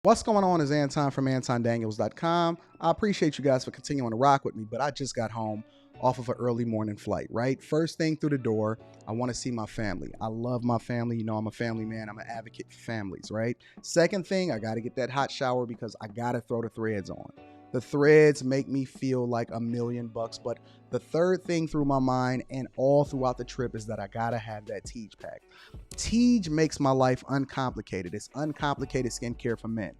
What's going on is Anton from AntonDaniels.com. I appreciate you guys for continuing to rock with me, but I just got home off of an early morning flight, right? First thing through the door, I want to see my family. I love my family. You know, I'm a family man. I'm an advocate for families, right? Second thing, I got to get that hot shower because I got to throw the threads on. The threads make me feel like $1,000,000, but the third thing through my mind and all throughout the trip is that I gotta have that Tej pack. Tej makes my life uncomplicated. It's uncomplicated skincare for men.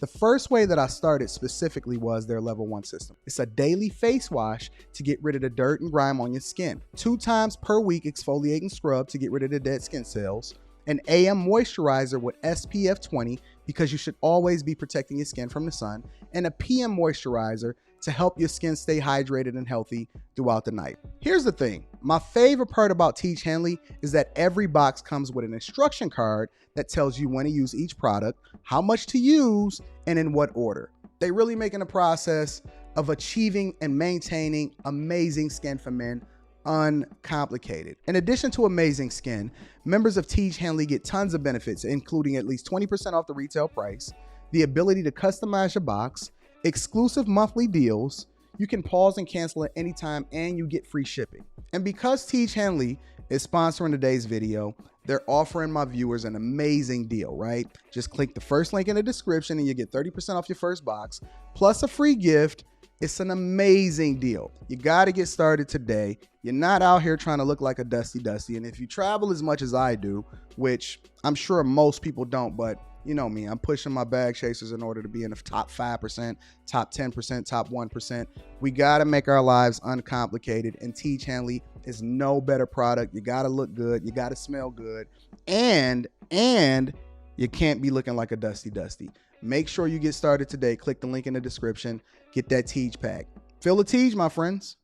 The first way that I started specifically was their level 1 system. It's a daily face wash to get rid of the dirt and grime on your skin. 2 times per week exfoliating scrub to get rid of the dead skin cells. An AM moisturizer with SPF 20 because you should always be protecting your skin from the sun, and a PM moisturizer to help your skin stay hydrated and healthy throughout the night. Here's the thing. My favorite part about Tej Henley is that every box comes with an instruction card that tells you when to use each product, how much to use, and in what order. They really making the process of achieving and maintaining amazing skin for men uncomplicated. In addition to amazing skin, members of Tej Henley get tons of benefits, including at least 20% off the retail price, the ability to customize your box, exclusive monthly deals, you can pause and cancel at any time, and you get free shipping. And because Tej Henley is sponsoring today's video, they're offering my viewers an amazing deal, right? Just click the first link in the description and you get 30% off your first box, plus a free gift. It's an amazing deal. You got to get started today. You're not out here trying to look like a Dusty. And if you travel as much as I do, which I'm sure most people don't, but you know me, I'm pushing my bag chasers in order to be in the top 5%, top 10%, top 1%. We got to make our lives uncomplicated, and Tej Henley is no better product. You got to look good. You got to smell good. And you can't be looking like a Dusty. Make sure you get started today. Click the link in the description. Get that Tej pack. Feel the Tej, my friends.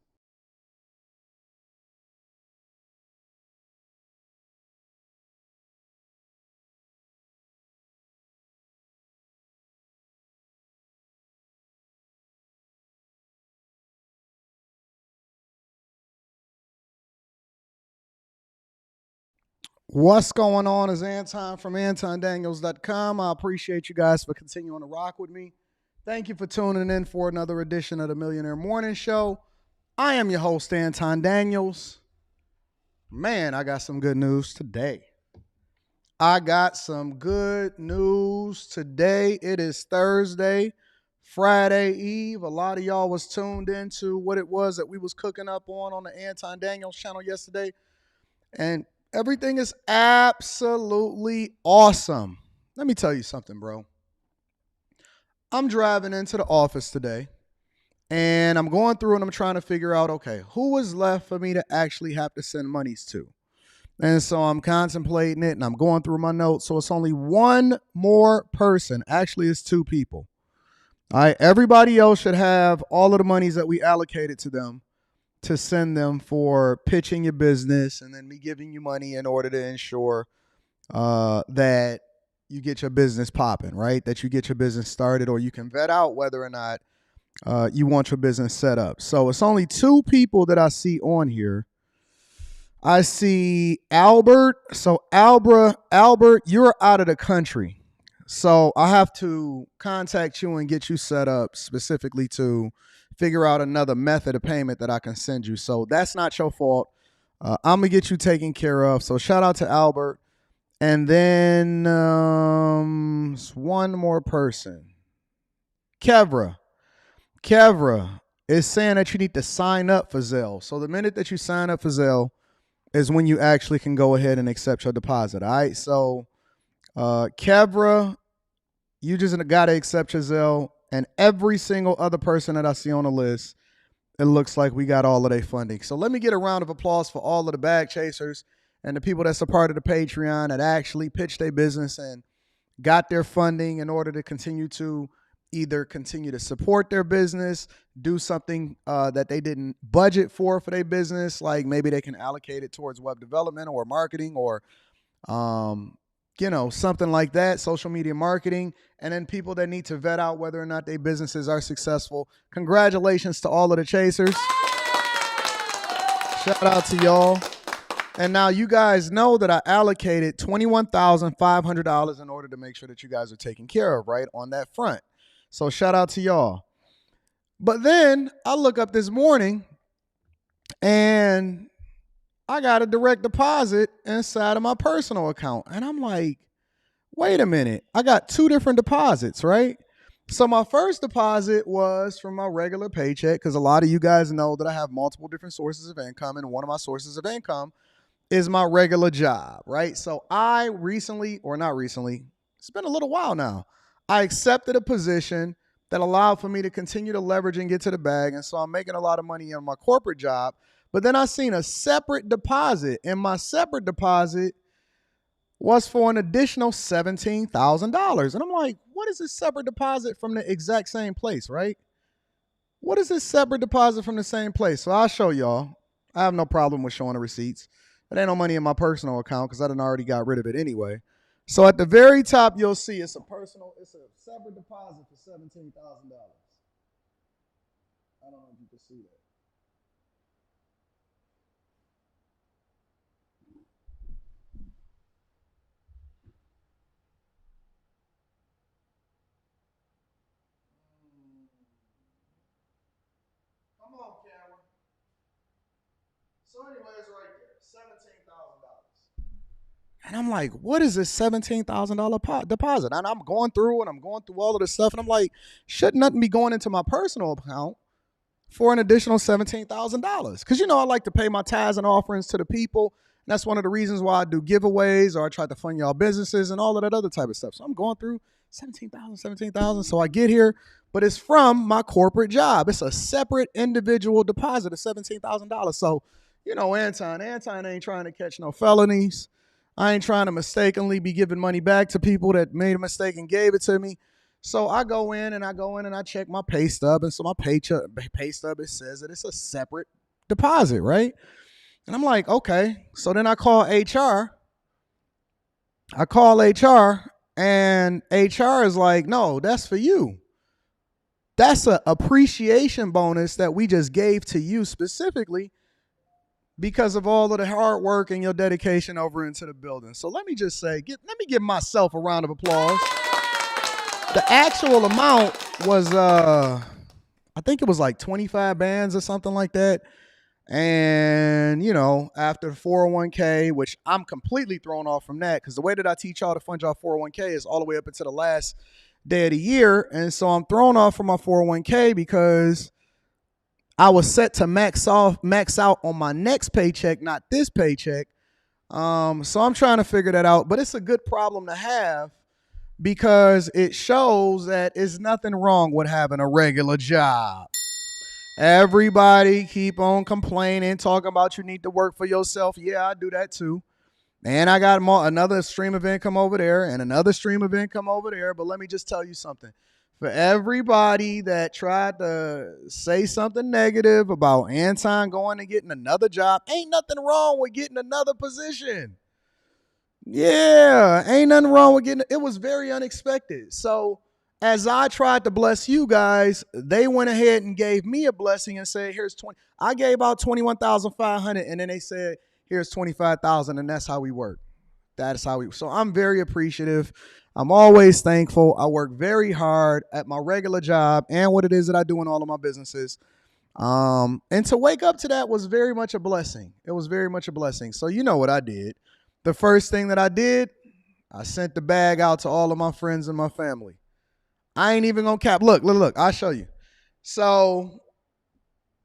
What's going on is Anton from AntonDaniels.com. I appreciate you guys for continuing to rock with me. Thank you for tuning in for another edition of the Millionaire Morning Show. I am your host, Anton Daniels. Man, I got some good news today. It is Thursday, Friday Eve. A lot of y'all was tuned into what it was that we was cooking up on the Anton Daniels channel yesterday. And everything is absolutely awesome. Let me tell you something, bro. I'm driving into the office today, and I'm going through and I'm trying to figure out, okay, who was left for me to actually have to send monies to? And so I'm contemplating it, and I'm going through my notes. So it's only one more person. Actually, it's 2 people. All right, everybody else should have all of the monies that we allocated to them to send them for pitching your business, and then me giving you money in order to ensure that you get your business popping, right? That you get your business started, or you can vet out whether or not you want your business set up. So it's only 2 people that I see on here. I see Albert. So Albert, you're out of the country. So I have to contact you and get you set up specifically to figure out another method of payment that I can send you. So that's not your fault. I'm going to get you taken care of. So shout out to Albert. And then one more person. Kevra is saying that you need to sign up for Zelle. So the minute that you sign up for Zelle is when you actually can go ahead and accept your deposit. All right. So Kevra, you just got to accept your Zelle. And every single other person that I see on the list, it looks like we got all of their funding. So let me get a round of applause for all of the bag chasers and the people that's a part of the Patreon that actually pitched their business and got their funding in order to continue to either continue to support their business, do something that they didn't budget for their business, like maybe they can allocate it towards web development or marketing or something like that, social media marketing, and then people that need to vet out whether or not their businesses are successful. Congratulations to all of the chasers. Shout out to y'all. And now you guys know that I allocated $21,500 in order to make sure that you guys are taken care of, right, on that front. So shout out to y'all. But then I look up this morning and I got a direct deposit inside of my personal account. And I'm like, wait a minute. I got two different deposits, right? So my first deposit was from my regular paycheck because a lot of you guys know that I have multiple different sources of income. And one of my sources of income is my regular job, right? So I recently, or not recently, it's been a little while now, I accepted a position that allowed for me to continue to leverage and get to the bag. And so I'm making a lot of money in my corporate job. But then I seen a separate deposit, and my separate deposit was for an additional $17,000. And I'm like, what is this separate deposit from the exact same place, right? What is this separate deposit from the same place? So I'll show y'all. I have no problem with showing the receipts. But ain't no money in my personal account because I done already got rid of it anyway. So at the very top, you'll see it's a separate deposit for $17,000. I don't know if you can see that. Come on, camera. So anyways, right there, $17,000. And I'm like, what is this $17,000 deposit? And I'm going through and I'm going through all of this stuff. And I'm like, should nothing be going into my personal account for an additional $17,000? Because, I like to pay my tithes and offerings to the people. And that's one of the reasons why I do giveaways or I try to fund y'all businesses and all of that other type of stuff. So I'm going through 17,000. So I get here, but it's from my corporate job. It's a separate individual deposit of $17,000. So, Anton ain't trying to catch no felonies. I ain't trying to mistakenly be giving money back to people that made a mistake and gave it to me. So I go in and I check my pay stub. And so my pay stub, it says that it's a separate deposit, right? And I'm like, okay. So then I call HR. And HR is like, no, that's for you. That's an appreciation bonus that we just gave to you specifically because of all of the hard work and your dedication over into the building. So let me just say, let me give myself a round of applause. The actual amount was, I think it was like 25 bands or something like that. And, after 401k, which I'm completely thrown off from that because the way that I teach y'all to fund y'all 401k is all the way up into the last day of the year. And so I'm thrown off from my 401k because I was set to max out on my next paycheck, not this paycheck. So I'm trying to figure that out. But it's a good problem to have because it shows that there's nothing wrong with having a regular job. Everybody keep on complaining, talking about you need to work for yourself. Yeah, I do that too. And I got another stream of income over there and another stream of income over there. But let me just tell you something. For everybody that tried to say something negative about Anton going and getting another job, ain't nothing wrong with getting another position. Yeah, ain't nothing wrong with getting it. It was very unexpected. So as I tried to bless you guys, they went ahead and gave me a blessing and said, here's 20. I gave out 21,500 and then they said, here's 25,000 and that's how we work. That is how we. So I'm very appreciative. I'm always thankful. I work very hard at my regular job and what it is that I do in all of my businesses. And to wake up to that was very much a blessing. It was very much a blessing. So you know what I did. The first thing that I did, I sent the bag out to all of my friends and my family. I ain't even gonna cap. Look, I'll show you. So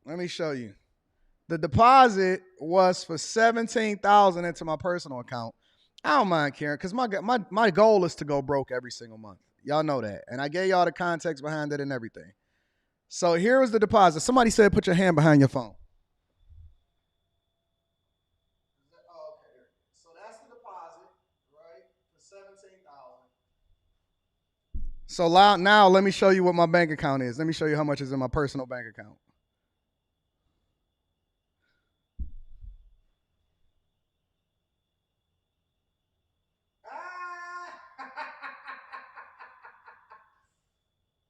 let me show you. The deposit was for $17,000 into my personal account. I don't mind caring because my goal is to go broke every single month. Y'all know that. And I gave y'all the context behind it and everything. So here was the deposit. Somebody said put your hand behind your phone. Okay. So that's the deposit, right? For $17,000. So now let me show you what my bank account is. Let me show you how much is in my personal bank account.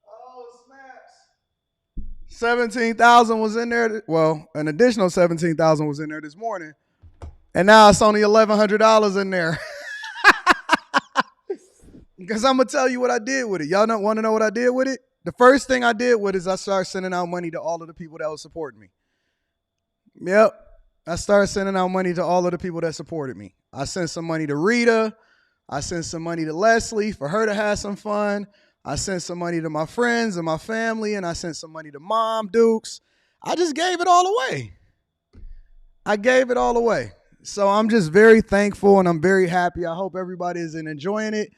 Oh, snaps. 17,000 was in there. Well, an additional 17,000 was in there this morning. And now it's only $1,100 in there. Because I'm going to tell you what I did with it. Y'all don't want to know what I did with it? The first thing I did with it is I started sending out money to all of the people that was supporting me. Yep. I started sending out money to all of the people that supported me. I sent some money to Rita. I sent some money to Leslie for her to have some fun. I sent some money to my friends and my family, and I sent some money to Mom Dukes. I just gave it all away. I gave it all away. So I'm just very thankful and I'm very happy. I hope everybody is enjoying it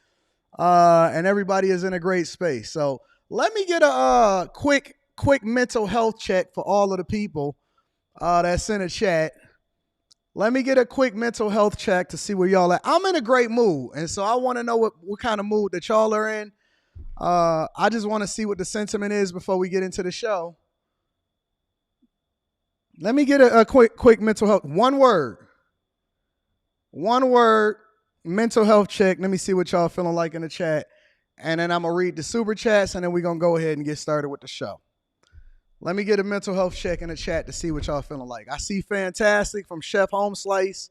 and everybody is in a great space. So let me get a quick mental health check for all of the people that's in the chat. Let me get a quick mental health check to see where y'all at. I'm in a great mood, and so I want to know what kind of mood that y'all are in. I just want to see what the sentiment is before we get into the show. Let me get a quick mental health. One word, mental health check. Let me see what y'all feeling like in the chat. And then I'm going to read the super chats, and then we're going to go ahead and get started with the show. Let me get a mental health check in the chat to see what y'all feeling like. I see fantastic from Chef Home Slice.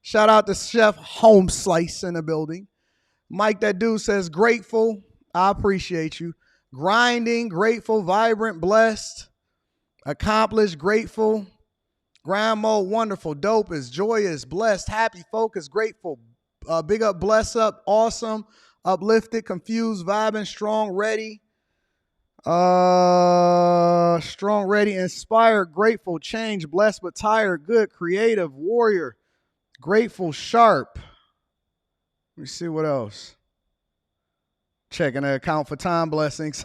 Shout out to Chef Home Slice in the building. Mike, that dude says grateful. I appreciate you. Grinding, grateful, vibrant, blessed, accomplished, grateful. Grind mode, wonderful, dope is joyous, blessed, happy, focused, grateful. Big up, bless up, awesome, uplifted, confused, vibing, strong, ready. Strong, ready, inspired, grateful, change, blessed but tired, good, creative, warrior, grateful, sharp. Let me see what else. Checking the account for time blessings.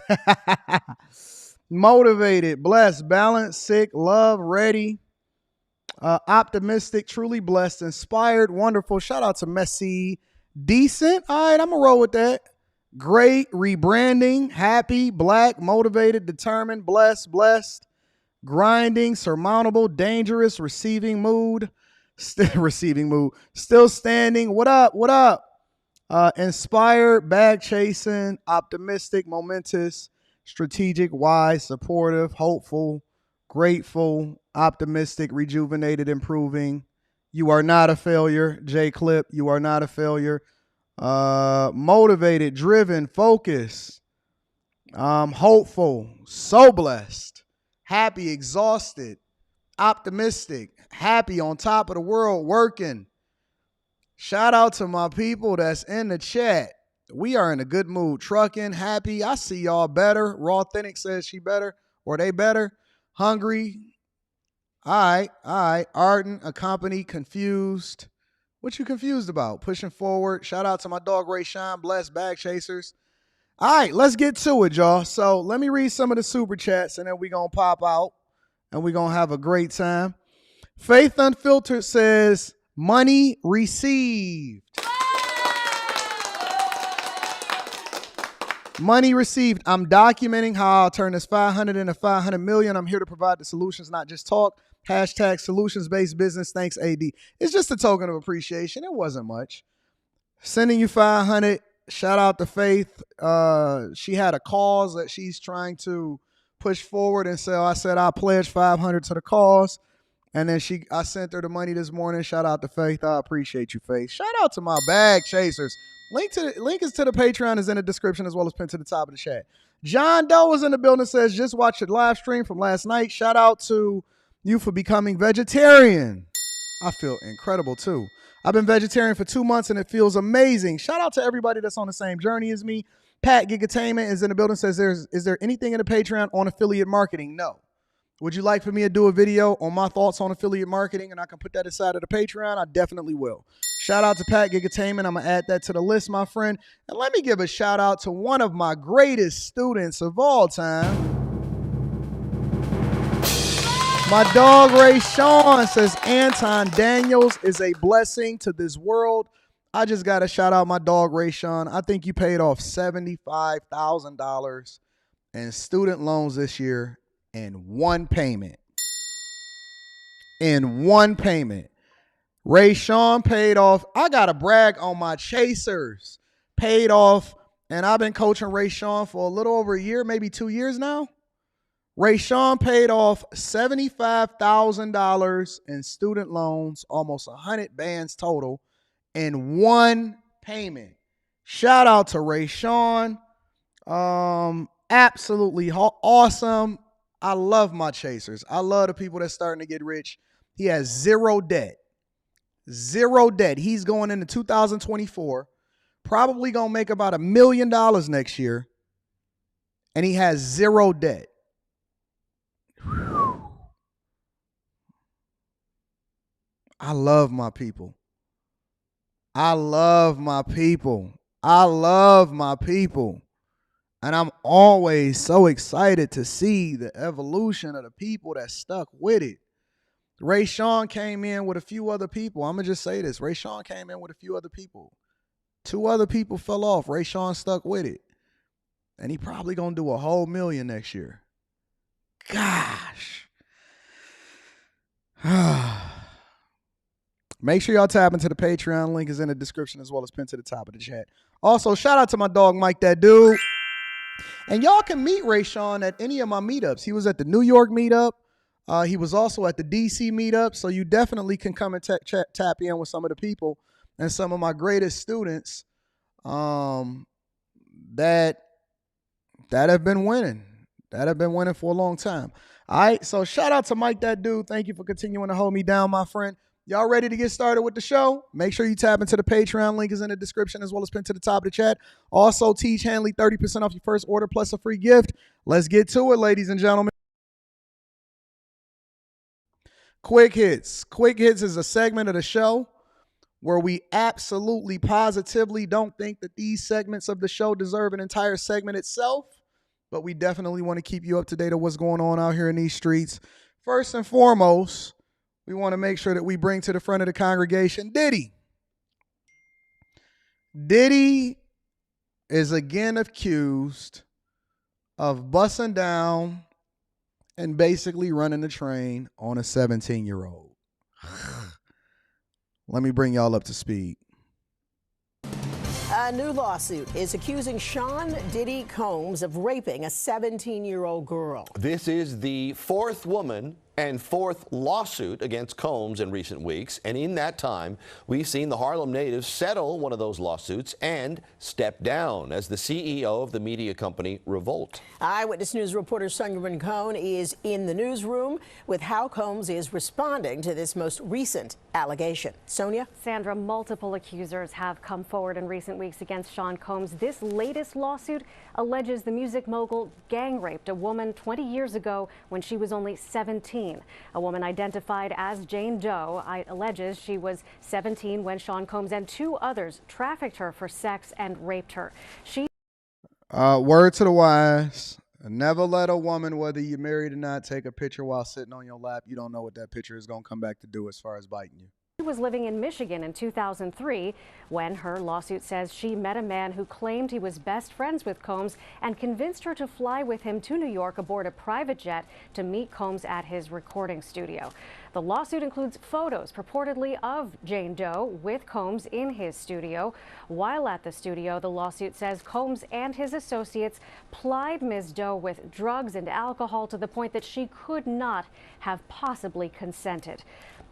Motivated, blessed, balanced, sick, love, ready, optimistic, truly blessed, inspired, wonderful. Shout out to Messi. Decent. All right, I'm going to roll with that. Great, rebranding, happy, black, motivated, determined, blessed, grinding, surmountable, dangerous, receiving mood, still standing, what up, inspired, bag chasing, optimistic, momentous, strategic, wise, supportive, hopeful, grateful, optimistic, rejuvenated, improving. You are not a failure, J Clip, you are not a failure. Motivated, driven, focused, hopeful, so blessed, happy, exhausted, optimistic, happy, on top of the world, working. Shout out to my people that's in the chat. We are in a good mood. Trucking, happy. I see y'all better. Raw Authentic says she better, or they better. Hungry. All right. Ardent, accompanied, confused. What you confused about? Pushing forward. Shout out to my dog Ray Sean. Blessed, bag chasers. All right, let's get to it, y'all. So let me read some of the super chats, and then we're going to pop out, and we're going to have a great time. Faith Unfiltered says, money received. Money received. I'm documenting how I'll turn this 500 into 500 million. I'm here to provide the solutions, not just talk. Hashtag solutions-based business. Thanks, AD. It's just a token of appreciation. It wasn't much. Sending you 500. Shout out to Faith. She had a cause that she's trying to push forward, and so I said I'll pledge 500 to the cause. And then I sent her the money this morning. Shout out to Faith. I appreciate you, Faith. Shout out to my bag chasers. Link is to the Patreon is in the description as well as pinned to the top of the chat. John Doe is in the building, says just watched the live stream from last night. Shout out to you for becoming vegetarian. I feel incredible too. I've been vegetarian for 2 months and it feels amazing. Shout out to everybody that's on the same journey as me. Pat Gigatainment is in the building, says is there anything in the Patreon on affiliate marketing? No. Would you like for me to do a video on my thoughts on affiliate marketing and I can put that inside of the Patreon? I definitely will. Shout out to Pat Gigatainment. I'm going to add that to the list, my friend. And let me give a shout out to one of my greatest students of all time. My dog Ray Sean says Anton Daniels is a blessing to this world. I just got to shout out my dog Ray Sean. I think you paid off $75,000 in student loans this year in one payment. Ray Sean paid off. I got to brag on my chasers. Paid off. And I've been coaching Ray Sean for a little over a year, maybe 2 years now. Rayshawn paid off $75,000 in student loans, almost 100 bands total, in one payment. Shout out to Rayshawn. Absolutely awesome. I love my chasers. I love the people that's starting to get rich. He has zero debt. Zero debt. He's going into 2024, probably going to make about $1 million next year, and he has zero debt. I love my people. I love my people. I love my people. And I'm always so excited to see the evolution of the people that stuck with it. Rayshawn came in with a few other people. I'm going to just say this. Rayshawn came in with a few other people. 2 other people fell off. Rayshawn stuck with it. And he probably going to do a whole $1 million next year. Gosh. Make sure y'all tap into the Patreon. Link is in the description as well as pinned to the top of the chat. Also, shout out to my dog, Mike, that dude. And y'all can meet Rayshawn at any of my meetups. He was at the New York meetup. He was also at the DC meetup. So you definitely can come and tap in with some of the people and some of my greatest students that have been winning. That have been winning for a long time. All right. So shout out to Mike, that dude. Thank you for continuing to hold me down, my friend. Y'all ready to get started with the show? Make sure you tap into the Patreon. Link is in the description as well as pinned to the top of the chat. Also, teach Hanley 30% off your first order plus a free gift. Let's get to it, ladies and gentlemen. Quick Hits. Quick Hits is a segment of the show where we absolutely positively don't think that these segments of the show deserve an entire segment itself, but we definitely want to keep you up to date on what's going on out here in these streets. First and foremost, we want to make sure that we bring to the front of the congregation Diddy. Diddy is again accused of busting down and basically running the train on a 17-year-old. Let me bring y'all up to speed. A new lawsuit is accusing Sean Diddy Combs of raping a 17-year-old girl. This is the 4th woman and 4th lawsuit against Combs in recent weeks. And in that time, we've seen the Harlem native settle one of those lawsuits and step down as the CEO of the media company Revolt. Eyewitness News reporter Sonia Rincon is in the newsroom with how Combs is responding to this most recent allegation. Sonia? Sandra, multiple accusers have come forward in recent weeks against Sean Combs. This latest lawsuit alleges the music mogul gang raped a woman 20 years ago when she was only 17. A woman identified as Jane Doe alleges she was 17 when Sean Combs and 2 others trafficked her for sex and raped her. Word to the wise. Never let a woman, whether you're married or not, take a picture while sitting on your lap. You don't know what that picture is going to come back to do as far as biting you. She was living in Michigan in 2003 when her lawsuit says she met a man who claimed he was best friends with Combs and convinced her to fly with him to New York aboard a private jet to meet Combs at his recording studio. The lawsuit includes photos purportedly of Jane Doe with Combs in his studio. While at the studio, the lawsuit says Combs and his associates plied Ms. Doe with drugs and alcohol to the point that she could not have possibly consented.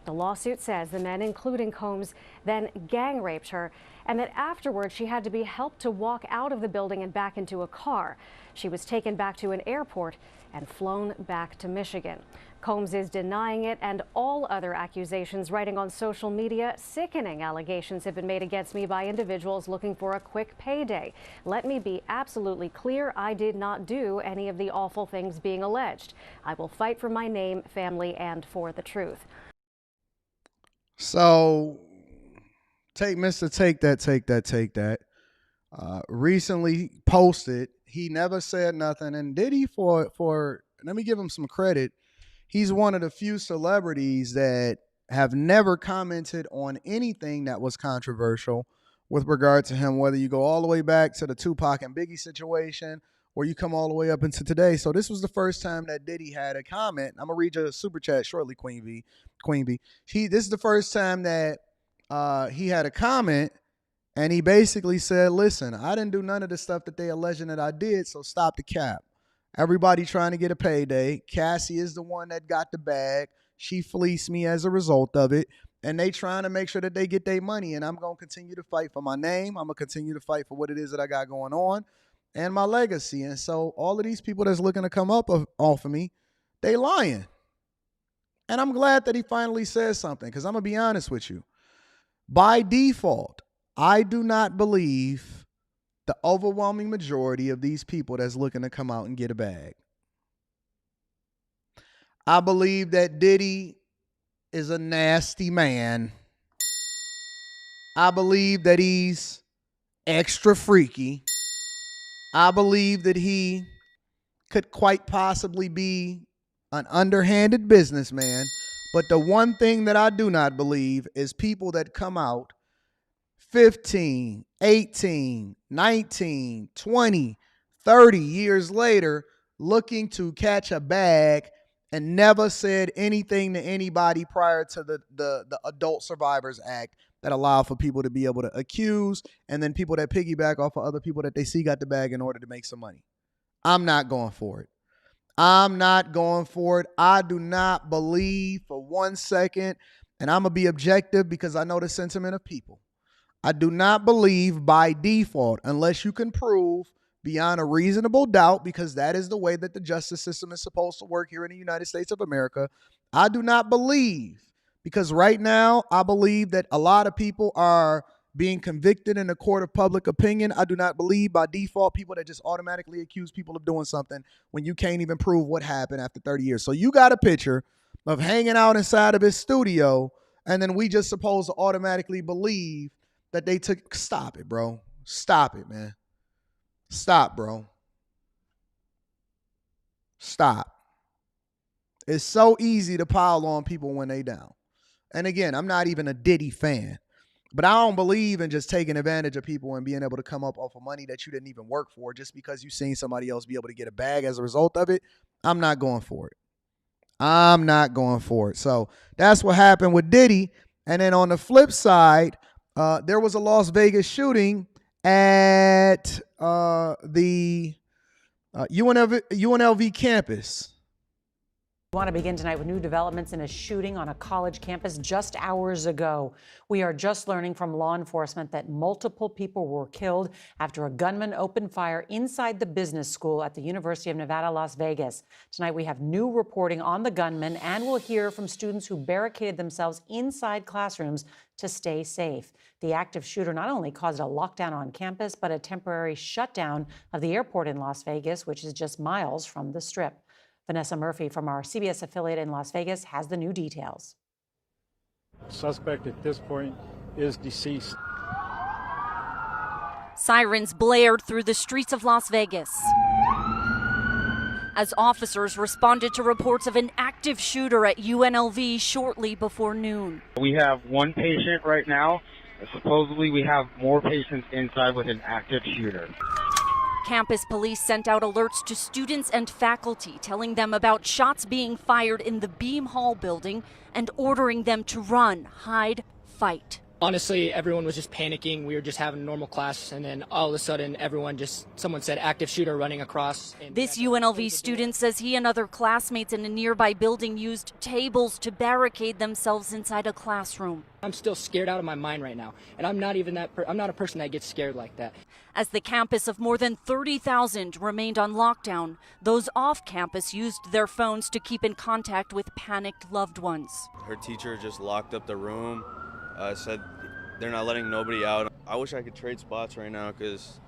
The lawsuit says the men, including Combs, then gang raped her and that afterwards she had to be helped to walk out of the building and back into a car. She was taken back to an airport and flown back to Michigan. Combs is denying it and all other accusations, writing on social media, "Sickening allegations have been made against me by individuals looking for a quick payday. Let me be absolutely clear, I did not do any of the awful things being alleged. I will fight for my name, family, and for the truth." So, take that. Recently posted, he never said nothing. And Diddy, for let me give him some credit, he's one of the few celebrities that have never commented on anything that was controversial with regard to him, whether you go all the way back to the Tupac and Biggie situation or you come all the way up into today. So this was the first time that Diddy had a comment. I'm going to read your super chat shortly, Queen B. This is the first time that he had a comment, and he basically said, listen, I didn't do none of the stuff that they alleging that I did, so stop the cap. Everybody trying to get a payday. Cassie is the one that got the bag. She fleeced me as a result of it. And they trying to make sure that they get their money. And I'm going to continue to fight for my name. I'm going to continue to fight for what it is that I got going on and my legacy. And so all of these people that's looking to come up off of me, they lying. And I'm glad that he finally says something, because I'm going to be honest with you. By default, I do not believe the overwhelming majority of these people that's looking to come out and get a bag. I believe that Diddy is a nasty man. I believe that he's extra freaky. I believe that he could quite possibly be an underhanded businessman. But the one thing that I do not believe is people that come out 15, 18, 19, 20, 30 years later looking to catch a bag and never said anything to anybody prior to the Adult Survivors Act that allow for people to be able to accuse, and then people that piggyback off of other people that they see got the bag in order to make some money. I'm not going for it. I'm not going for it. I do not believe for 1 second, and I'm going to be objective because I know the sentiment of people. I do not believe by default, unless you can prove beyond a reasonable doubt, because that is the way that the justice system is supposed to work here in the United States of America. I do not believe, because right now I believe that a lot of people are being convicted in the court of public opinion. I do not believe by default people that just automatically accuse people of doing something when you can't even prove what happened after 30 years. So you got a picture of hanging out inside of his studio, and then we just supposed to automatically believe that they took. Stop it, bro. Stop it, man. Stop, bro. Stop. It's so easy to pile on people when they down. And again, I'm not even a Diddy fan, but I don't believe in just taking advantage of people and being able to come up off of money that you didn't even work for just because you've seen somebody else be able to get a bag as a result of it. I'm not going for it. I'm not going for it. So that's what happened with Diddy. And then on the flip side, there was a Las Vegas shooting at the UNLV campus. We want to begin tonight with new developments in a shooting on a college campus just hours ago. We are just learning from law enforcement that multiple people were killed after a gunman opened fire inside the business school at the University of Nevada, Las Vegas. Tonight we have new reporting on the gunman, and we'll hear from students who barricaded themselves inside classrooms to stay safe. The active shooter not only caused a lockdown on campus, but a temporary shutdown of the airport in Las Vegas, which is just miles from the Strip. Vanessa Murphy from our CBS affiliate in Las Vegas has the new details. Suspect at this point is deceased. Sirens blared through the streets of Las Vegas as officers responded to reports of an active shooter at UNLV shortly before noon. We have one patient right now. Supposedly we have more patients inside with an active shooter. Campus police sent out alerts to students and faculty, telling them about shots being fired in the Beam Hall building and ordering them to run, hide, fight. Honestly, everyone was just panicking. We were just having a normal class, and then all of a sudden, someone said active shooter running across. This UNLV student says he and other classmates in a nearby building used tables to barricade themselves inside a classroom. I'm still scared out of my mind right now, and I'm not a person that gets scared like that. As the campus of more than 30,000 remained on lockdown, those off campus used their phones to keep in contact with panicked loved ones. Her teacher just locked up the room, said they're not letting nobody out. I wish I could trade spots right now because,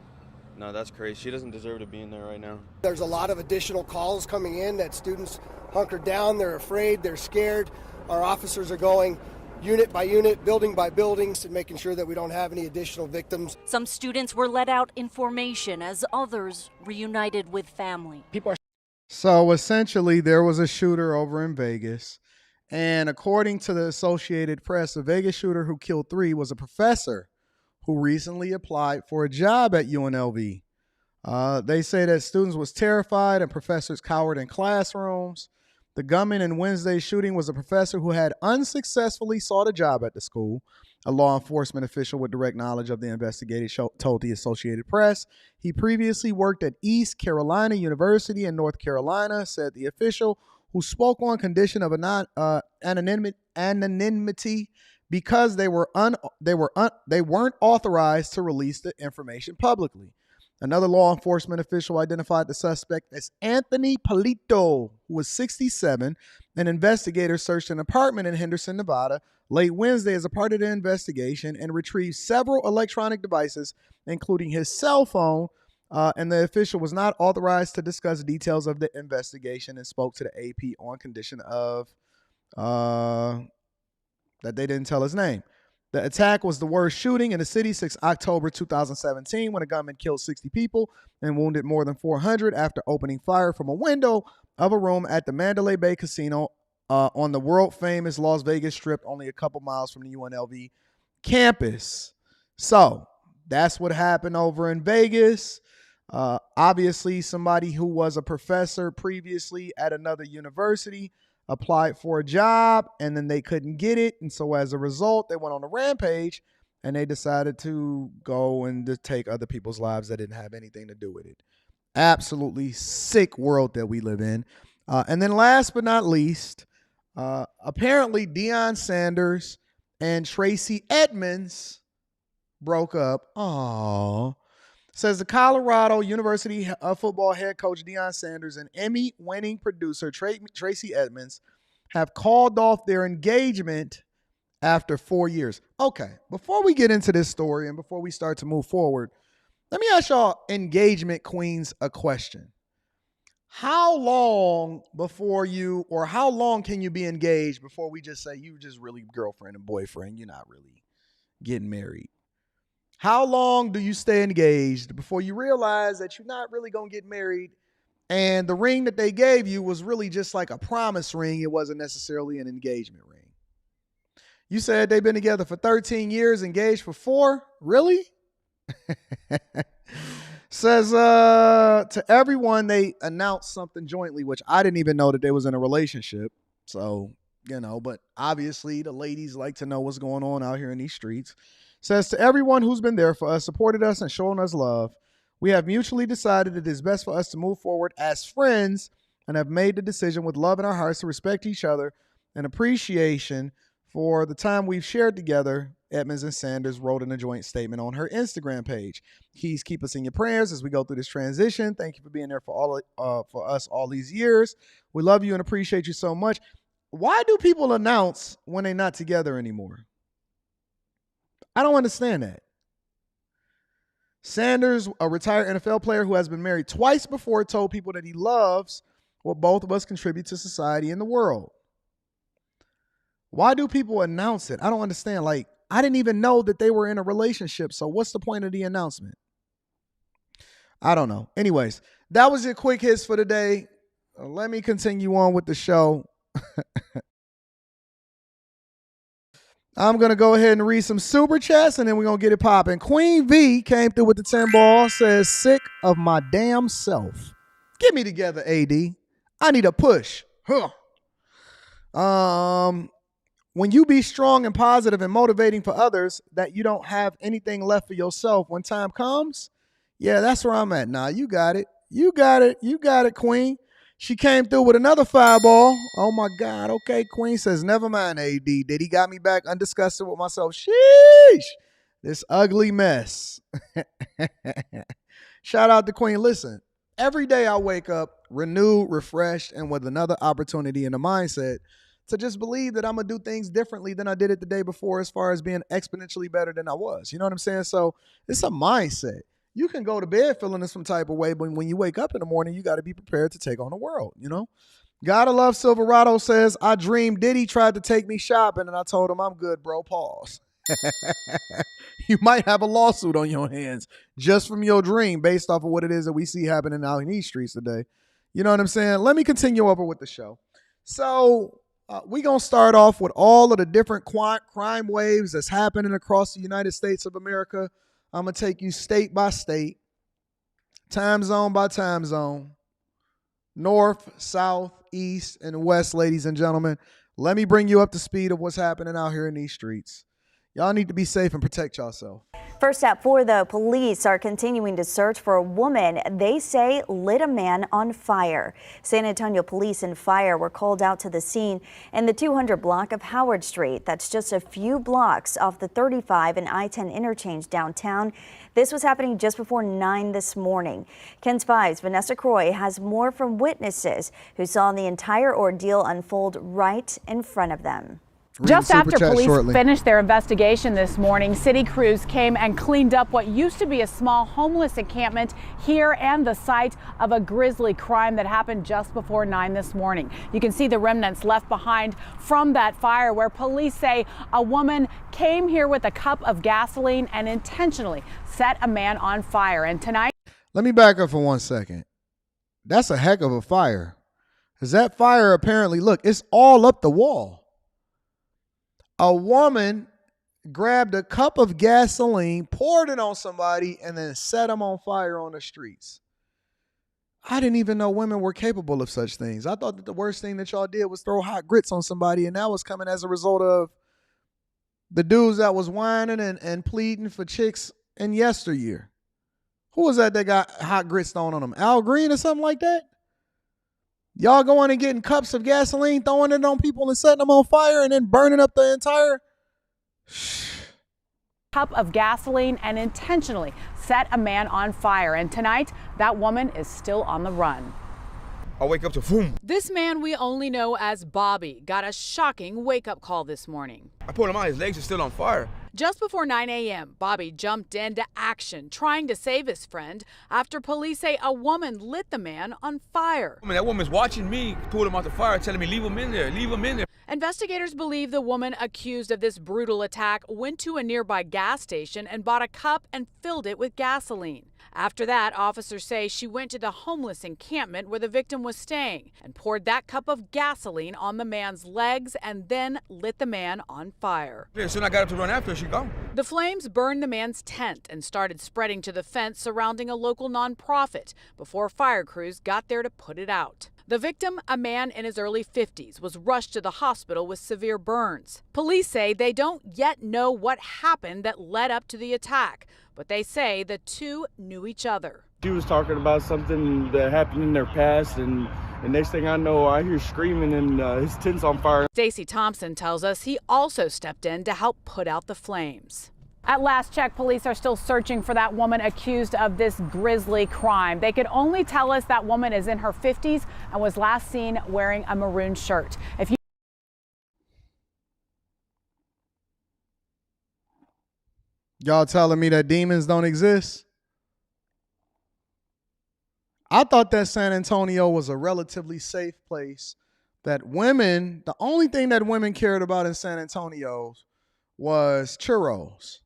no, that's crazy. She doesn't deserve to be in there right now. There's a lot of additional calls coming in that students hunkered down. They're afraid, they're scared. Our officers are going unit by unit, building by building, and making sure that we don't have any additional victims. Some students were let out in formation as others reunited with family. So essentially, there was a shooter over in Vegas. And according to the Associated Press, the Vegas shooter who killed 3 was a professor who recently applied for a job at UNLV. They say that students was terrified and professors cowered in classrooms. The gunman in Wednesday's shooting was a professor who had unsuccessfully sought a job at the school. A law enforcement official with direct knowledge of the investigated told the Associated Press. He previously worked at East Carolina University in North Carolina, said the official, who spoke on condition of anonymity because they weren't authorized to release the information publicly. Another law enforcement official identified the suspect as Anthony Polito, who was 67. An investigator searched an apartment in Henderson, Nevada, late Wednesday as a part of the investigation and retrieved several electronic devices, including his cell phone, and the official was not authorized to discuss details of the investigation and spoke to the AP on condition of that they didn't tell his name. The attack was the worst shooting in the city since October 2017, when a gunman killed 60 people and wounded more than 400 after opening fire from a window of a room at the Mandalay Bay Casino on the world-famous Las Vegas Strip, only a couple miles from the UNLV campus. So that's what happened over in Vegas. Obviously, somebody who was a professor previously at another university applied for a job, and then they couldn't get it. And so as a result, they went on a rampage, and they decided to go and to take other people's lives that didn't have anything to do with it. Absolutely sick world that we live in. And then last but not least, apparently Deion Sanders and Tracy Edmonds broke up. Aww. Says the Colorado University football head coach Deion Sanders and Emmy-winning producer Tracy Edmonds have called off their engagement after 4 years. Okay, before we get into this story and before we start to move forward, let me ask y'all engagement queens a question. How long how long can you be engaged before we just say you just really girlfriend and boyfriend, you're not really getting married? How long do you stay engaged before you realize that you're not really going to get married, and the ring that they gave you was really just like a promise ring? It wasn't necessarily an engagement ring. You said they've been together for 13 years, engaged for 4? Really? Says to everyone, they announced something jointly, which I didn't even know that they was in a relationship. So, but obviously the ladies like to know what's going on out here in these streets. Says to everyone who's been there for us, supported us, and shown us love, we have mutually decided it is best for us to move forward as friends and have made the decision with love in our hearts to respect each other and appreciation for the time we've shared together, Edmonds and Sanders wrote in a joint statement on her Instagram page. Please keep us in your prayers as we go through this transition. Thank you for being there for us all these years. We love you and appreciate you so much. Why do people announce when they're not together anymore? I don't understand that. Sanders, a retired NFL player who has been married twice before, told people that he loves what both of us contribute to society and the world. Why do people announce it? I don't understand. Like, I didn't even know that they were in a relationship. So what's the point of the announcement? I don't know. Anyways, that was your quick hits for today. Let me continue on with the show. I'm going to go ahead and read some super chats, and then we're going to get it popping. Queen V came through with the 10 ball, says, sick of my damn self. Get me together, AD. I need a push. When you be strong and positive and motivating for others, that you don't have anything left for yourself when time comes, yeah, that's where I'm at. Nah, you got it. You got it. You got it, Queen. She came through with another fireball. Oh, my God. Okay, Queen says, never mind, AD. Diddy got me back undisgusted with myself. Sheesh. This ugly mess. Shout out to Queen. Listen, every day I wake up renewed, refreshed, and with another opportunity in the mindset to just believe that I'm going to do things differently than I did it the day before as far as being exponentially better than I was. You know what I'm saying? So it's a mindset. You can go to bed feeling some type of way, but when you wake up in the morning, you got to be prepared to take on the world, you know? Gotta love Silverado says, I dreamed Diddy tried to take me shopping, and I told him I'm good, bro. Pause. You might have a lawsuit on your hands just from your dream based off of what it is that we see happening out in these streets today. You know what I'm saying? Let me continue over with the show. So we're going to start off with all of the different crime waves that's happening across the United States of America. I'm going to take you state by state, time zone by time zone, north, south, east, and west, ladies and gentlemen. Let me bring you up to speed of what's happening out here in these streets. Y'all need to be safe and protect yourself. First up, the police are continuing to search for a woman they say lit a man on fire. San Antonio police and fire were called out to the scene in the 200 block of Howard Street. That's just a few blocks off the 35 and I-10 interchange downtown. This was happening just before 9 this morning. KENS 5's Vanessa Croy has more from witnesses who saw the entire ordeal unfold right in front of them. Just after police finished their investigation this morning, city crews came and cleaned up what used to be a small homeless encampment here and the site of a grisly crime that happened just before 9 this morning. You can see the remnants left behind from that fire where police say a woman came here with a cup of gasoline and intentionally set a man on fire. And tonight... Let me back up for 1 second. That's a heck of a fire. Because that fire apparently, look, it's all up the wall. A woman grabbed a cup of gasoline, poured it on somebody, and then set them on fire on the streets. I didn't even know women were capable of such things. I thought that the worst thing that y'all did was throw hot grits on somebody, and that was coming as a result of the dudes that was whining and pleading for chicks in yesteryear. Who was that got hot grits thrown on them? Al Green or something like that? Y'all going and getting cups of gasoline, throwing it on people and setting them on fire and then burning up the entire cup of gasoline and intentionally set a man on fire. And tonight, that woman is still on the run. I wake up to boom. This man we only know as Bobby got a shocking wake-up call this morning. I pulled him out, his legs are still on fire. Just before 9 a.m., Bobby jumped into action, trying to save his friend after police say a woman lit the man on fire. I mean, that woman's watching me, pulled him out the fire, telling me, leave him in there, leave him in there. Investigators believe the woman accused of this brutal attack went to a nearby gas station and bought a cup and filled it with gasoline. After that, officers say she went to the homeless encampment where the victim was staying and poured that cup of gasoline on the man's legs and then lit the man on fire. As soon as I got up to run after her, she gone. The flames burned the man's tent and started spreading to the fence surrounding a local nonprofit before fire crews got there to put it out. The victim, a man in his early 50s, was rushed to the hospital with severe burns. Police say they don't yet know what happened that led up to the attack, but they say the two knew each other. She was talking about something that happened in their past, and next thing I know, I hear screaming and his tent's on fire. Stacey Thompson tells us he also stepped in to help put out the flames. At last check, police are still searching for that woman accused of this grisly crime. They could only tell us that woman is in her 50s and was last seen wearing a maroon shirt. Y'all telling me that demons don't exist? I thought that San Antonio was a relatively safe place, that women, the only thing that women cared about in San Antonio was churros.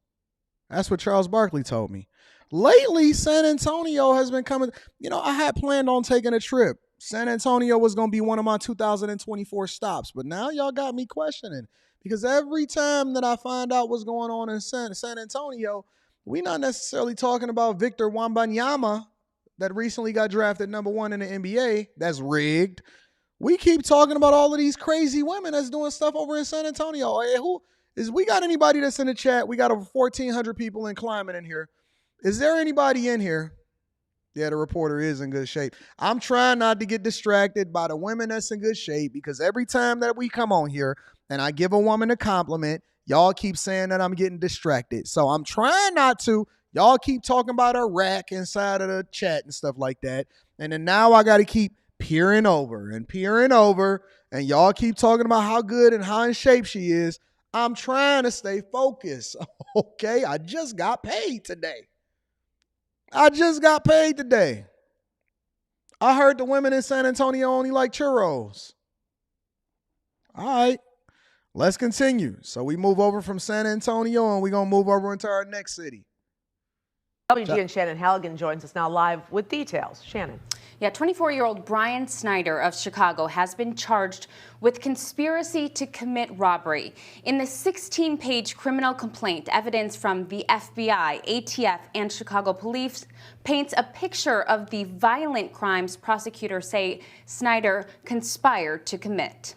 That's what Charles Barkley told me. Lately, San Antonio has been coming. You know, I had planned on taking a trip. San Antonio was going to be one of my 2024 stops. But now y'all got me questioning. Because every time that I find out what's going on in San Antonio, we're not necessarily talking about Victor Wembanyama that recently got drafted #1 in the NBA. That's rigged. We keep talking about all of these crazy women that's doing stuff over in San Antonio. Hey, we got anybody that's in the chat? We got over 1,400 people in climbing in here. Is there anybody in here? Yeah, the reporter is in good shape. I'm trying not to get distracted by the women that's in good shape, because every time that we come on here and I give a woman a compliment, y'all keep saying that I'm getting distracted. So I'm trying not to. Y'all keep talking about a rack inside of the chat and stuff like that. And then now I got to keep peering over, and y'all keep talking about how good and how in shape she is. I'm trying to stay focused, okay? I just got paid today. I heard the women in San Antonio only like churros. All right, let's continue. So we move over from San Antonio, and we're going to move over into our next city. WGN Shannon Halligan joins us now live with details. Shannon. Yeah, 24-year-old Brian Snyder of Chicago has been charged with conspiracy to commit robbery. In the 16-page criminal complaint, evidence from the FBI, ATF, and Chicago police paints a picture of the violent crimes prosecutors say Snyder conspired to commit.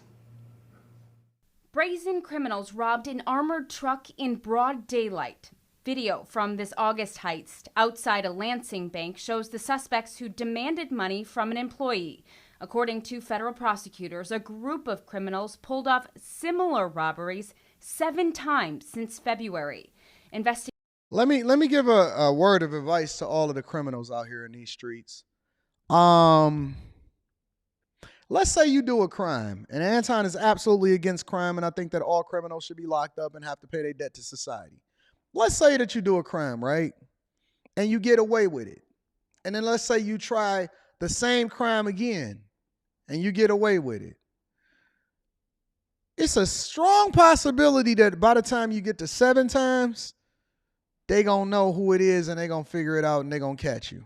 Brazen criminals robbed an armored truck in broad daylight. Video from this August heist outside a Lansing bank shows the suspects who demanded money from an employee. According to federal prosecutors, a group of criminals pulled off similar robberies 7 times since February. Let me give a word of advice to all of the criminals out here in these streets. Let's say you do a crime, and Anton is absolutely against crime, and I think that all criminals should be locked up and have to pay their debt to society. Let's say that you do a crime, right? And you get away with it. And then let's say you try the same crime again, and you get away with it. It's a strong possibility that by the time you get to 7 times, they gonna know who it is and they gonna figure it out and they gonna catch you.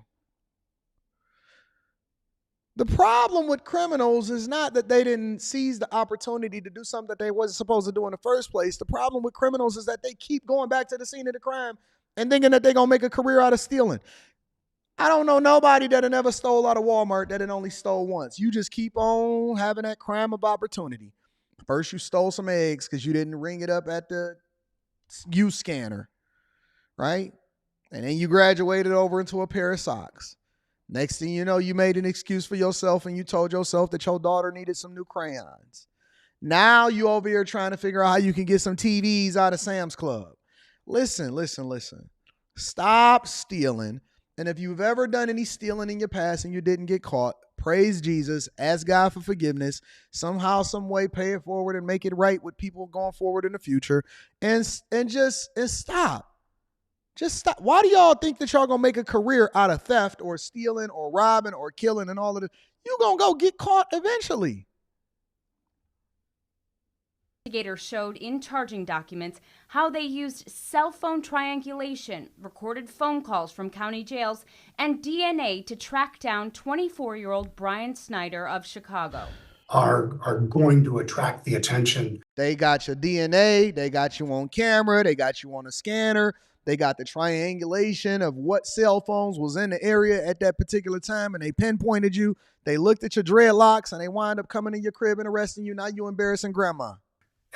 The problem with criminals is not that they didn't seize the opportunity to do something that they wasn't supposed to do in the first place. The problem with criminals is that they keep going back to the scene of the crime and thinking that they're gonna make a career out of stealing. I don't know nobody that had never stole out of Walmart that had only stole once. You just keep on having that crime of opportunity. First you stole some eggs because you didn't ring it up at the U scanner, right? And then you graduated over into a pair of socks. Next thing you know, you made an excuse for yourself and you told yourself that your daughter needed some new crayons. Now you over here trying to figure out how you can get some TVs out of Sam's Club. Listen. Stop stealing. And if you've ever done any stealing in your past and you didn't get caught, praise Jesus, ask God for forgiveness, somehow, some way pay it forward and make it right with people going forward in the future, and stop. Just stop. Why do y'all think that y'all gonna make a career out of theft or stealing or robbing or killing and all of this? You gonna go get caught eventually. Investigators showed in charging documents how they used cell phone triangulation, recorded phone calls from county jails, and DNA to track down 24-year-old Brian Snyder of Chicago. Are going to attract the attention. They got your DNA, they got you on camera, they got you on a scanner, they got the triangulation of what cell phones was in the area at that particular time, and they pinpointed you. They looked at your dreadlocks, and they wind up coming in your crib and arresting you. Now you embarrassing grandma.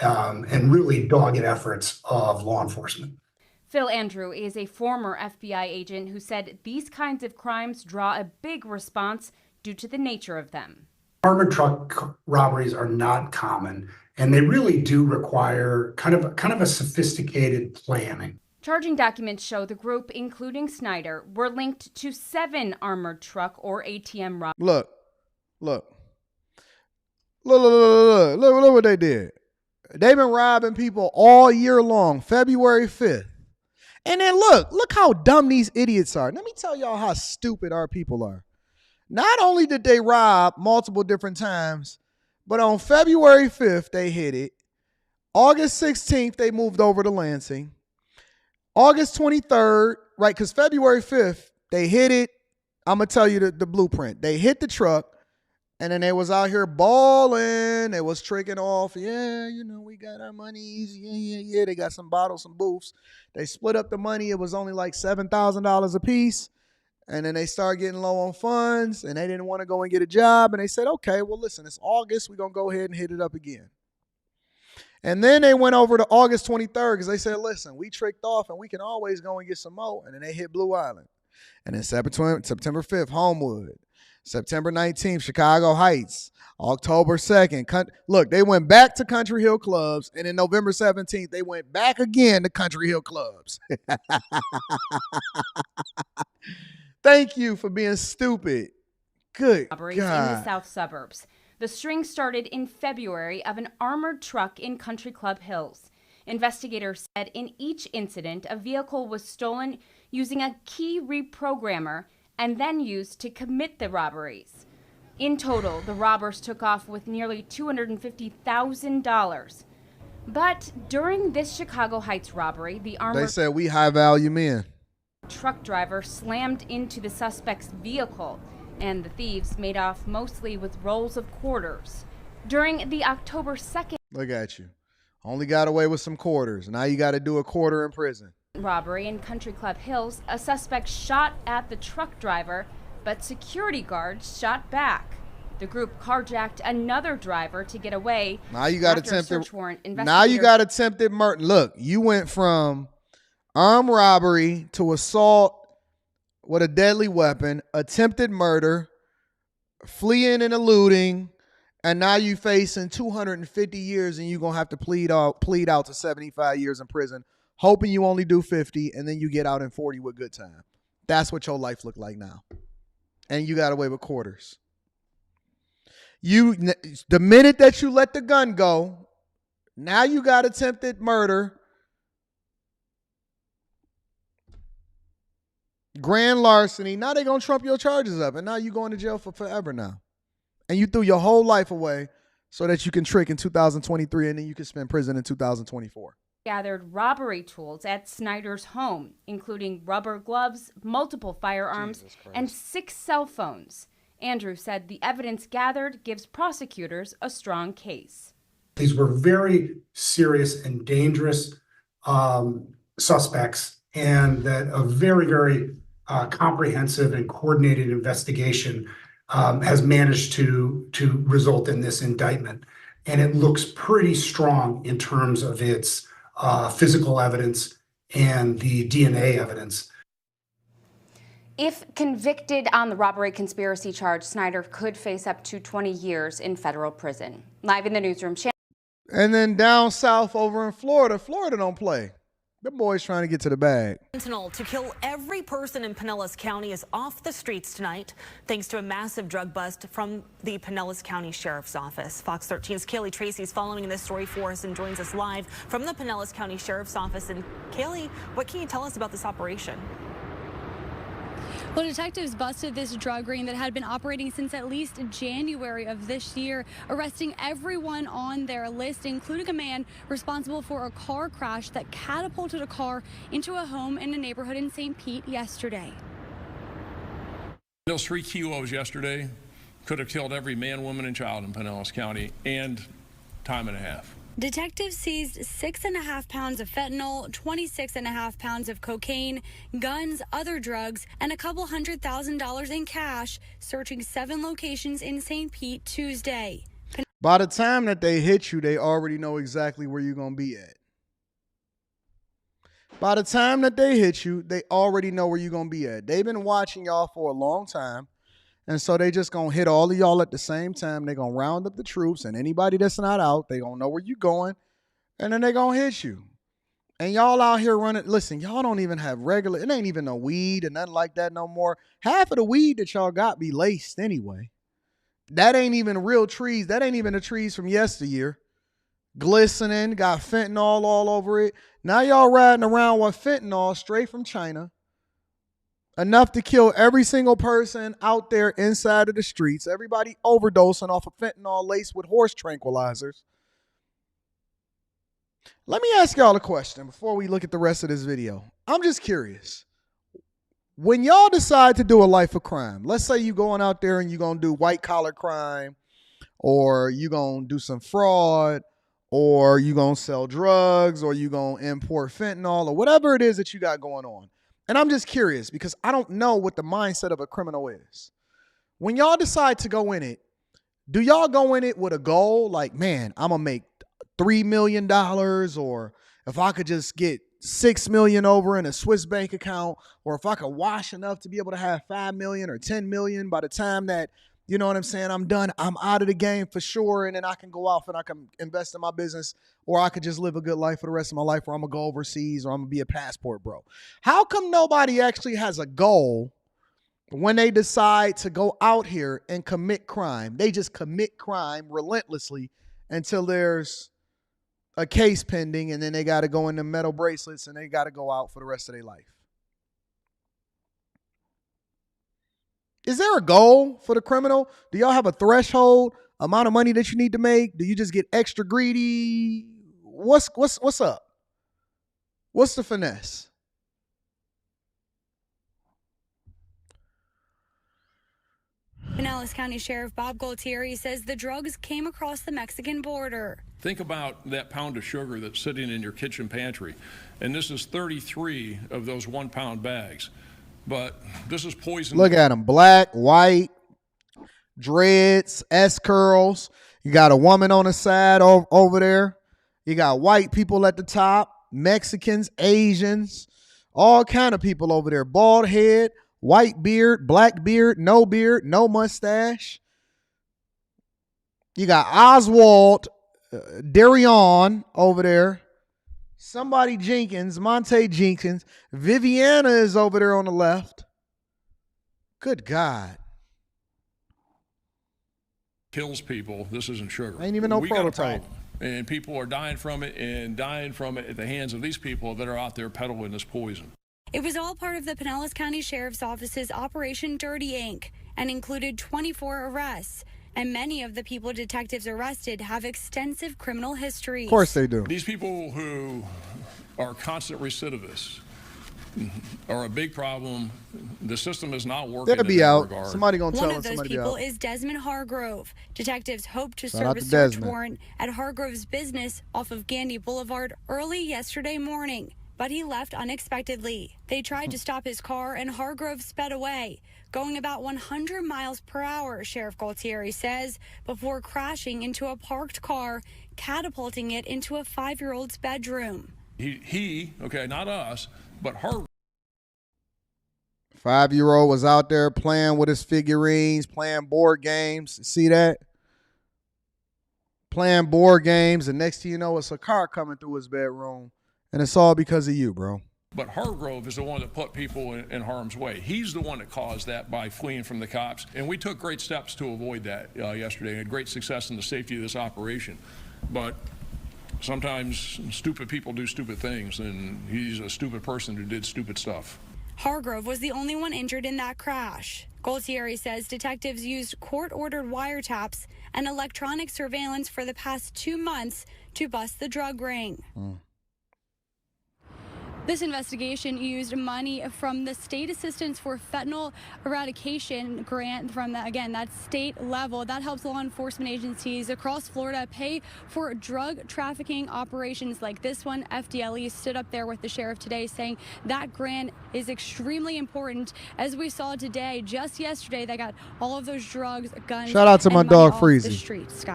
And really dogged efforts of law enforcement. Phil Andrew is a former FBI agent who said these kinds of crimes draw a big response due to the nature of them. Armored truck robberies are not common, and they really do require kind of a sophisticated planning. Charging documents show the group, including Snyder, were linked to 7 armored truck or ATM robberies. Look what they did. They've been robbing people all year long, February 5th. And then look how dumb these idiots are. Let me tell y'all how stupid our people are. Not only did they rob multiple different times, but on February 5th, they hit it. August 16th, they moved over to Lansing. August 23rd, right, because February 5th, they hit it. I'm going to tell you the blueprint. They hit the truck. And then they was out here balling. They was tricking off. Yeah, we got our monies. Yeah. They got some bottles, some booths. They split up the money. It was only like $7,000 a piece. And then they started getting low on funds. And they didn't want to go and get a job. And they said, okay, well, listen, it's August. We're going to go ahead and hit it up again. And then they went over to August 23rd because they said, listen, we tricked off and we can always go and get some more. And then they hit Blue Island. And then September 5th, Homewood. September 19th, Chicago Heights. October 2nd. Look, they went back to Country Hill Clubs. And then November 17th, they went back again to Country Hill Clubs. Thank you for being stupid. Good robberies God. In the south suburbs. The string started in February of an armored truck in Country Club Hills. Investigators said in each incident, a vehicle was stolen using a key reprogrammer and then used to commit the robberies. In total, the robbers took off with nearly $250,000. But during this Chicago Heights robbery, the armored They said we high-value men. Truck driver slammed into the suspect's vehicle, and the thieves made off mostly with rolls of quarters. During the October 2nd Look at you. Only got away with some quarters. Now you got to do a quarter in prison. Robbery in Country Club Hills, a suspect shot at the truck driver, but security guards shot back. The group carjacked another driver to get away. Now you got after a search warrant. Now you got attempted murder. Look, you went from armed robbery to assault with a deadly weapon, attempted murder, fleeing and eluding, and now you facing 250 years, and you're gonna have to plead out to 75 years in prison, hoping you only do 50, and then you get out in 40 with good time. That's what your life look like now, and you got away with quarters. The minute that you let the gun go, now you got attempted murder, grand larceny. Now they're going to trump your charges up, and now you're going to jail for forever now. And you threw your whole life away so that you can trick in 2023, and then you can spend prison in 2024. Gathered robbery tools at Snyder's home, including rubber gloves, multiple firearms, and 6 cell phones. Andrew said the evidence gathered gives prosecutors a strong case. These were very serious and dangerous suspects, and that a very, very comprehensive and coordinated investigation has managed to result in this indictment. And it looks pretty strong in terms of its physical evidence and the DNA evidence. If convicted on the robbery conspiracy charge, Snyder could face up to 20 years in federal prison. Live in the newsroom. And then down south over in Florida don't play. The boys trying to get to the bag. Fentanyl to kill every person in Pinellas County is off the streets tonight, thanks to a massive drug bust from the Pinellas County Sheriff's Office. Fox 13's Kaylee Tracy is following this story for us and joins us live from the Pinellas County Sheriff's Office. And Kaylee, what can you tell us about this operation? Well, detectives busted this drug ring that had been operating since at least January of this year, arresting everyone on their list, including a man responsible for a car crash that catapulted a car into a home in a neighborhood in St. Pete yesterday. Those 3 kilos yesterday could have killed every man, woman, and child in Pinellas County, and time and a half. Detectives seized 6.5 pounds of fentanyl, 26.5 pounds of cocaine, guns, other drugs, and a couple $100,000 in cash, searching 7 locations in St. Pete Tuesday. By the time that they hit you, they already know exactly where you're going to be at. By the time that they hit you, they already know where you're going to be at. They've been watching y'all for a long time. And so they just going to hit all of y'all at the same time. They're going to round up the troops, and anybody that's not out, they going to know where you going, and then they going to hit you. And y'all out here running. Listen, y'all don't even have regular. It ain't even no weed and nothing like that no more. Half of the weed that y'all got be laced anyway. That ain't even real trees. That ain't even the trees from yesteryear. Glistening, got fentanyl all over it. Now y'all riding around with fentanyl straight from China. Enough to kill every single person out there inside of the streets. Everybody overdosing off of fentanyl laced with horse tranquilizers. Let me ask y'all a question before we look at the rest of this video. I'm just curious. When y'all decide to do a life of crime, let's say you going out there and you're going to do white collar crime, or you're going to do some fraud, or you're going to sell drugs, or you're going to import fentanyl, or whatever it is that you got going on. And I'm just curious because I don't know what the mindset of a criminal is. When y'all decide to go in it, do y'all go in it with a goal like, man, I'm going to make $3 million, or if I could just get $6 million over in a Swiss bank account, or if I could wash enough to be able to have $5 million or $10 million by the time that, you know what I'm saying, I'm done, I'm out of the game for sure, and then I can go off and I can invest in my business, or I could just live a good life for the rest of my life, or I'm going to go overseas, or I'm going to be a passport bro. How come nobody actually has a goal when they decide to go out here and commit crime? They just commit crime relentlessly until there's a case pending, and then they got to go in the metal bracelets and they got to go out for the rest of their life. Is there a goal for the criminal? Do y'all have a threshold amount of money that you need to make? Do you just get extra greedy? What's up? What's the finesse? Pinellas County Sheriff Bob Gualtieri says the drugs came across the Mexican border. Think about that pound of sugar that's sitting in your kitchen pantry. And this is 33 of those 1 pound bags. But this is poison. Look at them. Black, white, dreads, S curls. You got a woman on the side over there. You got white people at the top, Mexicans, Asians, all kind of people over there. Bald head, white beard, black beard, no mustache. You got Oswald, Darion over there. Somebody Jenkins, Monte Jenkins. Viviana is over there on the left. Good God. Kills people. This isn't sugar. Ain't even no prototype. And people are dying from it at the hands of these people that are out there peddling this poison. It was all part of the Pinellas County Sheriff's Office's Operation Dirty Ink and included 24 arrests. And many of the people detectives arrested have extensive criminal histories. Of course they do. These people who are constant recidivists are a big problem. The system is not working. They'll be in that out. regard. Somebody gonna tell One them. of those Somebody people be out. is Desmond Hargrove. Detectives hope to Shout serve out a to search Desmond. warrant at Hargrove's business off of Gandy Boulevard early yesterday morning, but he left unexpectedly. They tried to stop his car and Hargrove sped away, going about 100 miles per hour, Sheriff Gualtieri says, before crashing into a parked car, catapulting it into a 5-year-old's bedroom. He, okay, not us, but her. 5-year-old was out there playing with his figurines, playing board games. See that? Playing board games, and next thing you know, it's a car coming through his bedroom. And it's all because of you, bro. But Hargrove is the one that put people in harm's way. He's the one that caused that by fleeing from the cops. And we took great steps to avoid that yesterday and had great success in the safety of this operation. But sometimes stupid people do stupid things, and he's a stupid person who did stupid stuff. Hargrove was the only one injured in that crash. Gualtieri says detectives used court-ordered wiretaps and electronic surveillance for the past 2 months to bust the drug ring. This investigation used money from the State Assistance for Fentanyl Eradication grant from that state level. That helps law enforcement agencies across Florida pay for drug trafficking operations like this one. FDLE stood up there with the sheriff today saying that grant is extremely important. As we saw today, just yesterday, they got all of those drugs, guns. Shout out to my dog Freezy. Streets.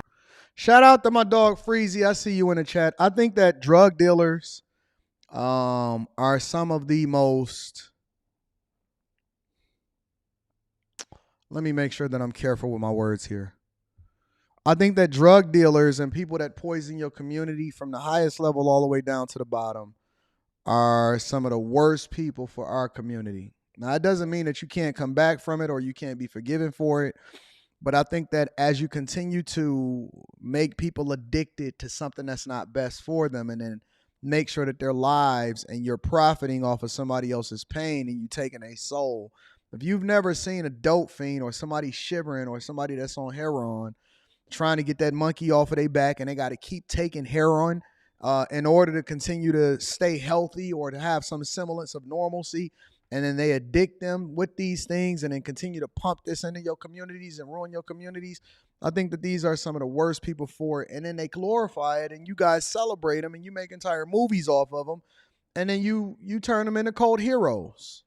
Shout out to my dog Freezy. I see you in the chat. I think that drug dealers are some of the most, let me make sure that I'm careful with my words here. I think that drug dealers and people that poison your community from the highest level all the way down to the bottom are some of the worst people for our community. Now, it doesn't mean that you can't come back from it or you can't be forgiven for it. But I think that as you continue to make people addicted to something that's not best for them, and then make sure that their lives and you're profiting off of somebody else's pain and you taking a soul. If you've never seen a dope fiend or somebody shivering or somebody that's on heroin trying to get that monkey off of their back and they got to keep taking heroin in order to continue to stay healthy or to have some semblance of normalcy, and then they addict them with these things and then continue to pump this into your communities and ruin your communities. I think that these are some of the worst people for it. And then they glorify it and you guys celebrate them and you make entire movies off of them. And then you turn them into cult heroes.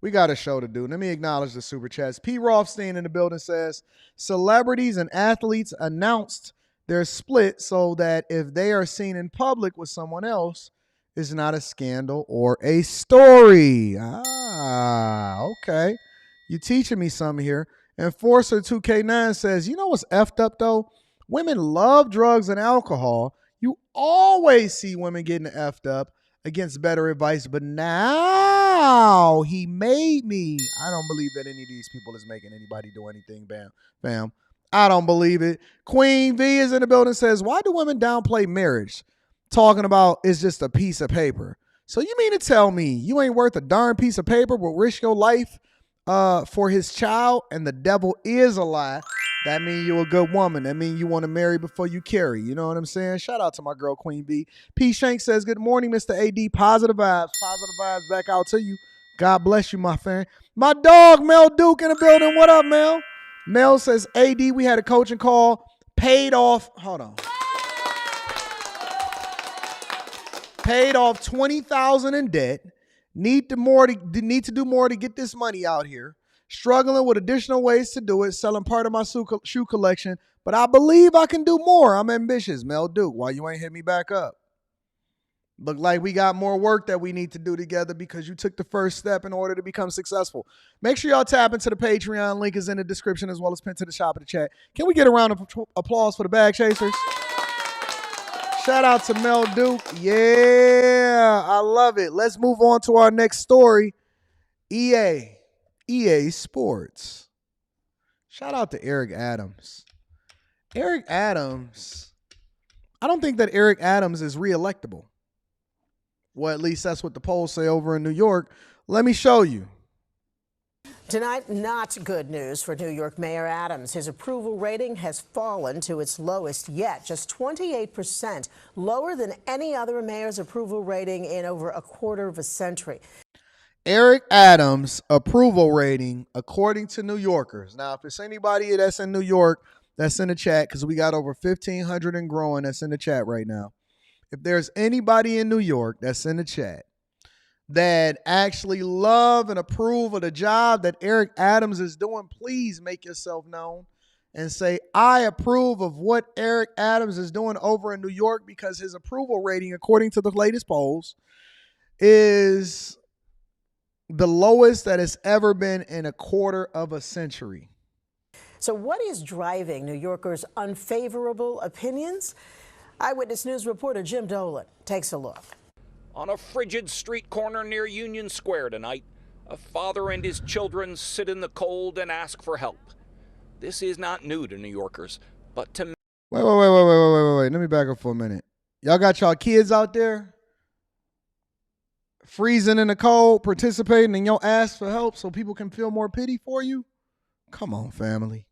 We got a show to do. Let me acknowledge the super chats. P. Rothstein in the building says, celebrities and athletes announced their split so that if they are seen in public with someone else, it's not a scandal or a story. Okay. You teaching me something here. Enforcer 2K9 says, you know what's effed up though? Women love drugs and alcohol. You always see women getting effed up against better advice, but now he made me. I don't believe that any of these people is making anybody do anything, fam. I don't believe it. Queen V is in the building, says, why do women downplay marriage? Talking about it's just a piece of paper. So you mean to tell me you ain't worth a darn piece of paper, but risk your life for his child, and the devil is a lie? That means you're a good woman. That means you want to marry before you carry. You know what I'm saying? Shout out to my girl, Queen B. P. Shank says, good morning, Mr. AD. Positive vibes. Positive vibes back out to you. God bless you, my fan. My dog, Mel Duke, in the building. What up, Mel? Mel says, AD, we had a coaching call. Paid off. Hold on. Paid off $20,000 in debt. Need to do more to get this money out here. Struggling with additional ways to do it, selling part of my shoe collection, but I believe I can do more. I'm ambitious. Mel Duke, why you ain't hit me back up? Look like we got more work that we need to do together because you took the first step in order to become successful. Make sure y'all tap into the Patreon. Link is in the description as well as pinned to the top of the chat. Can we get a round of applause for the bag chasers? Shout out to Mel Duke. Yeah, I love it. Let's move on to our next story. EA Sports. Shout out to Eric Adams. Eric Adams, I don't think that Eric Adams is reelectable. Well, at least that's what the polls say over in New York. Let me show you. Tonight, not good news for New York Mayor Adams. His approval rating has fallen to its lowest yet, just 28%, lower than any other mayor's approval rating in over a quarter of a century. Eric Adams' approval rating, according to New Yorkers. Now, if it's anybody that's in New York that's in the chat, because we got over 1,500 and growing that's in the chat right now. If there's anybody in New York that's in the chat that actually love and approve of the job that Eric Adams is doing, please make yourself known and say, I approve of what Eric Adams is doing over in New York, because his approval rating, according to the latest polls, is the lowest that it's ever been in a quarter of a century. So what is driving New Yorkers' unfavorable opinions? Eyewitness News reporter Jim Dolan takes a look. On a frigid street corner near Union Square tonight, a father and his children sit in the cold and ask for help. This is not new to New Yorkers, but to Wait. Let me back up for a minute. Y'all got y'all kids out there freezing in the cold, participating, and y'all ask for help so people can feel more pity for you? Come on, family.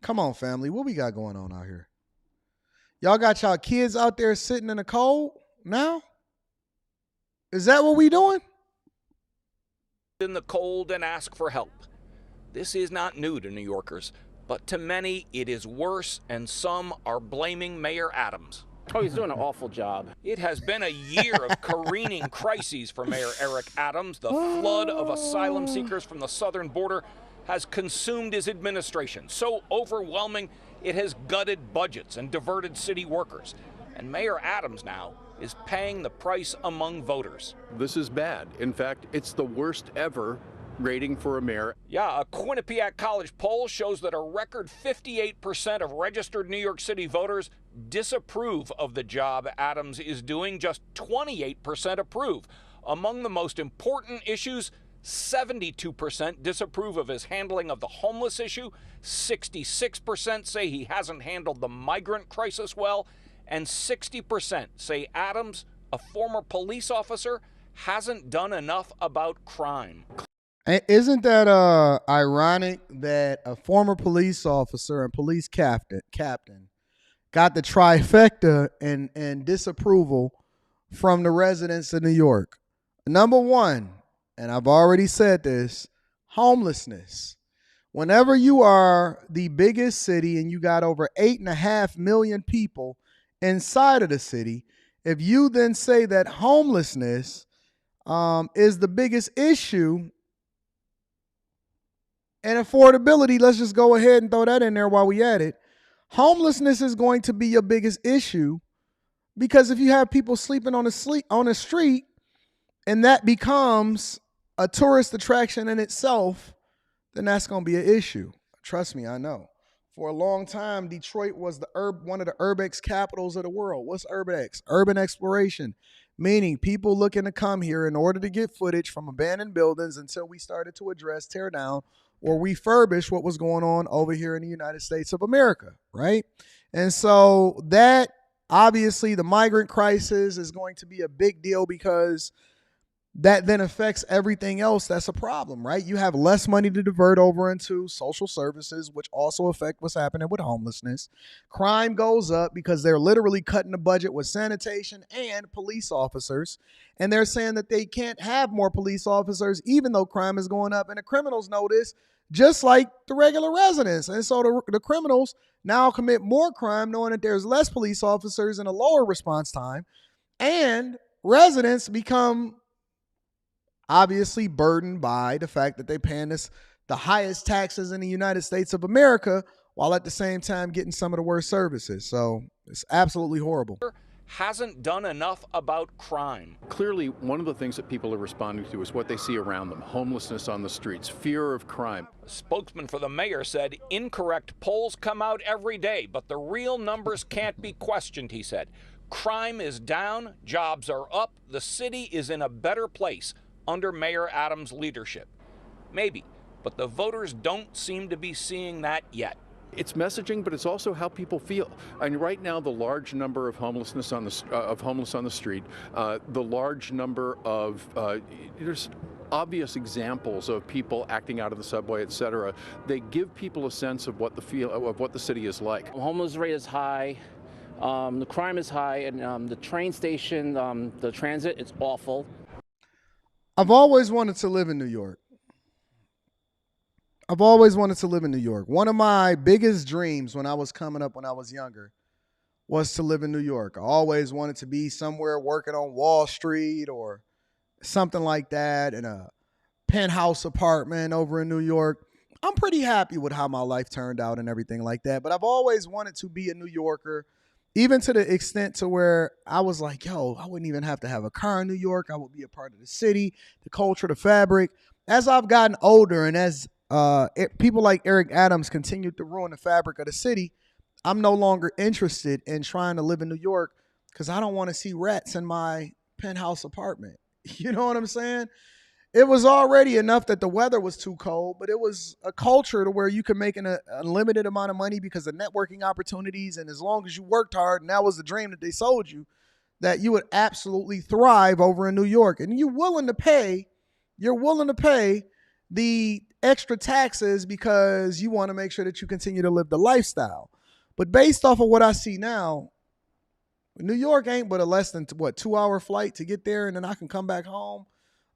Come on, family. What we got going on out here? Y'all got y'all kids out there sitting in the cold now? Is that what we doing? in the cold and ask for help. This is not new to New Yorkers, but to many it is worse, and some are blaming Mayor Adams. Oh, he's doing an awful job. It has been a year of careening crises for Mayor Eric Adams. The flood of asylum seekers from the southern border has consumed his administration. So overwhelming, it has gutted budgets and diverted city workers. And Mayor Adams now is paying the price among voters. This is bad. In fact, it's the worst ever rating for a mayor. Yeah, a Quinnipiac College poll shows that a record 58% of registered New York City voters disapprove of the job Adams is doing. Just 28% approve. Among the most important issues, 72% disapprove of his handling of the homeless issue. 66% say he hasn't handled the migrant crisis well. And 60% say Adams, a former police officer, hasn't done enough about crime. Isn't that ironic that a former police officer and police captain got the trifecta and disapproval from the residents of New York? Number one, and I've already said this, homelessness. Whenever you are the biggest city and you got over 8.5 million people inside of the city, if you then say that homelessness is the biggest issue, and affordability, let's just go ahead and throw that in there while we at it. Homelessness is going to be your biggest issue, because if you have people sleeping on the street and that becomes a tourist attraction in itself, then that's going to be an issue. Trust me, I know. For a long time, Detroit was one of the urbex capitals of the world. What's urbex? Urban exploration, meaning people looking to come here in order to get footage from abandoned buildings until we started to address, tear down, or refurbish what was going on over here in the United States of America, right? And so that, obviously, the migrant crisis is going to be a big deal, because that then affects everything else that's a problem, right? You have less money to divert over into social services, which also affect what's happening with homelessness. Crime goes up because they're literally cutting the budget with sanitation and police officers. And they're saying that they can't have more police officers, even though crime is going up. And the criminals know this, just like the regular residents. And so the criminals now commit more crime, knowing that there's less police officers and a lower response time. And residents become obviously burdened by the fact that they're paying the highest taxes in the United States of America, while at the same time getting some of the worst services. So it's absolutely horrible. Hasn't done enough about crime. Clearly, one of the things that people are responding to is what they see around them: homelessness on the streets, fear of crime. A spokesman for the mayor said incorrect polls come out every day, but the real numbers can't be questioned, he said. Crime is down, jobs are up, the city is in a better place under Mayor Adams' leadership. Maybe, but the voters don't seem to be seeing that yet. It's messaging, but it's also how people feel. And right now, the large number of homeless on the street, the large number of there's obvious examples of people acting out of the subway, etc. They give people a sense of what the city is like. The homeless rate is high, the crime is high, and the train station, the transit, it's awful. I've always wanted to live in New York. I've always wanted to live in New York. One of my biggest dreams when I was coming up, when I was younger, was to live in New York. I always wanted to be somewhere working on Wall Street or something like that in a penthouse apartment over in New York. I'm pretty happy with how my life turned out and everything like that. But I've always wanted to be a New Yorker, even to the extent to where I was like, yo, I wouldn't even have to have a car in New York. I would be a part of the city, the culture, the fabric. As I've gotten older and as people like Eric Adams continued to ruin the fabric of the city, I'm no longer interested in trying to live in New York because I don't want to see rats in my penthouse apartment. You know what I'm saying? It was already enough that the weather was too cold, but it was a culture to where you could make an unlimited amount of money because of networking opportunities. And as long as you worked hard, and that was the dream that they sold you, that you would absolutely thrive over in New York. And you're willing to pay the extra taxes because you want to make sure that you continue to live the lifestyle. But based off of what I see now, New York ain't but a less than 2-hour flight to get there, and then I can come back home.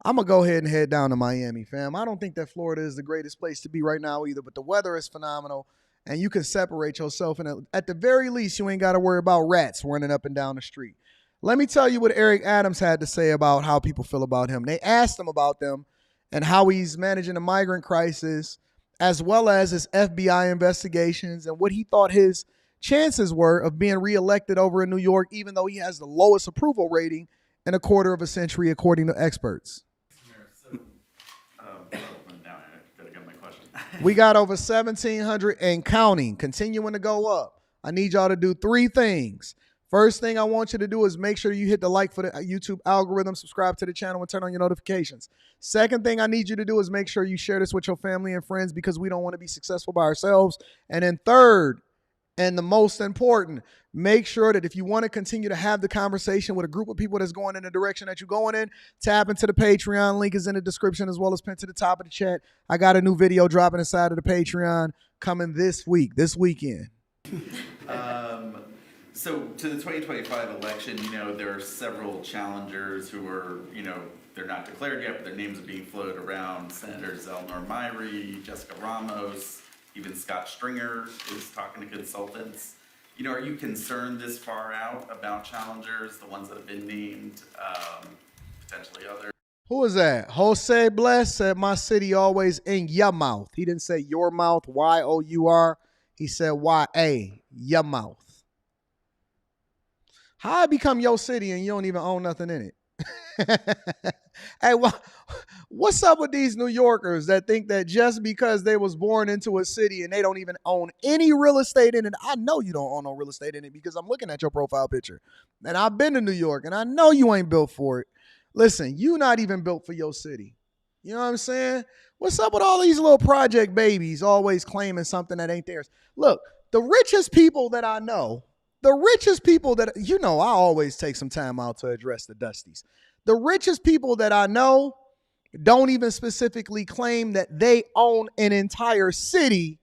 I'm going to go ahead and head down to Miami, fam. I don't think that Florida is the greatest place to be right now either, but the weather is phenomenal, and you can separate yourself. And at the very least, you ain't got to worry about rats running up and down the street. Let me tell you what Eric Adams had to say about how people feel about him. They asked him about them and how he's managing the migrant crisis, as well as his FBI investigations and what he thought his chances were of being reelected over in New York, even though he has the lowest approval rating in a quarter of a century, according to experts. We got over 1,700 and counting, continuing to go up. I need y'all to do 3 things. First thing I want you to do is make sure you hit the like for the YouTube algorithm, subscribe to the channel, and turn on your notifications. Second thing I need you to do is make sure you share this with your family and friends because we don't want to be successful by ourselves. And then third, and the most important, make sure that if you want to continue to have the conversation with a group of people that's going in the direction that you're going in, tap into the Patreon. Link is in the description as well as pinned to the top of the chat. I got a new video dropping inside of the Patreon coming this weekend. So to the 2025 election, there are several challengers who are, they're not declared yet, but their names are being floated around. Senators Eleanor Myrie, Jessica Ramos, even Scott Stringer is talking to consultants. Are you concerned this far out about challengers, the ones that have been named, potentially others? Who is that? Jose Bless said, my city always in your mouth. He didn't say your mouth, Y-O-U-R. He said Y-A, your mouth. How I become your city and you don't even own nothing in it? Hey, what's up with these New Yorkers that think that just because they was born into a city and they don't even own any real estate in it? I know you don't own no real estate in it because I'm looking at your profile picture. And I've been to New York and I know you ain't built for it. Listen, you not even built for your city. You know what I'm saying? What's up with all these little project babies always claiming something that ain't theirs? Look, the richest people that I know, I always take some time out to address the Dusties. The richest people that I know don't even specifically claim that they own an entire city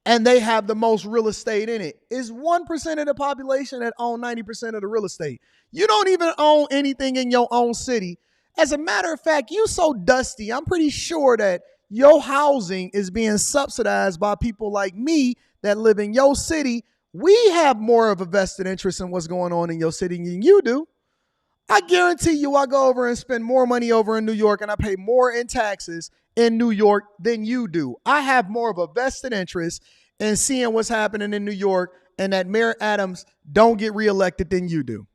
and they have the most real estate in it. It's 1% of the population that own 90% of the real estate. You don't even own anything in your own city. As a matter of fact, you so dusty, I'm pretty sure that your housing is being subsidized by people like me that live in your city We have more of a vested interest in what's going on in your city than you do. I guarantee you I go over and spend more money over in New York and I pay more in taxes in New York than you do. I have more of a vested interest in seeing what's happening in New York and that Mayor Adams don't get reelected than you do.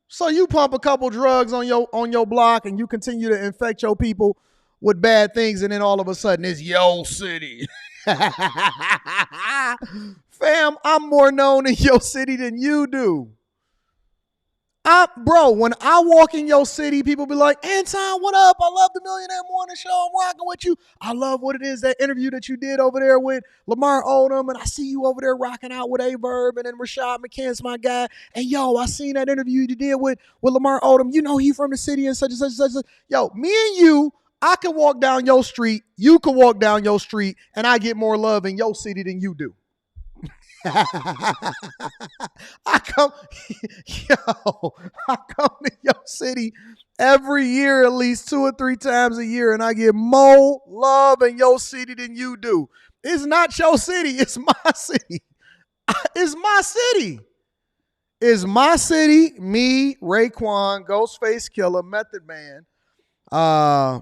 So you pump a couple drugs on your block and you continue to infect your people with bad things, and then all of a sudden it's your city. Fam, I'm more known in your city than you do. Bro, when I walk in your city, people be like, Anton, what up? I love the Millionaire Morning Show. I'm rocking with you. I love what it is, that interview that you did over there with Lamar Odom, and I see you over there rocking out with A-Verb, and then Rashad McCann's my guy. And yo, I seen that interview you did with Lamar Odom. You know he from the city and such and such and such. Yo, me and you, I can walk down your street, you can walk down your street, and I get more love in your city than you do. I come to your city every year at least 2 or 3 times a year, and I get more love in your city than you do. It's not your city, it's my city. It's my city. It's my city, me, Raekwon, Ghostface Killer, Method Man. I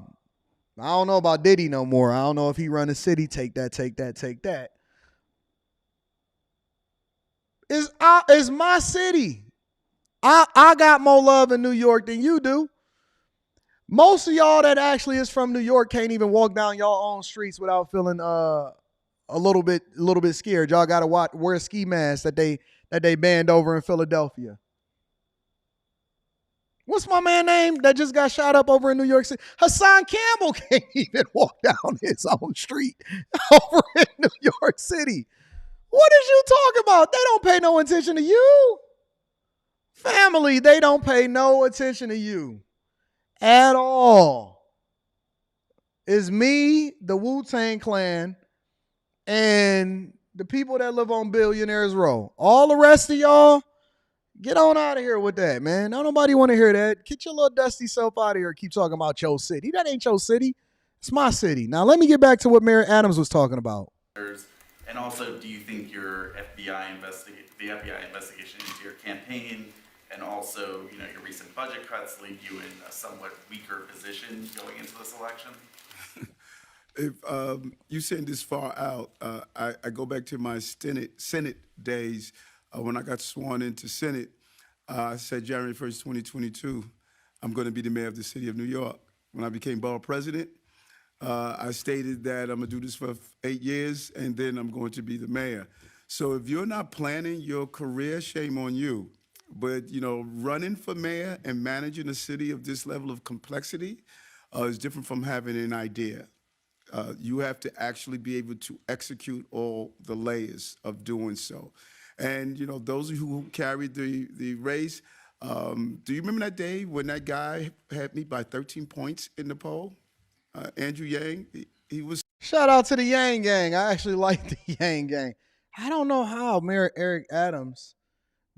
don't know about Diddy no more. I don't know if he run a city. Take that, take that, take that. It's my city. I got more love in New York than you do. Most of y'all that actually is from New York can't even walk down y'all own streets without feeling a little bit scared. Y'all gotta wear ski masks that they banned over in Philadelphia. What's my man name that just got shot up over in New York City? Hassan Campbell can't even walk down his own street over in New York City. What is you talking about? They don't pay no attention to you. Family, they don't pay no attention to you at all. It's me, the Wu-Tang Clan, and the people that live on Billionaires Row. All the rest of y'all, get on out of here with that, man. Don't nobody want to hear that. Get your little dusty self out of here and keep talking about your city. That ain't your city. It's my city. Now, let me get back to what Mayor Adams was talking about. And also, do you think your FBI investigation into your campaign and also, your recent budget cuts leave you in a somewhat weaker position going into this election? If you send this far out, I go back to my Senate days when I got sworn into Senate. I said January 1st, 2022, I'm going to be the mayor of the city of New York. When I became borough president, I stated that I'm going to do this for 8 years, and then I'm going to be the mayor. So if you're not planning your career, shame on you. But, running for mayor and managing a city of this level of complexity is different from having an idea. You have to actually be able to execute all the layers of doing so. And, those of you who carried the race, do you remember that day when that guy had me by 13 points in the poll? Andrew Yang, he was. Shout out to the Yang Gang. I actually like the Yang Gang. I don't know how Mayor Eric Adams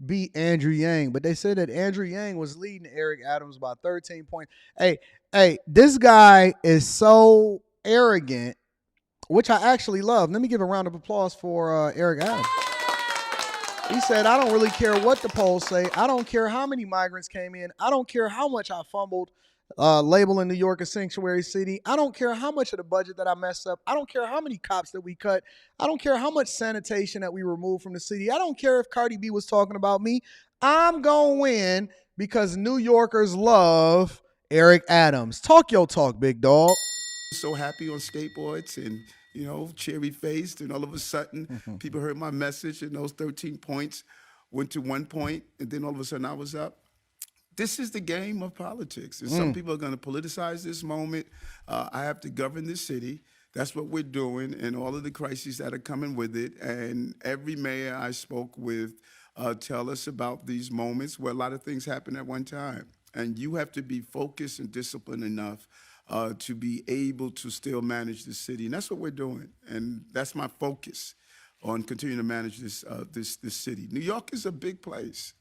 beat Andrew Yang, but they said that Andrew Yang was leading Eric Adams by 13 points. Hey, this guy is so arrogant, which I actually love. Let me give a round of applause for Eric Adams. He said, I don't really care what the polls say. I don't care how many migrants came in. I don't care how much I fumbled labeling New York a sanctuary city. I don't care how much of the budget that I messed up. I don't care how many cops that we cut. I don't care how much sanitation that we removed from the city. I don't care if Cardi B was talking about me. I'm going to win because New Yorkers love Eric Adams. Talk your talk, big dog. So happy on skateboards and, cherry-faced, and all of a sudden, people heard my message, and those 13 points went to 1 point, and then all of a sudden I was up. This is the game of politics. And some people are going to politicize this moment. I have to govern this city. That's what we're doing, and all of the crises that are coming with it. And every mayor I spoke with tell us about these moments where a lot of things happen at one time. And you have to be focused and disciplined enough to be able to still manage the city. And that's what we're doing. And that's my focus on continuing to manage this city. New York is a big place.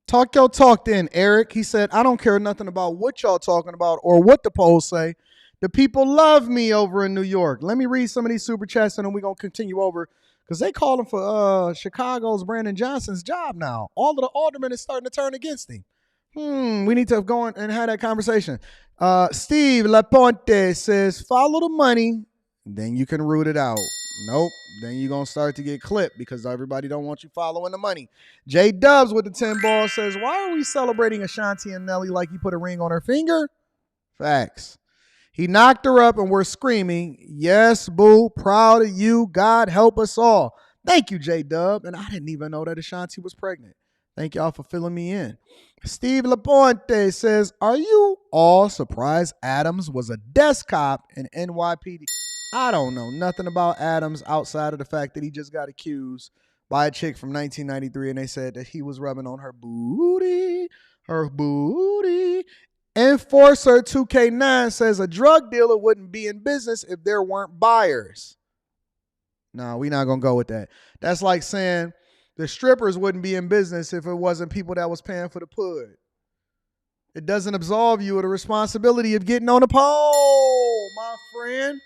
Talk your talk then, Eric. He said, I don't care nothing about what y'all talking about or what the polls say. The people love me over in New York. Let me read some of these super chats and then we're going to continue over because they calling for Chicago's Brandon Johnson's job now. All of the aldermen is starting to turn against him. We need to go and have that conversation. Steve Laponte says, follow the money, then you can root it out. Nope. Then you're going to start to get clipped because everybody don't want you following the money. J Dubs with the 10 ball says, why are we celebrating Ashanti and Nelly like he put a ring on her finger? Facts. He knocked her up and we're screaming, yes, boo, proud of you. God help us all. Thank you, J Dub. And I didn't even know that Ashanti was pregnant. Thank y'all for filling me in. Steve Laponte says, are you all surprised Adams was a desk cop in NYPD? I don't know nothing about Adams outside of the fact that he just got accused by a chick from 1993 and they said that he was rubbing on her booty. Enforcer 2K9 says a drug dealer wouldn't be in business if there weren't buyers. No, we're not going to go with that. That's like saying the strippers wouldn't be in business if it wasn't people that was paying for the pud. It doesn't absolve you of the responsibility of getting on the pole, my friend.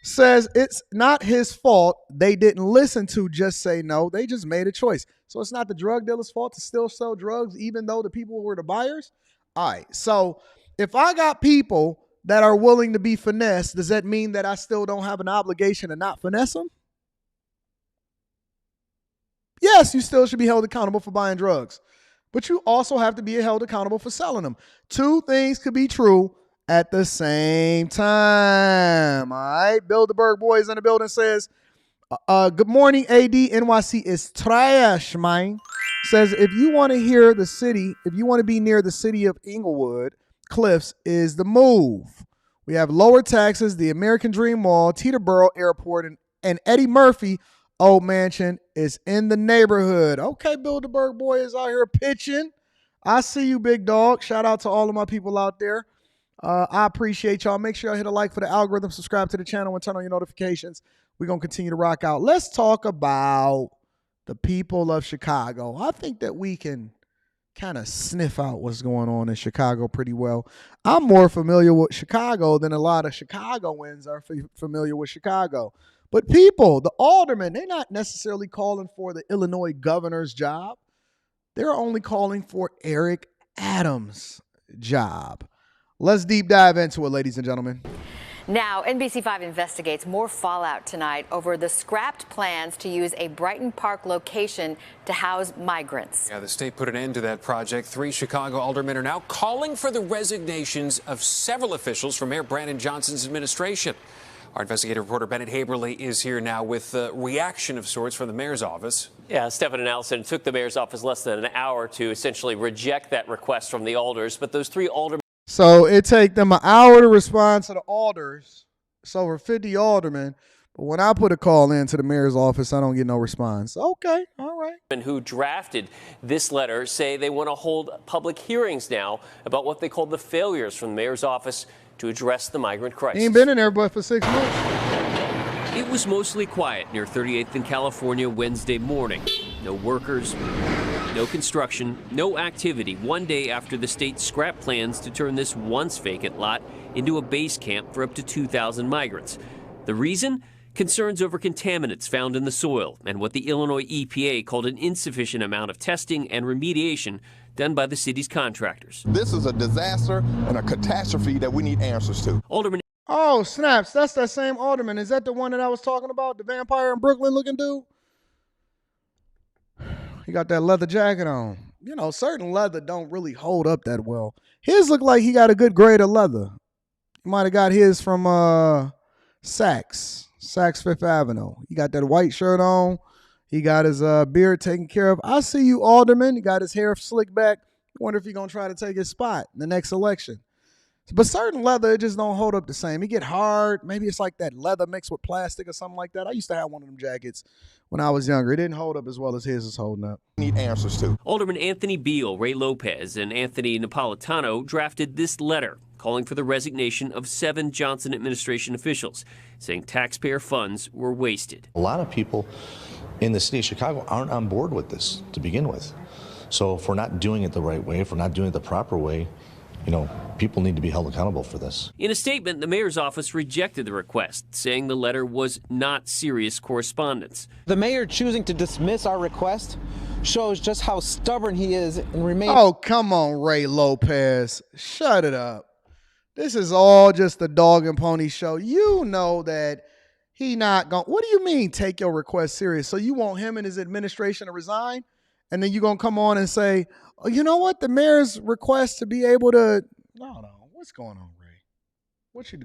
Says it's not his fault. They didn't listen to just say no. They just made a choice. So it's not the drug dealer's fault to still sell drugs even though the people were the buyers? All right. So if I got people that are willing to be finessed, does that mean that I still don't have an obligation to not finesse them? Yes, you still should be held accountable for buying drugs. But you also have to be held accountable for selling them. Two things could be true at the same time. All right. Bilderberg Boys in the building says, good morning, AD. NYC is trash, man. Says, if you want to hear the city, if you want to be near the city of Inglewood, Cliffs is the move. We have lower taxes, the American Dream Mall, Teterboro Airport, and Eddie Murphy Old Mansion is in the neighborhood. Okay, Bilderberg Boy is out here pitching. I see you, big dog. Shout out to all of my people out there. I appreciate y'all. Make sure y'all hit a like for the algorithm, subscribe to the channel, and turn on your notifications. We're going to continue to rock out. Let's talk about the people of Chicago. I think that we can kind of sniff out what's going on in Chicago pretty well. I'm more familiar with Chicago than a lot of Chicagoans are familiar with Chicago. But people, the aldermen, they're not necessarily calling for the Illinois governor's job. They're only calling for Eric Adams' job. Let's deep dive into it, ladies and gentlemen. Now, NBC5 investigates more fallout tonight over the scrapped plans to use a Brighton Park location to house migrants. Yeah, the state put an end to that project. 3 Chicago aldermen are now calling for the resignations of several officials from Mayor Brandon Johnson's administration. Our investigative reporter Bennett Haberly is here now with a reaction of sorts from the mayor's office. Yeah, Stephen and Allison, it took the mayor's office less than an hour to essentially reject that request from the alders, but those 3 aldermen. So it take them an hour to respond to the alders. It's over 50 aldermen. But when I put a call into the mayor's office, I don't get no response. Okay, all right. Who drafted this letter say they want to hold public hearings now about what they call the failures from the mayor's office to address the migrant crisis. He ain't been in there but for 6 months. It was mostly quiet near 38th in California Wednesday morning. No workers, no construction, no activity 1 day after the state scrapped plans to turn this once vacant lot into a base camp for up to 2,000 migrants. The reason? Concerns over contaminants found in the soil and what the Illinois EPA called an insufficient amount of testing and remediation done by the city's contractors. This is a disaster and a catastrophe that we need answers to. Alderman. Oh, snaps. That's that same alderman. Is that the one that I was talking about? The vampire in Brooklyn looking dude? He got that leather jacket on. You know, certain leather don't really hold up that well. His look like he got a good grade of leather. He might have got his from Saks Fifth Avenue. He got that white shirt on. He got his beard taken care of. I see you, alderman. He got his hair slicked back. I wonder if he's going to try to take his spot in the next election. But certain leather, it just don't hold up the same. It get hard. Maybe it's like that leather mixed with plastic or something like that. I used to have one of them jackets when I was younger. It didn't hold up as well as his is holding up. Need answers to. Alderman Anthony Beal, Ray Lopez, and Anthony Napolitano drafted this letter calling for the resignation of 7 Johnson administration officials, saying taxpayer funds were wasted. A lot of people in the city of Chicago aren't on board with this to begin with. So if we're not doing it the right way, if we're not doing it the proper way, people need to be held accountable for this. In a statement, the mayor's office rejected the request, saying the letter was not serious correspondence. The mayor choosing to dismiss our request shows just how stubborn he is and remains. Oh, come on, Ray Lopez. Shut it up. This is all just a dog and pony show. You know that he not going. What do you mean take your request serious? So you want him and his administration to resign? And then you're going to come on and say, oh, you know what? The mayor's request to be able to. No. What's going on, Ray? What you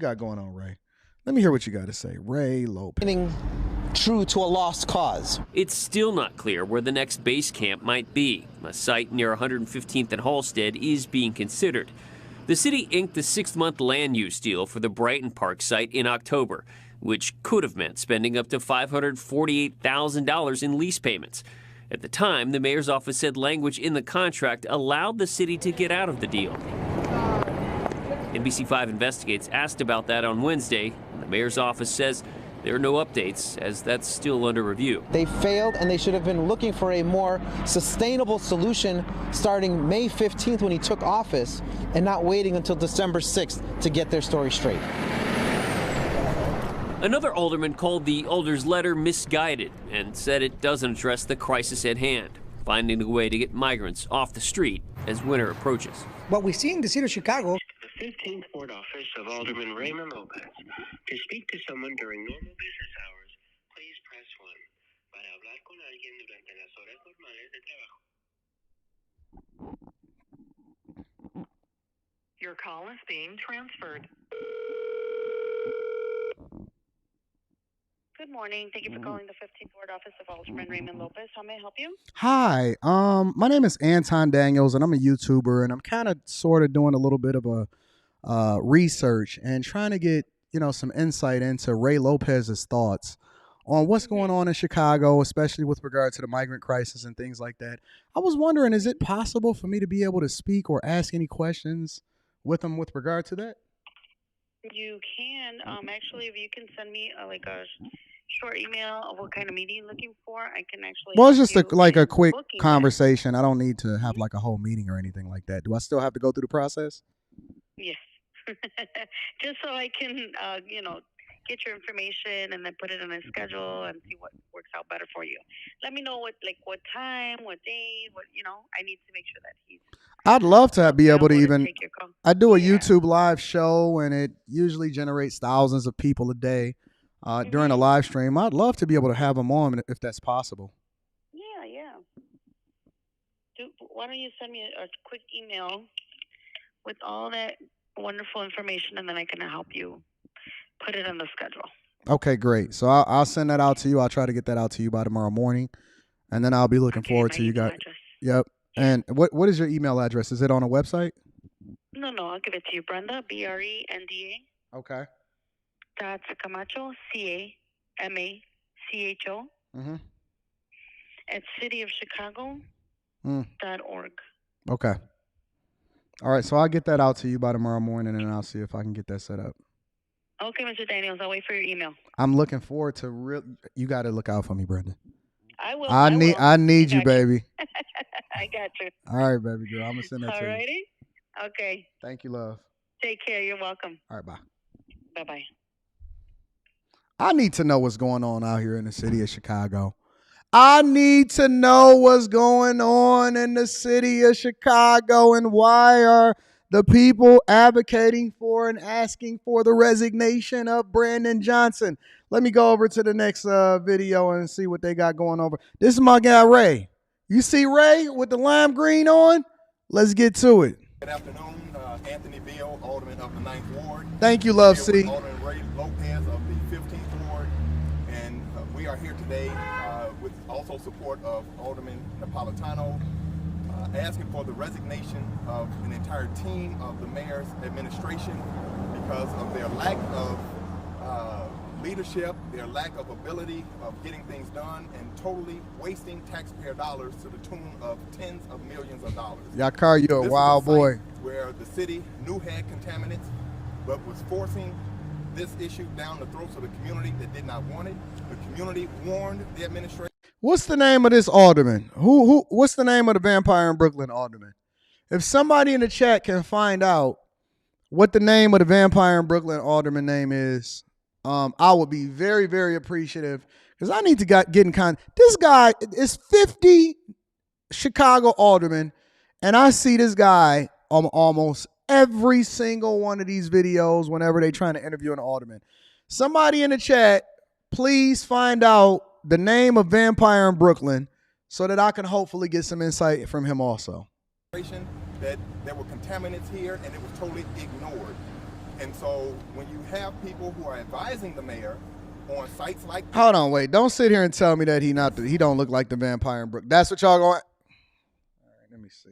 got going on, Ray? Let me hear what you got to say. Ray Lopez. True to a lost cause. It's still not clear where the next base camp might be. A site near 115th and Halstead is being considered. The city inked the 6-month land use deal for the Brighton Park site in October, which could have meant spending up to $548,000 in lease payments. At the time, the mayor's office said language in the contract allowed the city to get out of the deal. NBC5 Investigates asked about that on Wednesday, and the mayor's office says there are no updates, as that's still under review. They failed, and they should have been looking for a more sustainable solution starting May 15th when he took office, and not waiting until December 6th to get their story straight. Another alderman called the alder's letter misguided and said it doesn't address the crisis at hand, finding a way to get migrants off the street as winter approaches. What we see in the city of Chicago. The 15th Ward office of Alderman Raymond Lopez. To speak to someone during normal business hours, please press 1. Para hablar con alguien durante las horas normales de trabajo. Your call is being transferred. Good morning. Thank you for calling the 15th Ward office of Alderman Raymond Lopez. How may I help you? Hi, my name is Anton Daniels, and I'm a YouTuber, and I'm kind of sort of doing a little bit of a research and trying to get some insight into Ray Lopez's thoughts on what's going on in Chicago, especially with regard to the migrant crisis and things like that. I was wondering, is it possible for me to be able to speak or ask any questions with him with regard to that? You can. Actually, if you can send me a short email of what kind of meeting you're looking for, I can actually. Well, it's just a quick conversation. I don't need to have a whole meeting or anything like that. Do I still have to go through the process? Yes. Just so I can, get your information and then put it on a schedule and see what works out better for you. Let me know what time, what day, I need to make sure that he's. I'd love to be able to even. I do a YouTube live show, and it usually generates thousands of people a day during a live stream. I'd love to be able to have him on if that's possible. Yeah. Why don't you send me a quick email with all that wonderful information, and then I can help you put it on the schedule. Okay, great. So I'll send that out to you. I'll try to get that out to you by tomorrow morning, and then I'll be looking forward to you guys. Yep. And what is your email address? Is it on a website? No, I'll give it to you, Brenda, Brenda. Okay. That's Camacho, CAMACHO, at cityofchicago.org. Okay. All right, so I'll get that out to you by tomorrow morning, and I'll see if I can get that set up. Okay, Mr. Daniels, I'll wait for your email. I'm looking forward to You got to look out for me, Brenda. I will. I need you, baby. I got you. All right, baby girl. I'm going to send that to you. All righty. Okay. Thank you, love. Take care. You're welcome. All right, bye. Bye-bye. I need to know what's going on out here in the city of Chicago. I need to know what's going on in the city of Chicago, and why are the people advocating for and asking for the resignation of Brandon Johnson. Let me go over to the next video and see what they got going over. This is my guy, Ray. You see Ray with the lime green on? Let's get to it. Good afternoon, Anthony Bill, Alderman of the 9th Ward. Thank you, Love C. Alderman Ray Lopez of the 15th Ward. And we are here today with also support of Alderman Napolitano, asking for the resignation of an entire team of the mayor's administration because of their lack of leadership, their lack of ability of getting things done, and totally wasting taxpayer dollars to the tune of tens of millions of dollars. Yakar, you're a wild boy. Where the city knew had contaminants, but was forcing this issue down the throats of the community that did not want it. The community warned the administration. What's the name of this alderman? What's the name of the vampire in Brooklyn alderman? If somebody in the chat can find out what the name of the vampire in Brooklyn alderman name is, I would be very, very appreciative because I need to get in contact. This guy is 50 Chicago aldermen, and I see this guy on almost every single one of these videos whenever they're trying to interview an alderman. Somebody in the chat, please find out the name of vampire in Brooklyn so that I can hopefully get some insight from him also. That there were contaminants here and it was totally ignored. And so when you have people who are advising the mayor on sites like this, hold on, wait. Don't sit here and tell me that he don't look like the vampire in Brooklyn. That's what y'all going. All right, let me see.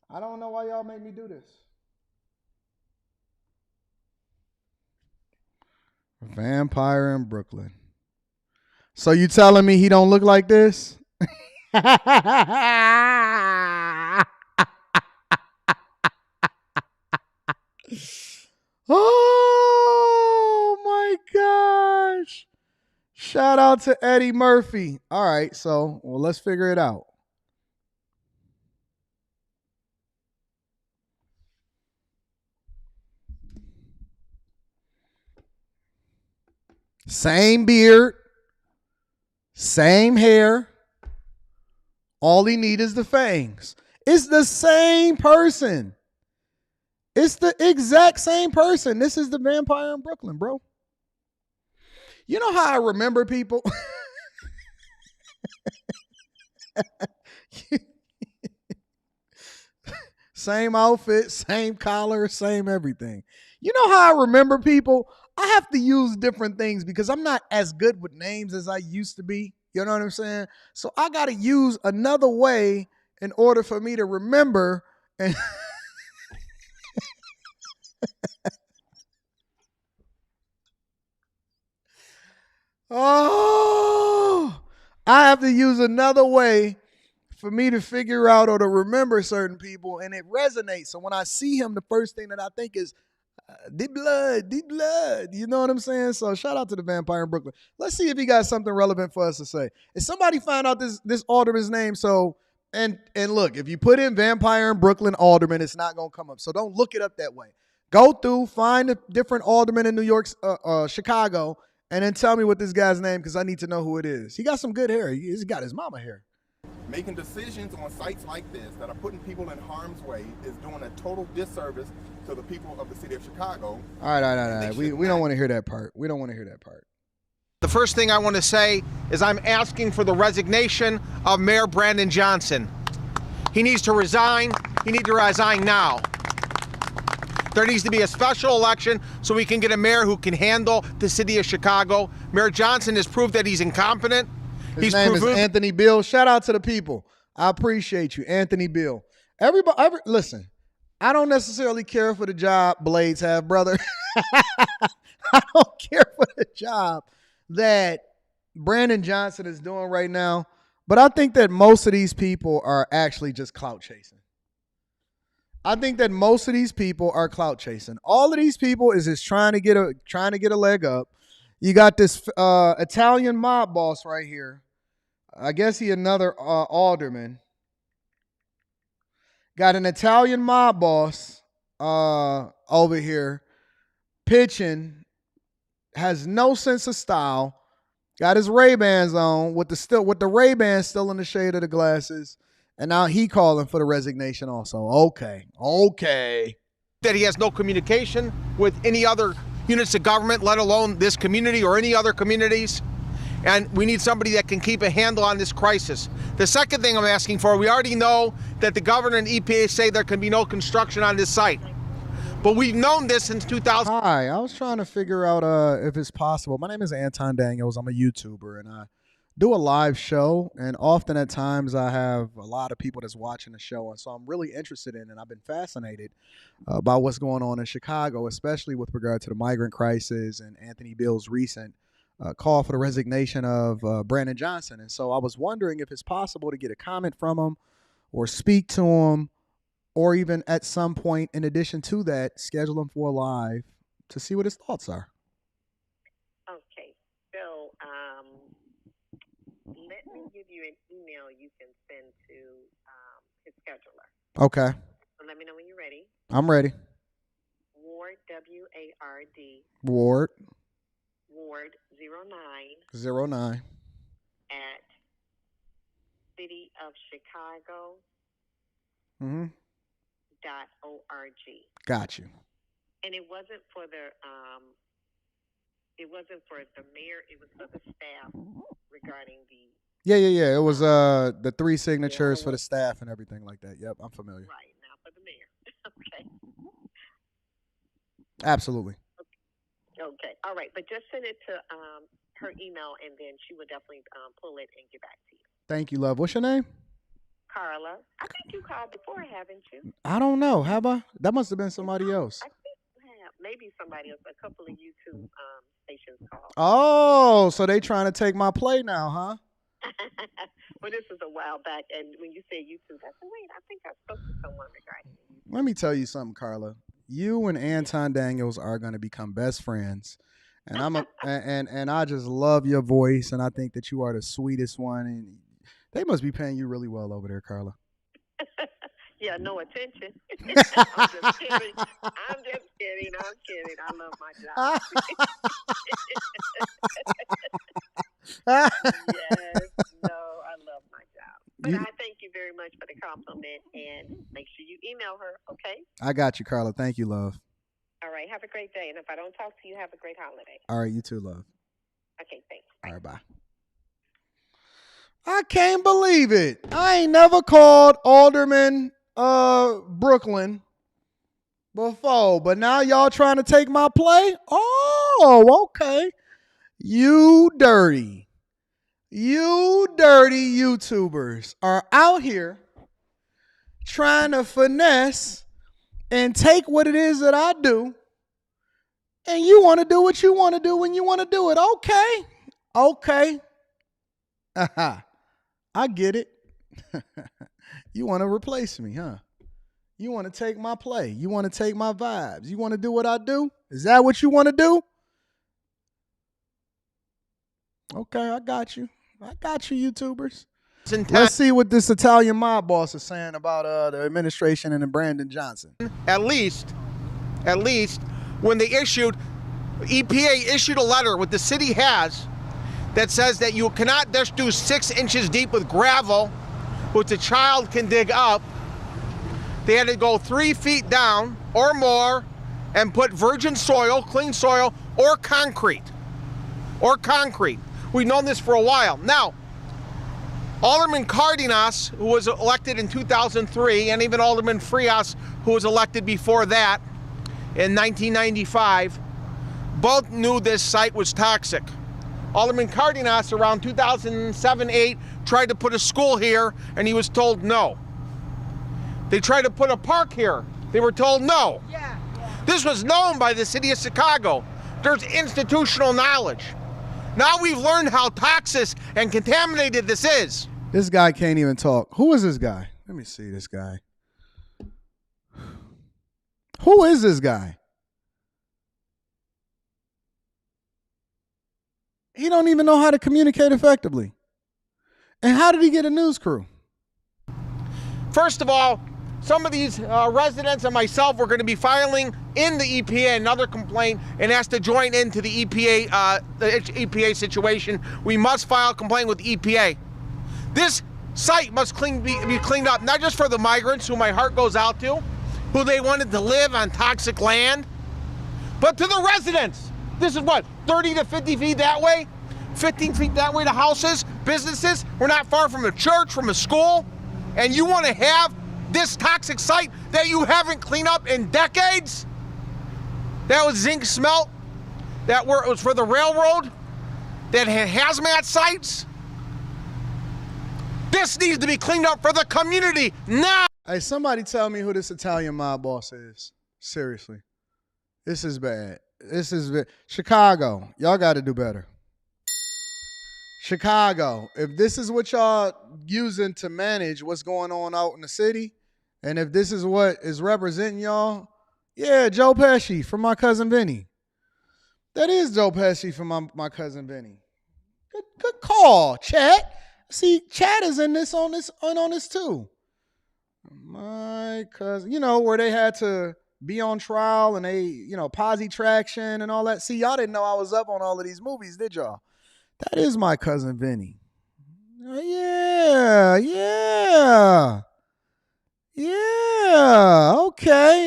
I don't know why y'all make me do this. Vampire in Brooklyn. So you telling me he don't look like this? Oh my gosh. Shout out to Eddie Murphy. All right, so let's figure it out. Same beard, same hair. All he need is the fangs. It's the same person. It's the exact same person. This is the vampire in Brooklyn, bro. You know how I remember people? Same outfit, same collar, same everything. You know how I remember people? I have to use different things because I'm not as good with names as I used to be. You know what I'm saying? So I got to use another way in order for me to remember. And oh, I have to use another way for me to figure out or to remember certain people, and it resonates. So when I see him, the first thing that I think is, the blood. You know what I'm saying? So shout out to the vampire in Brooklyn. Let's see if he got something relevant for us to say. If somebody find out this alderman's name, so and look, if you put in vampire in Brooklyn alderman, it's not gonna come up. So don't look it up that way. Go through, find a different alderman in New York, Chicago, and then tell me what this guy's name because I need to know who it is. He got some good hair. He's got his mama hair. making decisions on sites like this that are putting people in harm's way is doing a total disservice to the people of the city of Chicago. All right. We don't want to hear that part. We don't want to hear that part. The first thing I want to say is I'm asking for the resignation of Mayor Brandon Johnson. He needs to resign. He needs to resign now. There needs to be a special election so we can get a mayor who can handle the city of Chicago. Mayor Johnson has proved that he's incompetent. His name is Anthony Bill. Shout out to the people. I appreciate you, Anthony Bill. Everybody, listen, I don't necessarily care for the job Blades have, brother. I don't care for the job that Brandon Johnson is doing right now. But I think that most of these people are actually just clout chasing. I think that most of these people are clout chasing. All of these people is just trying to get a leg up. You got this Italian mob boss right here. I guess he another alderman. Got an Italian mob boss over here pitching. Has no sense of style. Got his Ray-Bans on with the Ray-Bans still in the shade of the glasses. And now he calling for the resignation also. Okay. That he has no communication with any other units of government, let alone this community or any other communities. And we need somebody that can keep a handle on this crisis. The second thing I'm asking for, we already know that the governor and EPA say there can be no construction on this site. But we've known this since 2000. Hi, I was trying to figure out if it's possible. My name is Anton Daniels. I'm a YouTuber, and I do a live show. And often at times I have a lot of people that's watching the show. And so I'm really interested in, and I've been fascinated about what's going on in Chicago, especially with regard to the migrant crisis and Anthony Bill's recent call for the resignation of Brandon Johnson. And so I was wondering if it's possible to get a comment from him or speak to him, or even at some point, in addition to that, schedule him for a live to see what his thoughts are. Okay, so you an email you can send to his scheduler. Okay. So let me know when you're ready. I'm ready. Ward, W-A-R-D. Ward. Ward 09. 09. At City of Chicago. Mm-hmm. .org. Got you. And it wasn't for the mayor, it was for the staff regarding the Yeah. It was the 3 signatures for the staff and everything like that. Yep, I'm familiar. right now for the mayor. Okay. Absolutely. Okay. All right. But just send it to her email, and then she will definitely pull it and get back to you. Thank you, love. What's your name? Carla. I think you called before, haven't you? I don't know. Have I? That must have been somebody else. I think you have. Maybe somebody else. A couple of YouTube stations called. Oh, so they trying to take my play now, huh? Well, this was a while back, and when you said YouTube, I said, wait, I think I spoke to someone regarding YouTube. Let me tell you something, Carla. You and Anton Daniels are going to become best friends. And and I just love your voice, and I think that you are the sweetest one. And they must be paying you really well over there, Carla. Yeah, no attention. I'm just kidding. I'm kidding. I love my job. Yes, no, I love my job. But I thank you very much for the compliment, and make sure you email her, okay? I got you, Carla. Thank you, love. All right, have a great day. And if I don't talk to you, have a great holiday. All right, you too, love. Okay, thanks. All right, bye. I can't believe it. I ain't never called Alderman Brooklyn before, but now y'all trying to take my play? Oh, okay. You dirty YouTubers are out here trying to finesse and take what it is that I do, and you want to do what you want to do when you want to do it. Okay. I get it. You want to replace me, huh? You want to take my play. You want to take my vibes. You want to do what I do? Is that what you want to do? Okay, I got you, YouTubers. Let's see what this Italian mob boss is saying about the administration and Brandon Johnson. At least, when they EPA issued a letter, what the city has, that says that you cannot just do 6 inches deep with gravel, which a child can dig up. They had to go 3 feet down or more and put virgin soil, clean soil, or concrete. We've known this for a while. Now, Alderman Cardenas, who was elected in 2003, and even Alderman Frias, who was elected before that in 1995, both knew this site was toxic. Alderman Cardenas, around 2007-8, tried to put a school here, and he was told no. They tried to put a park here. They were told no. Yeah. This was known by the city of Chicago. There's institutional knowledge. Now we've learned how toxic and contaminated this is. This guy can't even talk. Who is this guy? Let me see this guy. Who is this guy? He don't even know how to communicate effectively. And how did he get a news crew? First of all, some of these residents and myself were going to be filing in the EPA another complaint and asked to join into the EPA situation. We must file a complaint with the EPA. This site must be cleaned up, not just for the migrants, who my heart goes out to, who they wanted to live on toxic land, but to the residents. This is what, 30 to 50 feet that way? 15 feet that way to houses, businesses. We're not far from a church, from a school. And you want to have this toxic site that you haven't cleaned up in decades? That was zinc smelt. It was for the railroad. That had hazmat sites. This needs to be cleaned up for the community now. Hey, somebody tell me who this Italian mob boss is. Seriously. This is bad. Chicago, y'all got to do better. Chicago, if this is what y'all using to manage what's going on out in the city, and if this is what is representing y'all, yeah, Joe Pesci from My Cousin Vinny. That is Joe Pesci from my cousin Vinny. Good call, chat. See, Chad is in this on this too. My cousin, where they had to be on trial and they, posse traction and all that. See, y'all didn't know I was up on all of these movies, did y'all? That is my cousin Vinny. Yeah.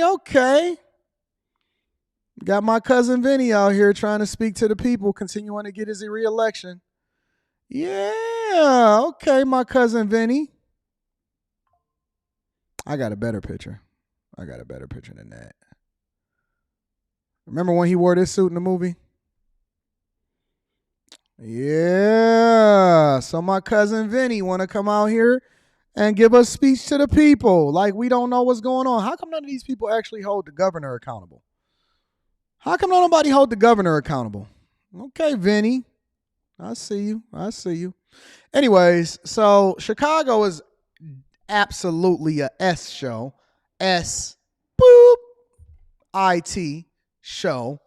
Okay. Got my cousin Vinny out here trying to speak to the people, continuing to get his re-election. Yeah, okay, my cousin Vinny. I got a better picture than that. Remember when he wore this suit in the movie? Yeah. So my cousin Vinny want to come out here and give a speech to the people like we don't know what's going on. How come none of these people actually hold the governor accountable? How come nobody hold the governor accountable? Okay, Vinny. I see you. Anyways, so Chicago is absolutely a S show. S.IT show.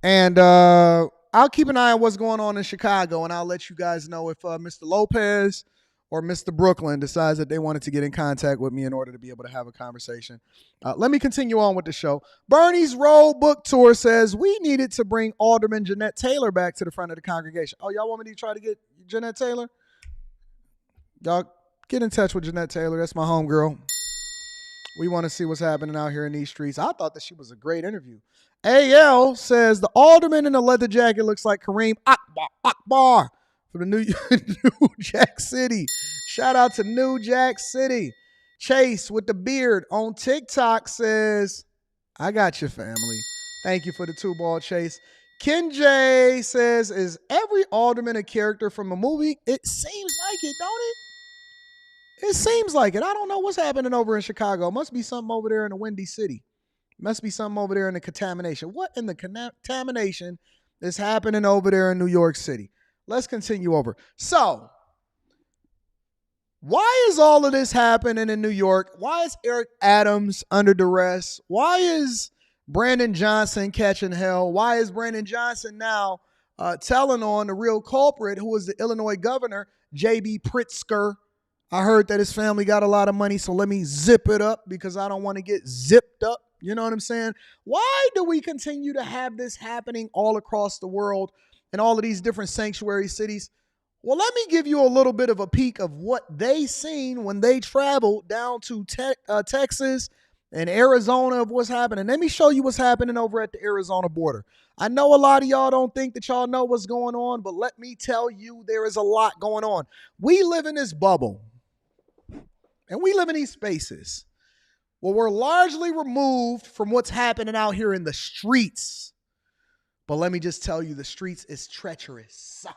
And I'll keep an eye on what's going on in Chicago, and I'll let you guys know if Mr. Lopez or Mr. Brooklyn decides that they wanted to get in contact with me in order to be able to have a conversation. Let me continue on with the show. Bernie's Road Book Tour says we needed to bring Alderman Jeanette Taylor back to the front of the congregation. Oh, y'all want me to try to get Jeanette Taylor? Y'all get in touch with Jeanette Taylor. That's my homegirl. We want to see what's happening out here in these streets. I thought that she was a great interview. AL says the alderman in the leather jacket looks like Kareem Akbar from the New Jack City. Shout out to New Jack City. Chase with the beard on TikTok says, I got you, family. Thank you for the 2-ball, Chase. Ken J says, is every alderman a character from a movie? It seems like it, don't it? It seems like it. I don't know what's happening over in Chicago. Must be something over there in the Windy City. Must be something over there in the contamination. What in the contamination is happening over there in New York City? Let's continue over. So, why is all of this happening in New York? Why is Eric Adams under duress? Why is Brandon Johnson catching hell? Why is Brandon Johnson now telling on the real culprit, who is the Illinois governor, J.B. Pritzker? I heard that his family got a lot of money, so let me zip it up because I don't want to get zipped up. You know what I'm saying? Why do we continue to have this happening all across the world in all of these different sanctuary cities? Well, let me give you a little bit of a peek of what they seen when they traveled down to Texas and Arizona of what's happening. Let me show you what's happening over at the Arizona border. I know a lot of y'all don't think that y'all know what's going on, but let me tell you, there is a lot going on. We live in this bubble, and we live in these spaces where we're largely removed from what's happening out here in the streets. But let me just tell you, the streets is treacherous. And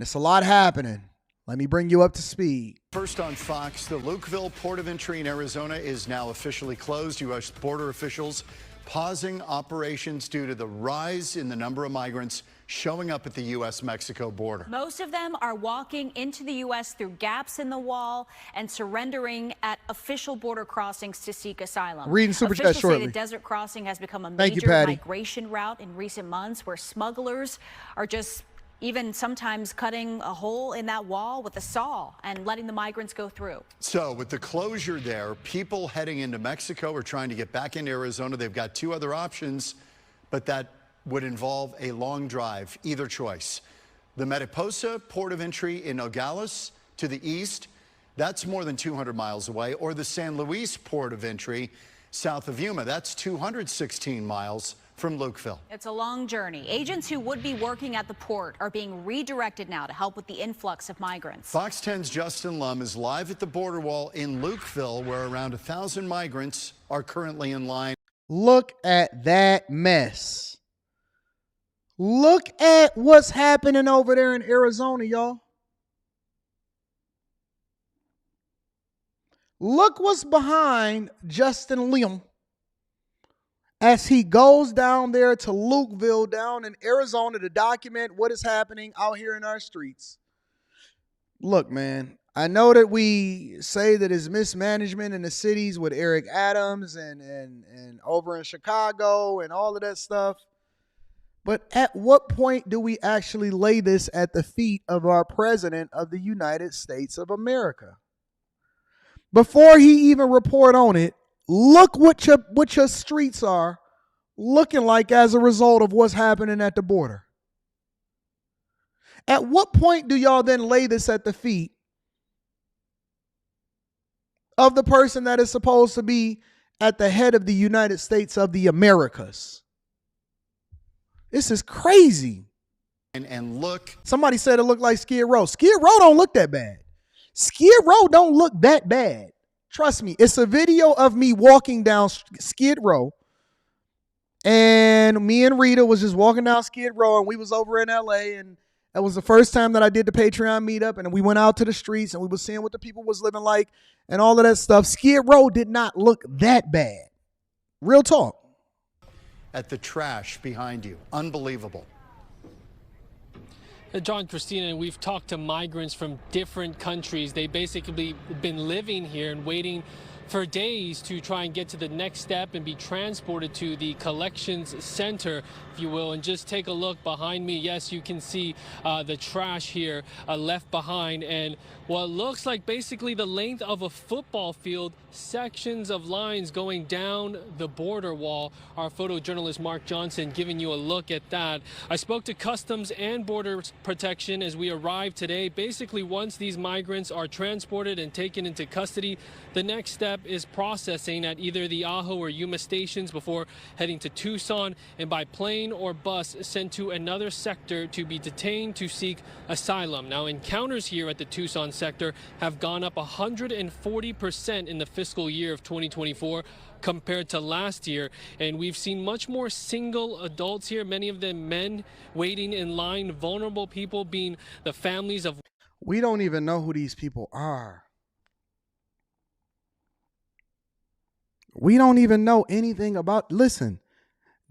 it's a lot happening. Let me bring you up to speed. First on Fox, the Lukeville port of entry in Arizona is now officially closed. U.S. border officials pausing operations due to the rise in the number of migrants showing up at the U.S.-Mexico border. Most of them are walking into the U.S. through gaps in the wall and surrendering at official border crossings to seek asylum. Reading Superchats Officials shortly. say the desert crossing has become a Thank you, major Patty. migration route in recent months, where smugglers are just even sometimes cutting a hole in that wall with a saw and letting the migrants go through. So with the closure there, people heading into Mexico are trying to get back into Arizona. They've got two other options, but that would involve a long drive, either choice. The Mariposa port of entry in Nogales to the east, that's more than 200 miles away, or the San Luis port of entry south of Yuma, that's 216 miles from Lukeville. It's a long journey. Agents who would be working at the port are being redirected now to help with the influx of migrants. Fox 10's Justin Lum is live at the border wall in Lukeville, where around 1,000 migrants are currently in line. Look at that mess. Look at what's happening over there in Arizona, y'all. Look what's behind Justin Lum as he goes down there to Lukeville down in Arizona to document what is happening out here in our streets. Look, man, I know that we say that it's mismanagement in the cities with Eric Adams and over in Chicago and all of that stuff. But at what point do we actually lay this at the feet of our president of the United States of America? Before he even report on it, look what your streets are looking like as a result of what's happening at the border. At what point do y'all then lay this at the feet of the person that is supposed to be at the head of the United States of the Americas? This is crazy. And look. Somebody said it looked like Skid Row. Skid Row don't look that bad. Skid Row don't look that bad. Trust me. It's a video of me walking down Skid Row. And me and Rita was just walking down Skid Row, and we was over in LA, and that was the first time that I did the Patreon meetup, and we went out to the streets and we was seeing what the people was living like and all of that stuff. Skid Row did not look that bad. Real talk. At the trash behind you. Unbelievable. John, Christina, we've talked to migrants from different countries. They basically been living here and waiting for days to try and get to the next step and be transported to the collections center, if you will. And just take a look behind me. Yes, you can see the trash here left behind, and what looks like basically the length of a football field, sections of lines going down the border wall. Our photojournalist Mark Johnson giving you a look at that. I spoke to Customs and Border Protection as we arrived today. Basically, once these migrants are transported and taken into custody, the next step is processing at either the Ajo or Yuma stations before heading to Tucson, and by plane or bus sent to another sector to be detained to seek asylum. Now, encounters here at the Tucson sector have gone up 140% in the fiscal year of 2024 compared to last year, and we've seen much more single adults here, many of them men waiting in line, vulnerable people being the families of. We don't even know who these people are. We don't even know anything about. Listen,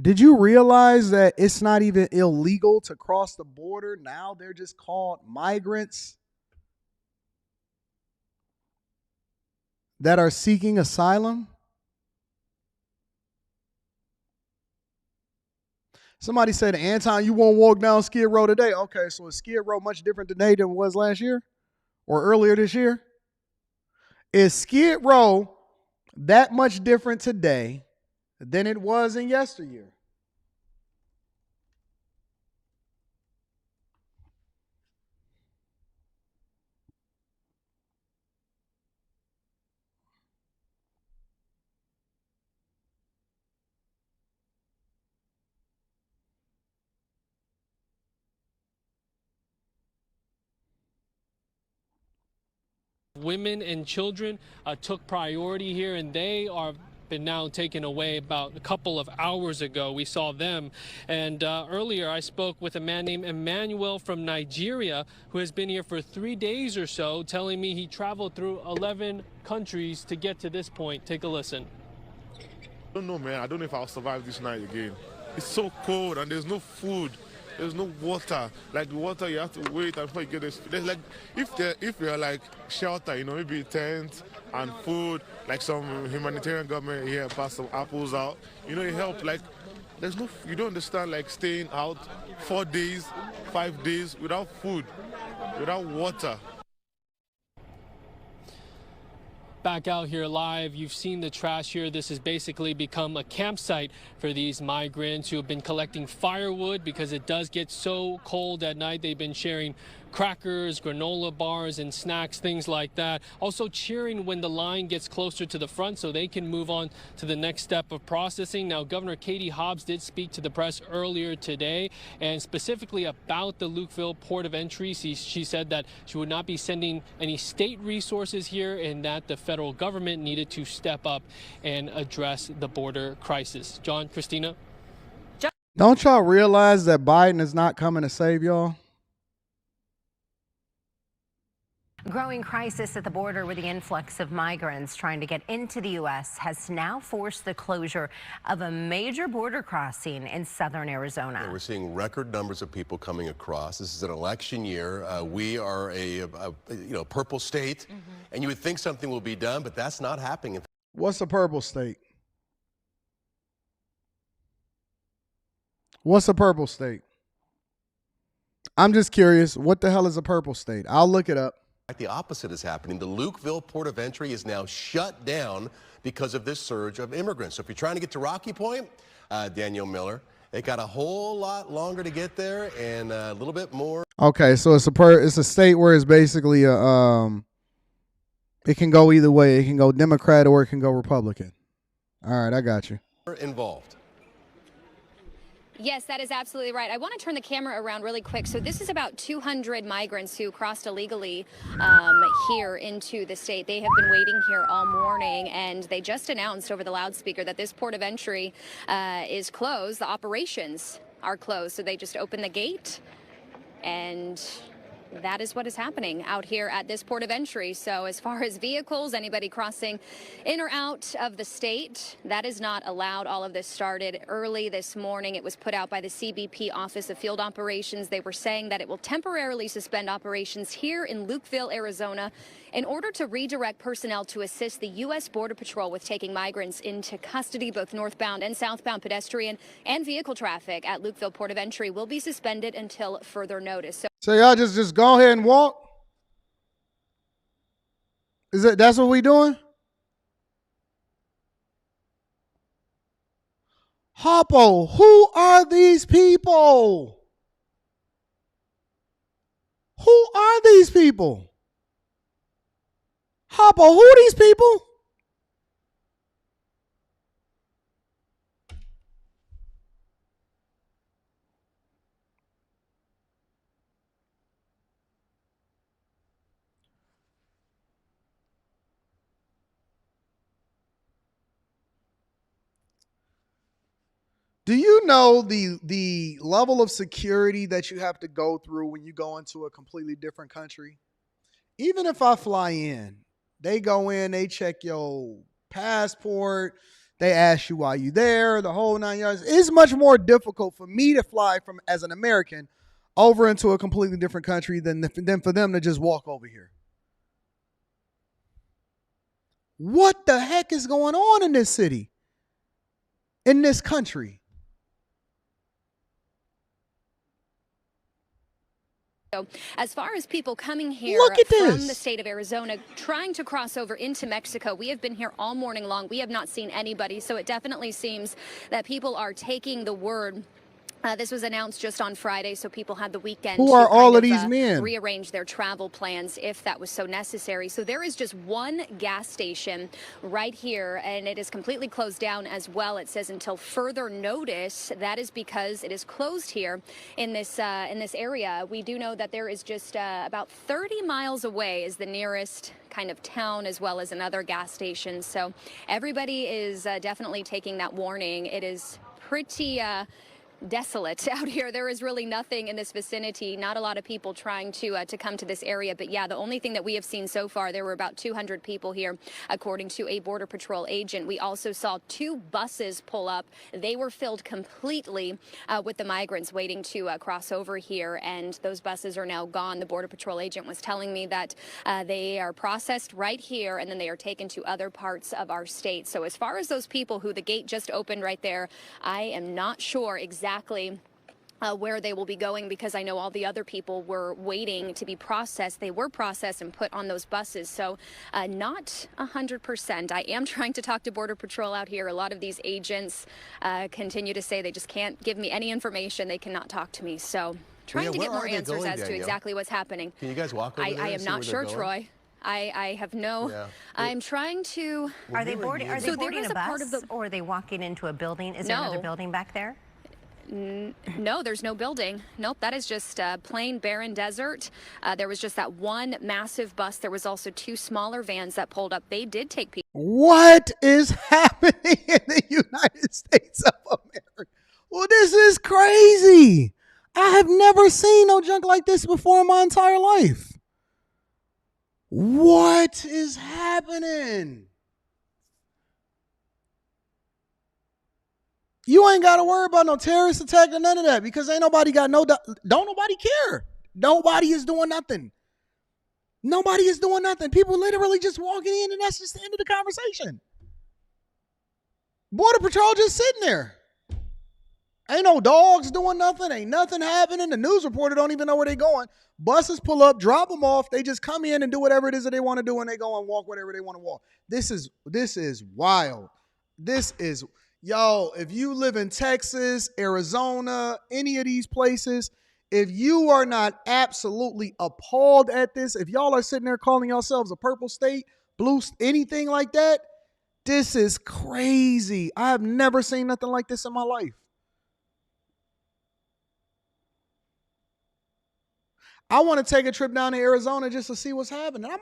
did you realize that it's not even illegal to cross the border? Now they're just called migrants that are seeking asylum. Somebody said, Anton, you won't walk down Skid Row today. Okay, so is Skid Row much different today than it was last year or earlier this year? Is Skid Row that much different today than it was in yesteryear? Women and children took priority here, and they are been now taken away about a couple of hours ago. We saw them. And earlier I spoke with a man named Emmanuel from Nigeria who has been here for 3 days or so, telling me he traveled through 11 countries to get to this point. Take a listen. I don't know, man. I don't know if I'll survive this night again. It's so cold and there's no food. There's no water. Like the water, you have to wait until you get this. There's like, if you're like shelter, maybe tent and food, like some humanitarian government here pass some apples out, it help. Like, there's no, you don't understand, like staying out 4 days, 5 days without food, without water. Back out here live, you've seen the trash here. This has basically become a campsite for these migrants who have been collecting firewood because it does get so cold at night. They've been sharing crackers, granola bars, and snacks, things like that. Also cheering when the line gets closer to the front so they can move on to the next step of processing. Now, Governor Katie Hobbs did speak to the press earlier today, and specifically about the Lukeville port of entry. She said that she would not be sending any state resources here and that the federal government needed to step up and address the border crisis. John, Christina? Don't y'all realize that Biden is not coming to save y'all? Growing crisis at the border with the influx of migrants trying to get into the U.S. has now forced the closure of a major border crossing in southern Arizona. Yeah, we're seeing record numbers of people coming across. This is an election year. We are a purple state, and you would think something will be done, but that's not happening. What's a purple state? What's a purple state? I'm just curious. What the hell is a purple state? I'll look it up. The opposite is happening. The Lukeville port of entry is now shut down because of this surge of immigrants. So if you're trying to get to Rocky Point, Daniel Miller, they got a whole lot longer to get there and a little bit more. Okay, so it's a state where it's basically it can go either way. It can go Democrat or it can go Republican. All right, I got you. Involved. Yes, that is absolutely right. I want to turn the camera around really quick. So this is about 200 migrants who crossed illegally here into the state. They have been waiting here all morning, and they just announced over the loudspeaker that this port of entry is closed. The operations are closed. So they just opened the gate, and that is what is happening out here at this port of entry. So as far as vehicles, anybody crossing in or out of the state, that is not allowed. All of this started early this morning. It was put out by the CBP Office of Field Operations. They were saying that it will temporarily suspend operations here in Lukeville, Arizona, in order to redirect personnel to assist the U.S. Border Patrol with taking migrants into custody. Both northbound and southbound pedestrian and vehicle traffic at Lukeville Port of Entry will be suspended until further notice. So y'all just go ahead and walk? That's what we doing? Hoppo, who are these people? Who are these people? Hoppo, who are these people? Do you know the level of security that you have to go through when you go into a completely different country? Even if I fly in, they go in, they check your passport, they ask you why you there, the whole 9 yards. It's much more difficult for me to fly from as an American over into a completely different country than for them to just walk over here. What the heck is going on in this city? In this country? So as far as people coming here from the state of Arizona trying to cross over into Mexico, we have been here all morning long. We have not seen anybody. So it definitely seems that people are taking the word. This was announced just on Friday, so people had the weekend Who to are all of these men? Rearrange their travel plans if that was so necessary. So there is just one gas station right here, and it is completely closed down as well. It says until further notice. That is because it is closed here in this area. We do know that there is just about 30 miles away is the nearest kind of town, as well as another gas station. So everybody is definitely taking that warning. It is pretty desolate out here. There is really nothing in this vicinity. Not a lot of people trying to come to this area. But yeah, the only thing that we have seen so far, there were about 200 people here, according to a Border Patrol agent. We also saw 2 buses pull up. They were filled completely with the migrants waiting to cross over here, and those buses are now gone. The Border Patrol agent was telling me that they are processed right here, and then they are taken to other parts of our state. So as far as those people who the gate just opened right there, I am not sure exactly where they will be going, because I know all the other people were waiting to be processed. They were processed and put on those buses. So not 100%. I am trying to talk to Border Patrol out here. A lot of these agents continue to say they just can't give me any information. They cannot talk to me. So trying to get more answers as to exactly what's happening. Can you guys walk over there? I am not sure, Troy. I have no. Yeah. I'm trying to. Are they boarding? Are they boarding a bus, or are they walking into a building? Is there another building back there? No, there's no building. Nope, that is just plain barren desert. There was just that one massive bus. There was also 2 smaller vans that pulled up. They did take people. What is happening in the United States of America? Well, this is crazy. I have never seen no junk like this before in my entire life. What is happening? You ain't got to worry about no terrorist attack or none of that, because ain't nobody got don't nobody care. Nobody is doing nothing. Nobody is doing nothing. People literally just walking in, and that's just the end of the conversation. Border Patrol just sitting there. Ain't no dogs doing nothing. Ain't nothing happening. The news reporter don't even know where they going. Buses pull up, drop them off. They just come in and do whatever it is that they want to do, and they go and walk whatever they want to walk. This is wild. Yo, if you live in Texas, Arizona, any of these places, if you are not absolutely appalled at this, if y'all are sitting there calling yourselves a purple state, blue, anything like that, this is crazy. I have never seen nothing like this in my life. I want to take a trip down to Arizona just to see what's happening. I'm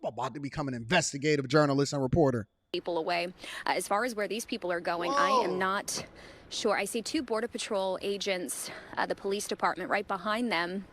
about to become an investigative journalist and reporter. People away. As far as where these people are going, I am not sure. I see 2 Border Patrol agents, the police department right behind them.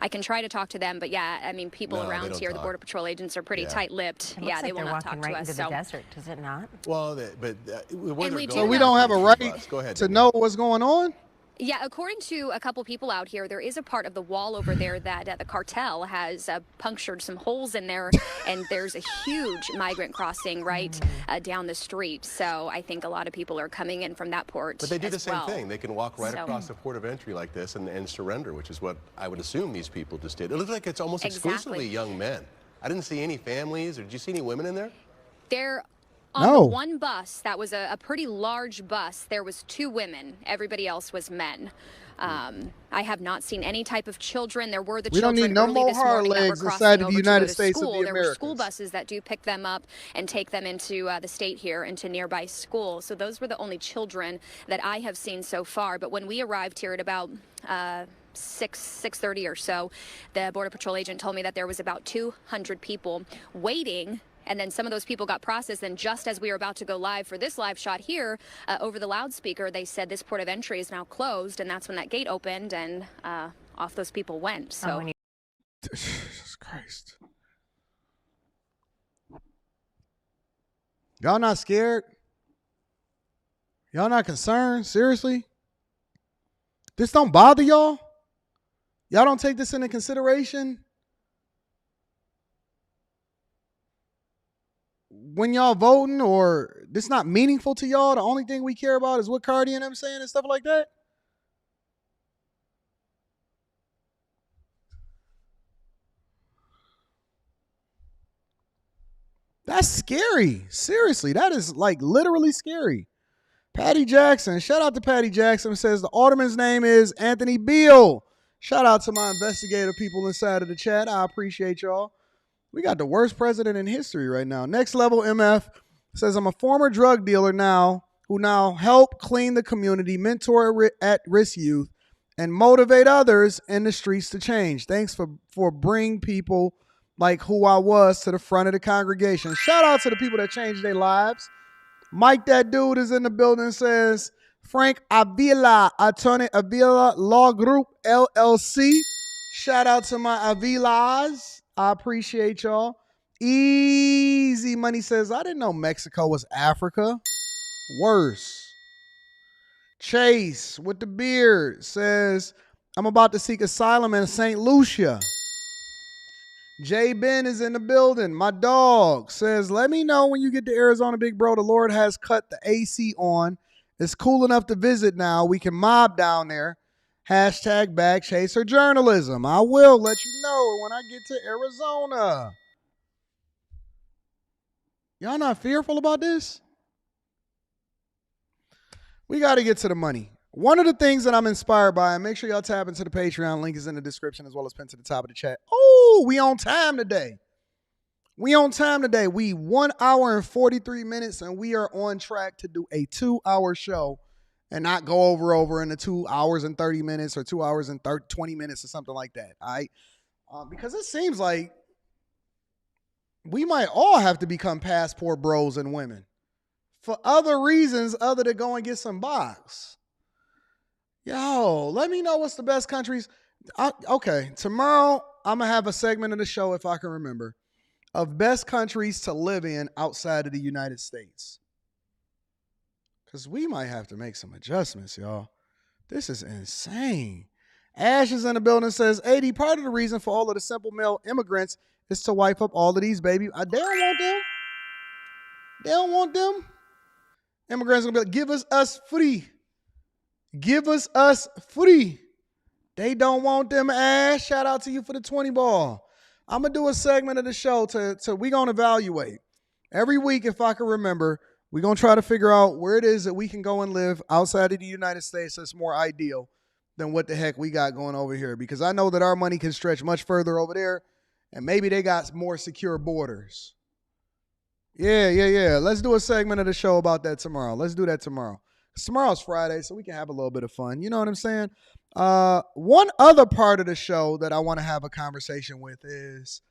I can try to talk to them, but yeah, I mean, people around here, the Border Patrol agents are pretty tight-lipped. Yeah, they will not talk to us. Into the desert, does it not? Well, So we don't have a right to know what's going on? Yeah, according to a couple people out here, there is a part of the wall over there that the cartel has punctured some holes in there, and there's a huge migrant crossing right down the street. So I think a lot of people are coming in from that port. But they do the same thing. They can walk right across the port of entry like this and surrender, which is what I would assume these people just did. It looks like it's almost exclusively young men. I didn't see any families, or did you see any women in there? On the one bus, that was a pretty large bus, there was 2 women. Everybody else was men. I have not seen any type of children. There were the children don't need no early more this hard morning that were legs crossing inside of over the to United go to States of school. the There were Americas. school buses that do pick them up and take them into the state here, into nearby schools. So those were the only children that I have seen so far. But when we arrived here at about 6:30 or so, the Border Patrol agent told me that there was about 200 people waiting. And then some of those people got processed. And just as we were about to go live for this live shot here, over the loudspeaker, they said this port of entry is now closed. And that's when that gate opened, and off those people went. So, Jesus Christ. Y'all not scared? Y'all not concerned? Seriously? This don't bother y'all? Y'all don't take this into consideration? When y'all voting, or this not meaningful to y'all? The only thing we care about is what Cardi and them saying and stuff like that? That's scary. Seriously, that is like literally scary. Patty Jackson, shout out to Patty Jackson, says the alderman's name is Anthony Beal. Shout out to my investigative people inside of the chat. I appreciate y'all. We got the worst president in history right now. Next Level MF says, I'm a former drug dealer now who now help clean the community, mentor at-risk youth, and motivate others in the streets to change. Thanks for bringing people like who I was to the front of the congregation. Shout out to the people that changed their lives. Mike, that dude, is in the building, says, Frank Avila, Attorney Avila Law Group, LLC. Shout out to my Avilas. I appreciate y'all. Easy Money says, I didn't know Mexico was Africa. Worse. Chase with the beard says, I'm about to seek asylum in St. Lucia. J Ben is in the building. My dog says, let me know when you get to Arizona, big bro. The Lord has cut the AC on. It's cool enough to visit now. We can mob down there. Hashtag Bag Chaser Journalism. I will let you know when I get to Arizona. Y'all not fearful about this? We got to get to the money. One of the things that I'm inspired by, and make sure y'all tap into the Patreon. Link is in the description as well as pinned to the top of the chat. Oh, we on time today. We 1 hour and 43 minutes, and we are on track to do a 2-hour show and not go over in the 2 hours and 30 minutes or 2 hours and 20 minutes or something like that. All right? Because it seems like we might all have to become passport bros and women for other reasons other than go and get some box. Yo, let me know what's the best countries. Okay, tomorrow I'm going to have a segment of the show, if I can remember, of best countries to live in outside of the United States. Because we might have to make some adjustments, y'all. This is insane. Ash is in the building, says, 80, part of the reason for all of the simple male immigrants is to wipe up all of these babies. They don't want them. They don't want them. Immigrants going to be like, give us free. Give us free. They don't want them ass. Shout out to you for the 20 ball. I'm going to do a segment of the show to we going to evaluate. Every week, if I can remember, we're going to try to figure out where it is that we can go and live outside of the United States that's more ideal than what the heck we got going over here. Because I know that our money can stretch much further over there, and maybe they got more secure borders. Yeah. Let's do a segment of the show about that tomorrow. Let's do that tomorrow. Tomorrow's Friday, so we can have a little bit of fun. You know what I'm saying? One other part of the show that I want to have a conversation with is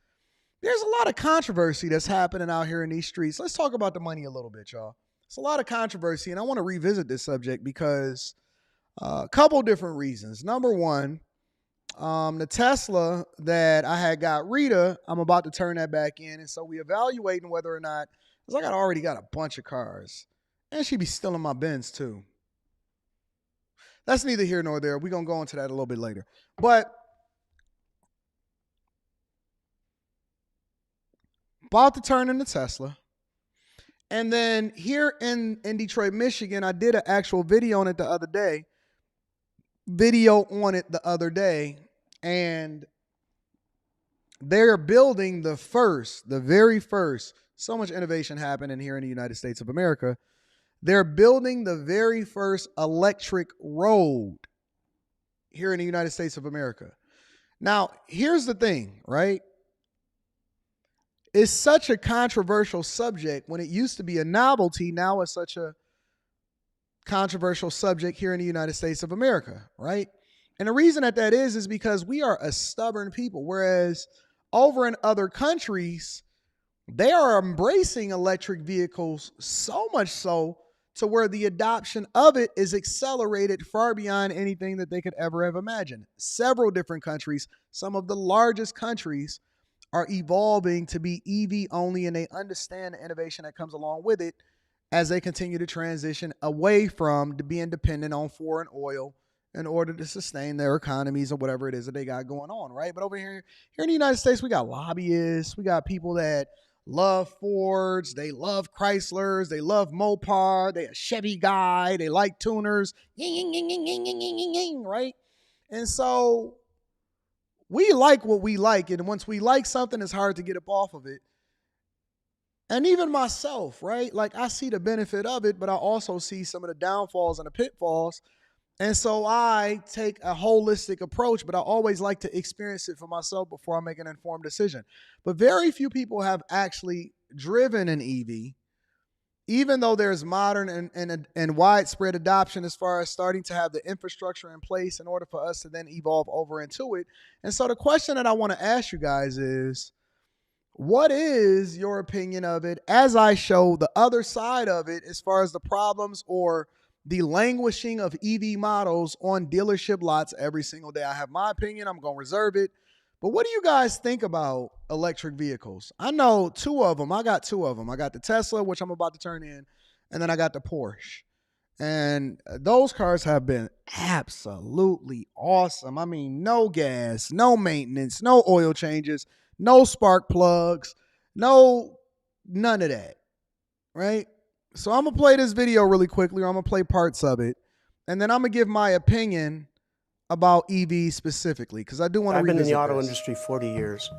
there's a lot of controversy that's happening out here in these streets. Let's talk about the money a little bit, y'all. It's a lot of controversy, and I want to revisit this subject because a couple different reasons. Number one, the Tesla that I had got Rita, I'm about to turn that back in, and so we evaluating whether or not, because I already got a bunch of cars, and she be stealing my Benz too. That's neither here nor there. We're going to go into that a little bit later. But about to turn in the Tesla. And then here in Detroit, Michigan, I did an actual video on it the other day. And they're building the very first, so much innovation happening here in the United States of America. They're building the very first electric road here in the United States of America. Now, here's the thing, right? It's such a controversial subject. When it used to be a novelty, now it's such a controversial subject here in the United States of America, right? And the reason that is because we are a stubborn people, whereas over in other countries, they are embracing electric vehicles so much so to where the adoption of it is accelerated far beyond anything that they could ever have imagined. Several different countries, some of the largest countries, are evolving to be EV only, and they understand the innovation that comes along with it as they continue to transition away from being dependent on foreign oil in order to sustain their economies or whatever it is that they got going on, right? But over here in the United States, we got lobbyists, we got people that love Fords, they love Chryslers, they love Mopar, they a Chevy guy, they like tuners, right? And so we like what we like, and once we like something, it's hard to get up off of it. And even myself, right? Like, I see the benefit of it, but I also see some of the downfalls and the pitfalls. And so I take a holistic approach, but I always like to experience it for myself before I make an informed decision. But very few people have actually driven an EV, even though there's modern and widespread adoption as far as starting to have the infrastructure in place in order for us to then evolve over into it. And so the question that I want to ask you guys is, what is your opinion of it as I show the other side of it as far as the problems or the languishing of EV models on dealership lots every single day? I have my opinion. I'm going to reserve it. But what do you guys think about electric vehicles? I know two of them. I got two of them. I got the Tesla, which I'm about to turn in, and then I got the Porsche. And those cars have been absolutely awesome. I mean, no gas, no maintenance, no oil changes, no spark plugs, none of that, right? So I'm going to play this video really quickly, or I'm going to play parts of it, and then I'm going to give my opinion about EVs specifically, because I do want to revisit I've been in the auto this. industry 40 years,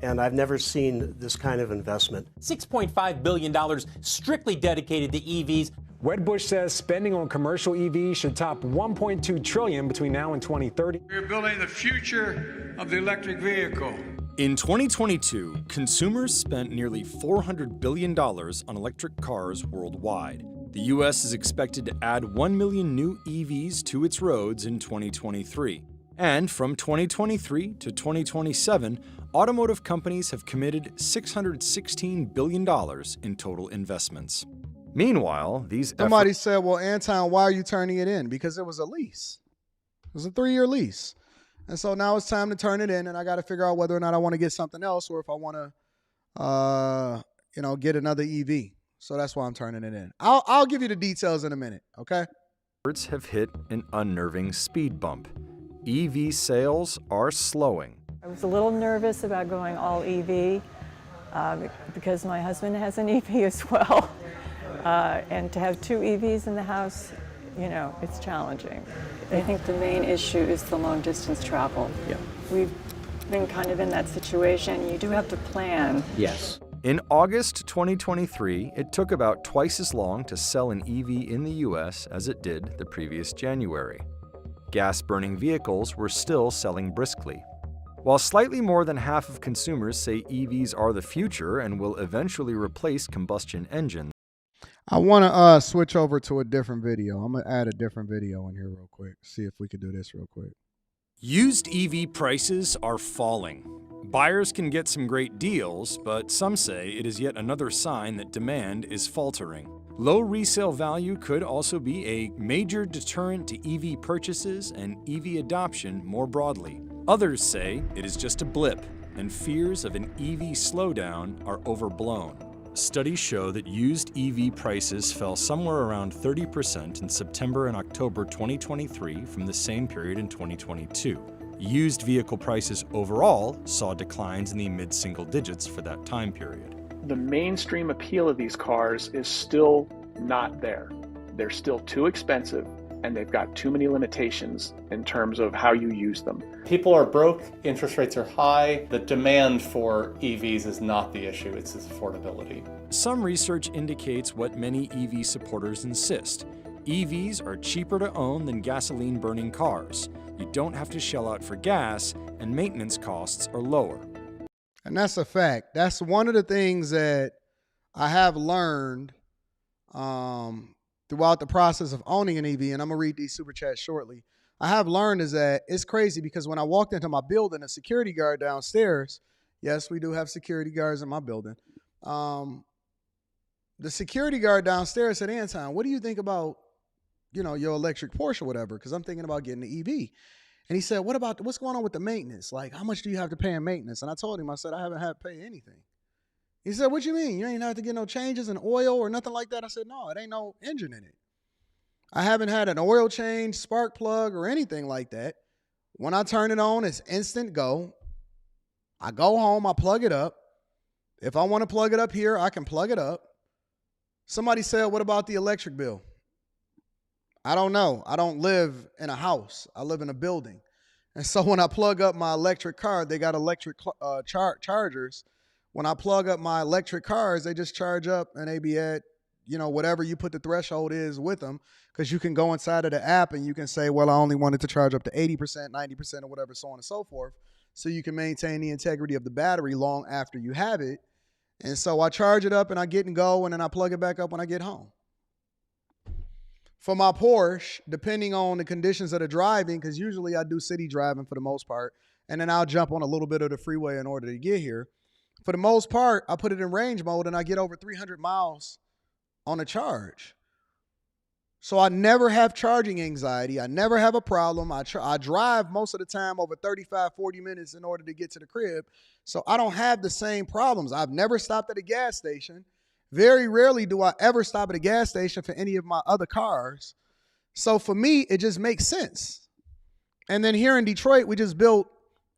and I've never seen this kind of investment. $6.5 billion strictly dedicated to EVs. Wedbush says spending on commercial EVs should top $1.2 trillion between now and 2030. We're building the future of the electric vehicle. In 2022, consumers spent nearly $400 billion on electric cars worldwide. The U.S. is expected to add 1 million new EVs to its roads in 2023. And from 2023 to 2027, automotive companies have committed $616 billion in total investments. Meanwhile, Somebody said, well, Anton, why are you turning it in? Because it was a lease. It was a 3-year lease. And so now it's time to turn it in, and I got to figure out whether or not I want to get something else or if I want to, get another EV. So that's why I'm turning it in. I'll give you the details in a minute, okay? Experts have hit an unnerving speed bump. EV sales are slowing. I was a little nervous about going all EV because my husband has an EV as well. And to have two EVs in the house you know, it's challenging. I think the main issue is the long distance travel. Yeah. We've been kind of in that situation. You do have to plan. Yes. In August 2023, it took about twice as long to sell an EV in the US as it did the previous January. Gas-burning vehicles were still selling briskly. While slightly more than half of consumers say EVs are the future and will eventually replace combustion engines, I want to switch over to a different video. I'm going to add a different video in here real quick. See if we can do this real quick. used EV prices are falling. Buyers can get some great deals, but some say it is yet another sign that demand is faltering. Low resale value could also be a major deterrent to EV purchases and EV adoption more broadly. Others say it is just a blip, and fears of an EV slowdown are overblown. Studies show that used EV prices fell somewhere around 30% in September and October 2023 from the same period in 2022. Used vehicle prices overall saw declines in the mid-single digits for that time period. The mainstream appeal of these cars is still not there. They're still too expensive, and they've got too many limitations in terms of how you use them. People are broke, interest rates are high. The demand for EVs is not the issue, it's its affordability. Some research indicates what many EV supporters insist. EVs are cheaper to own than gasoline-burning cars. You don't have to shell out for gas, and maintenance costs are lower. And that's a fact. That's one of the things that I have learned throughout the process of owning an EV, and I'm going to read these super chats shortly. I have learned is that it's crazy because when I walked into my building, a security guard downstairs, yes, we do have security guards in my building. The security guard downstairs said, Anton, what do you think about, you know, your electric Porsche or whatever? Because I'm thinking about getting the EV. And he said, what's going on with the maintenance? Like, how much do you have to pay in maintenance? And I told him, I said, I haven't had to pay anything. He said, what you mean? You ain't have to get no changes in oil or nothing like that? I said, no, it ain't no engine in it. I haven't had an oil change, spark plug, or anything like that. When I turn it on, it's instant go. I go home, I plug it up. If I want to plug it up here, I can plug it up. Somebody said, what about the electric bill? I don't know. I don't live in a house. I live in a building. And so when I plug up my electric car, they got electric chargers. When I plug up my electric cars, they just charge up and they be at, you know, whatever you put the threshold is with them, because you can go inside of the app and you can say, well, I only wanted to charge up to 80%, 90% or whatever, so on and so forth. So you can maintain the integrity of the battery long after you have it. And so I charge it up and I get and go, and then I plug it back up when I get home. For my Porsche, depending on the conditions of the driving, because usually I do city driving for the most part, and then I'll jump on a little bit of the freeway in order to get here. For the most part, I put it in range mode and I get over 300 miles on a charge. So I never have charging anxiety. I never have a problem. I drive most of the time over 35, 40 minutes in order to get to the crib. So I don't have the same problems. I've never stopped at a gas station. Very rarely do I ever stop at a gas station for any of my other cars. So for me, it just makes sense. And then here in Detroit, we just built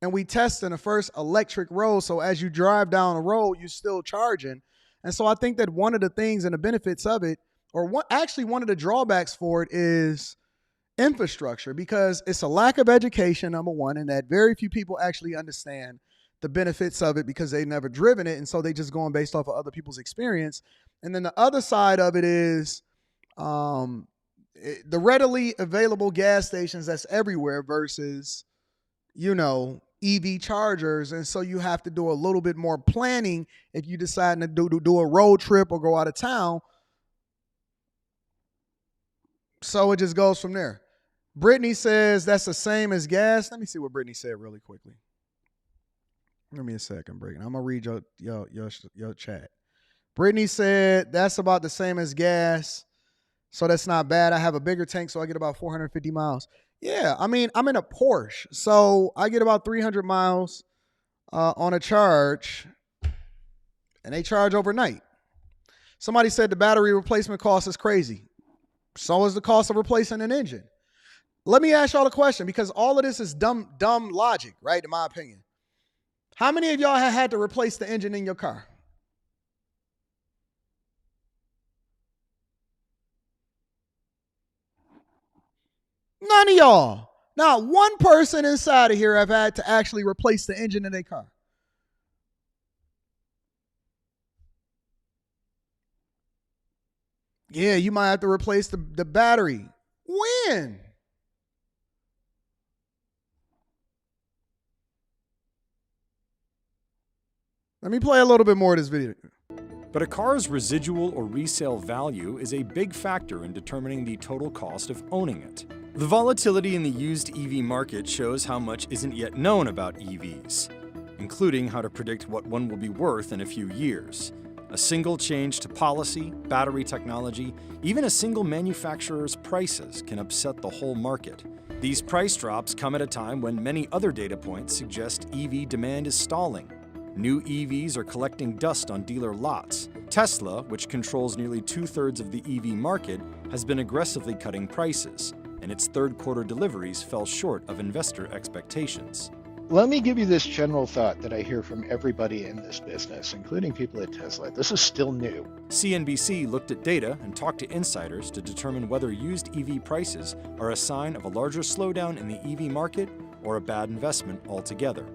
and we tested the first electric road. So as you drive down the road, you're still charging. And so I think that one of the things and the benefits of it, or one of the drawbacks for it, is infrastructure, because it's a lack of education, number one, and that very few people actually understand the benefits of it because they've never driven it. And so they just going based off of other people's experience. And then the other side of it is the readily available gas stations that's everywhere versus, you know, EV chargers. And so you have to do a little bit more planning if you decide to do a road trip or go out of town. So it just goes from there. Brittany says that's the same as gas. Let me see what Brittany said really quickly. Give me a second, Brittany. I'm gonna read your chat. Brittany said that's about the same as gas, so that's not bad. I have a bigger tank, so I get about 450 miles. Yeah, I mean, I'm in a Porsche, so I get about 300 miles on a charge, and they charge overnight. Somebody said the battery replacement cost is crazy. So is the cost of replacing an engine. Let me ask y'all a question, because all of this is dumb logic, right, in my opinion. How many of y'all have had to replace the engine in your car? None of y'all. Not one person inside of here have had to actually replace the engine in their car. Yeah, you might have to replace the battery. When? Let me play a little bit more of this video. But a car's residual or resale value is a big factor in determining the total cost of owning it. The volatility in the used EV market shows how much isn't yet known about EVs, including how to predict what one will be worth in a few years. A single change to policy, battery technology, even a single manufacturer's prices can upset the whole market. These price drops come at a time when many other data points suggest EV demand is stalling. New EVs are collecting dust on dealer lots. Tesla, which controls nearly 2/3 of the EV market, has been aggressively cutting prices, and its third-quarter deliveries fell short of investor expectations. Let me give you this general thought that I hear from everybody in this business, including people at Tesla. This is still new. CNBC looked at data and talked to insiders to determine whether used EV prices are a sign of a larger slowdown in the EV market or a bad investment altogether.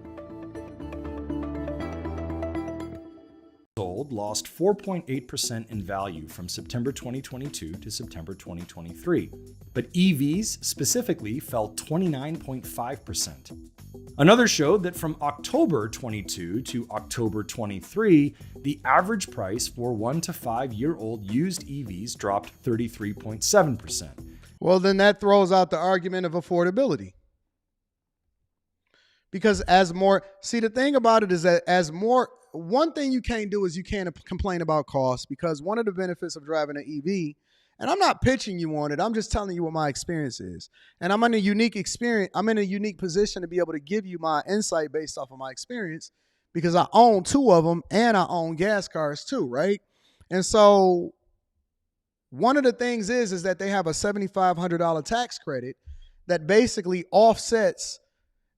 Sold lost 4.8% in value from September 2022 to September 2023, but EVs specifically fell 29.5%. Another showed that from October 22 to October 23, the average price for 1 to 5 year old used EVs dropped 33.7%. Well, then that throws out the argument of affordability. Because the thing about it is that one thing you can't do is you can't complain about cost, because one of the benefits of driving an EV, and I'm not pitching you on it, I'm just telling you what my experience is. And I'm in a unique position to be able to give you my insight based off of my experience, because I own 2 of them and I own gas cars too, right? And so one of the things is that they have a $7,500 tax credit that basically offsets,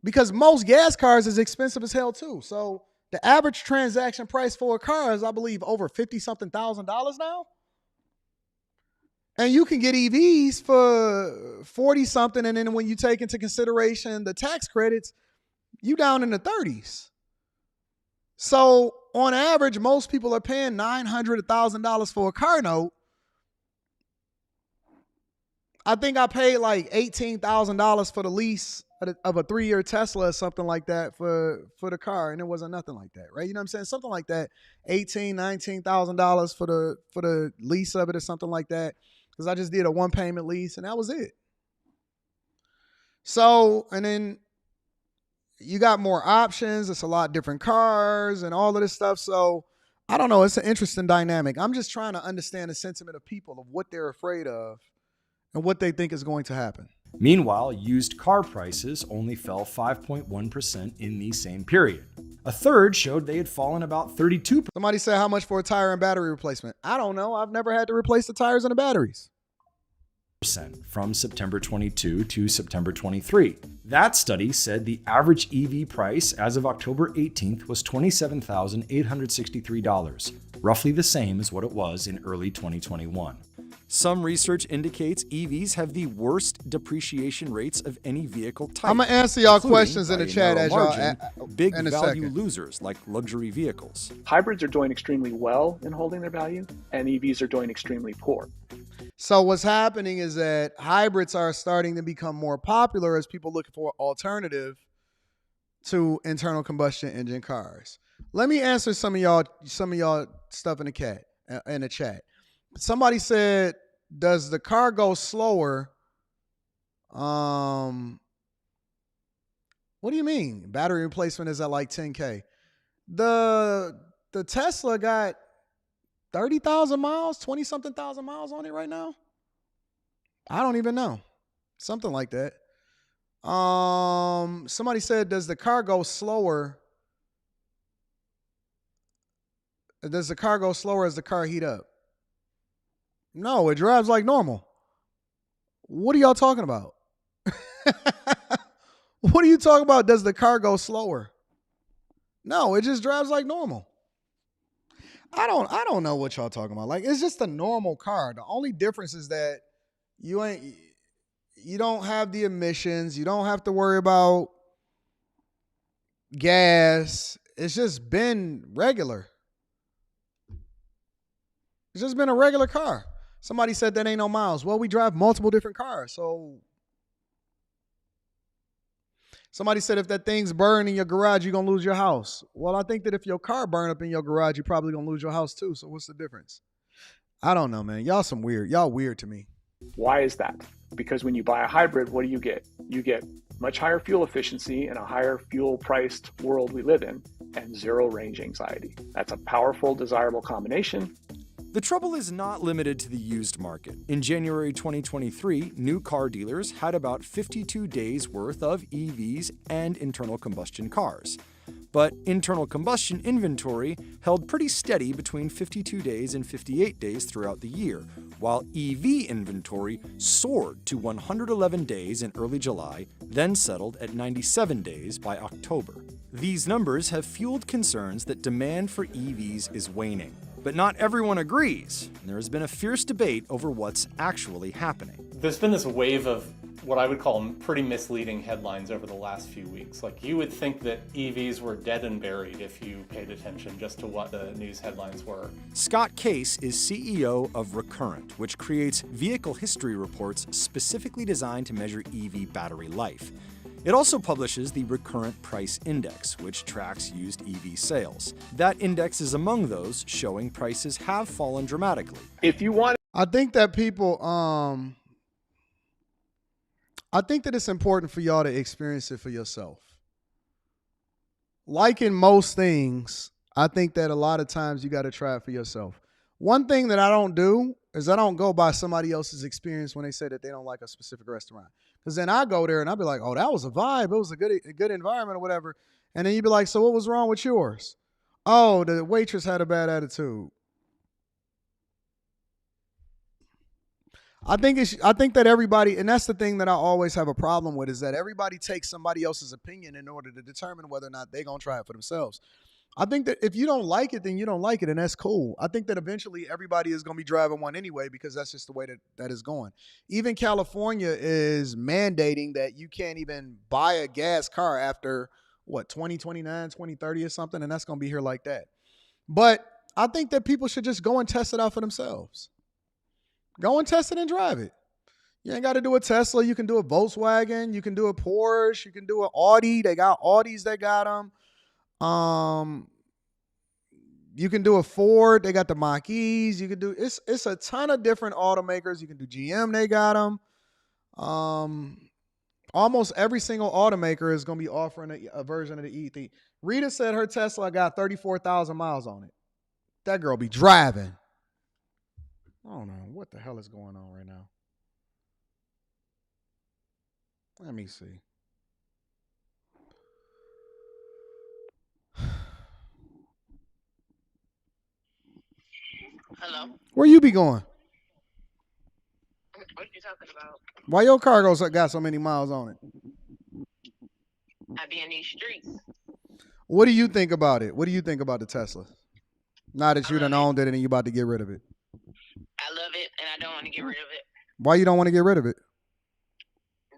because most gas cars is expensive as hell too. So the average transaction price for a car is, I believe, over $50-something thousand now. And you can get EVs for 40-something, and then when you take into consideration the tax credits, you down in the 30s. So on average, most people are paying $900, $1,000 for a car note. I think I paid like $18,000 for the lease of a 3-year Tesla or something like that for the car, and it wasn't nothing like that, right? You know what I'm saying? Something like that, $18,000-$19,000 for the lease of it or something like that, because I just did a 1-payment lease and that was it. So, and then you got more options. It's a lot different cars and all of this stuff. So I don't know. It's an interesting dynamic. I'm just trying to understand the sentiment of people, of what they're afraid of and what they think is going to happen. Meanwhile, used car prices only fell 5.1% in the same period. A third showed they had fallen about 32%. Somebody said, how much for a tire and battery replacement? I don't know. I've never had to replace the tires and the batteries. From September 22 to September 23. That study said the average EV price as of October 18th was $27,863, roughly the same as what it was in early 2021. Some research indicates EVs have the worst depreciation rates of any vehicle type. I'm going to answer y'all questions in the chat as y'all big value losers like luxury vehicles. Hybrids are doing extremely well in holding their value, and EVs are doing extremely poor. So what's happening is that hybrids are starting to become more popular as people looking for an alternative to internal combustion engine cars. Let me answer some of y'all stuff in the chat. Somebody said, does the car go slower? What do you mean? Battery replacement is at like 10K. The Tesla got 30,000 miles, 20-something thousand miles on it right now. I don't even know. Something like that. Somebody said, does the car go slower? Does the car go slower as the car heat up? No, it drives like normal. What are y'all talking about? What are you talking about? Does the car go slower? No, it just drives like normal. I don't know what y'all talking about. Like, it's just a normal car. The only difference is that you You don't have the emissions. You don't have to worry about gas. It's just been regular. It's just been a regular car. Somebody said that ain't no miles. Well, we drive multiple different cars. So somebody said if that thing's burned in your garage, you're going to lose your house. Well, I think that if your car burned up in your garage, you're probably going to lose your house too. So what's the difference? I don't know, man. Y'all weird to me. Why is that? Because when you buy a hybrid, what do you get? You get much higher fuel efficiency in a higher fuel priced world we live in, and zero range anxiety. That's a powerful, desirable combination. The trouble is not limited to the used market. In January 2023, new car dealers had about 52 days worth of EVs and internal combustion cars. But internal combustion inventory held pretty steady between 52 days and 58 days throughout the year, while EV inventory soared to 111 days in early July, then settled at 97 days by October. These numbers have fueled concerns that demand for EVs is waning. But not everyone agrees, and there has been a fierce debate over what's actually happening. There's been this wave of what I would call pretty misleading headlines over the last few weeks. Like, you would think that EVs were dead and buried if you paid attention just to what the news headlines were. Scott Case is CEO of Recurrent, which creates vehicle history reports specifically designed to measure EV battery life. It also publishes the Recurrent Price Index, which tracks used EV sales. That index is among those showing prices have fallen dramatically. If you want, I think that people, I think that it's important for y'all to experience it for yourself. Like in most things, I think that a lot of times you got to try it for yourself. One thing that I don't do is I don't go by somebody else's experience when they say that they don't like a specific restaurant. Because then I go there and I'll be like, oh, that was a vibe. It was a good environment or whatever. And then you'd be like, so what was wrong with yours? Oh, the waitress had a bad attitude. I think that everybody, and that's the thing that I always have a problem with, is that everybody takes somebody else's opinion in order to determine whether or not they're going to try it for themselves. I think that if you don't like it, then you don't like it, and that's cool. I think that eventually everybody is going to be driving one anyway because that's just the way that is going. Even California is mandating that you can't even buy a gas car after, 2029, 2030 or something, and that's going to be here like that. But I think that people should just go and test it out for themselves. Go and test it and drive it. You ain't got to do a Tesla. You can do a Volkswagen. You can do a Porsche. You can do an Audi. They got Audis that got them. You can do a Ford. They got the Mach-E's. You can do it's a ton of different automakers. You can do GM. They got them. Almost every single automaker is going to be offering a version of the ET. Rita said her Tesla got 34,000 miles on it. That girl be driving. I don't know what the hell is going on right now. Let me see. Hello? Where you be going? What are you talking about? Why your car got so many miles on it? I be in these streets. What do you think about it? What do you think about the Tesla? Now that you done owned it and you about to get rid of it. I love it, and I don't want to get rid of it Why you don't want to get rid of it?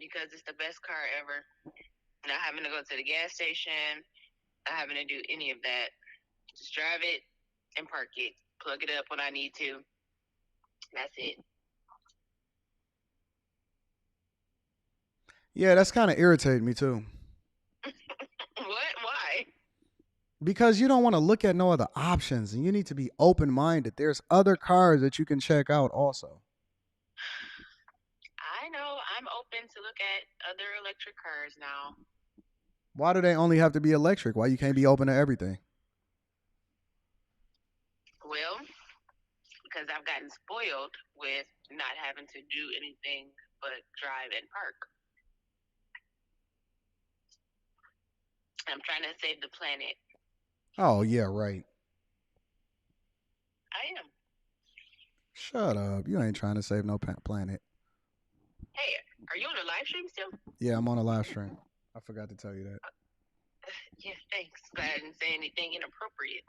because it's the best car ever. Not having to go to the gas station, not having to do any of that. Just drive it and park it. Plug it up when I need to. That's it. Yeah, that's kind of irritating me too. What? Why? Because you don't want to look at no other options, and you need to be open-minded. There's other cars that you can check out also. I know. I'm open to look at other electric cars now. Why do they only have to be electric? Why you can't be open to everything? Well, because I've gotten spoiled with not having to do anything but drive and park. I'm trying to save the planet. Oh, yeah, right. I am. Shut up. You ain't trying to save no planet. Hey, are you on a live stream still? Yeah, I'm on a live stream. I forgot to tell you that. Yeah, thanks. But I didn't say anything inappropriate.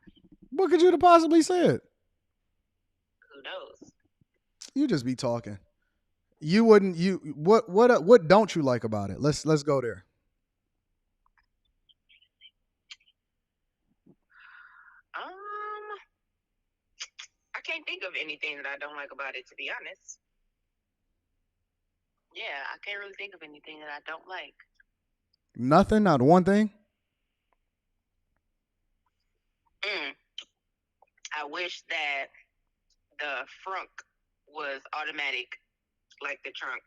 What could you have possibly said? Who knows? You just be talking. You wouldn't. What don't you like about it? Let's go there. I can't think of anything that I don't like about it, to be honest. Yeah, I can't really think of anything that I don't like. Nothing. Not one thing. I wish that the frunk was automatic, like the trunk.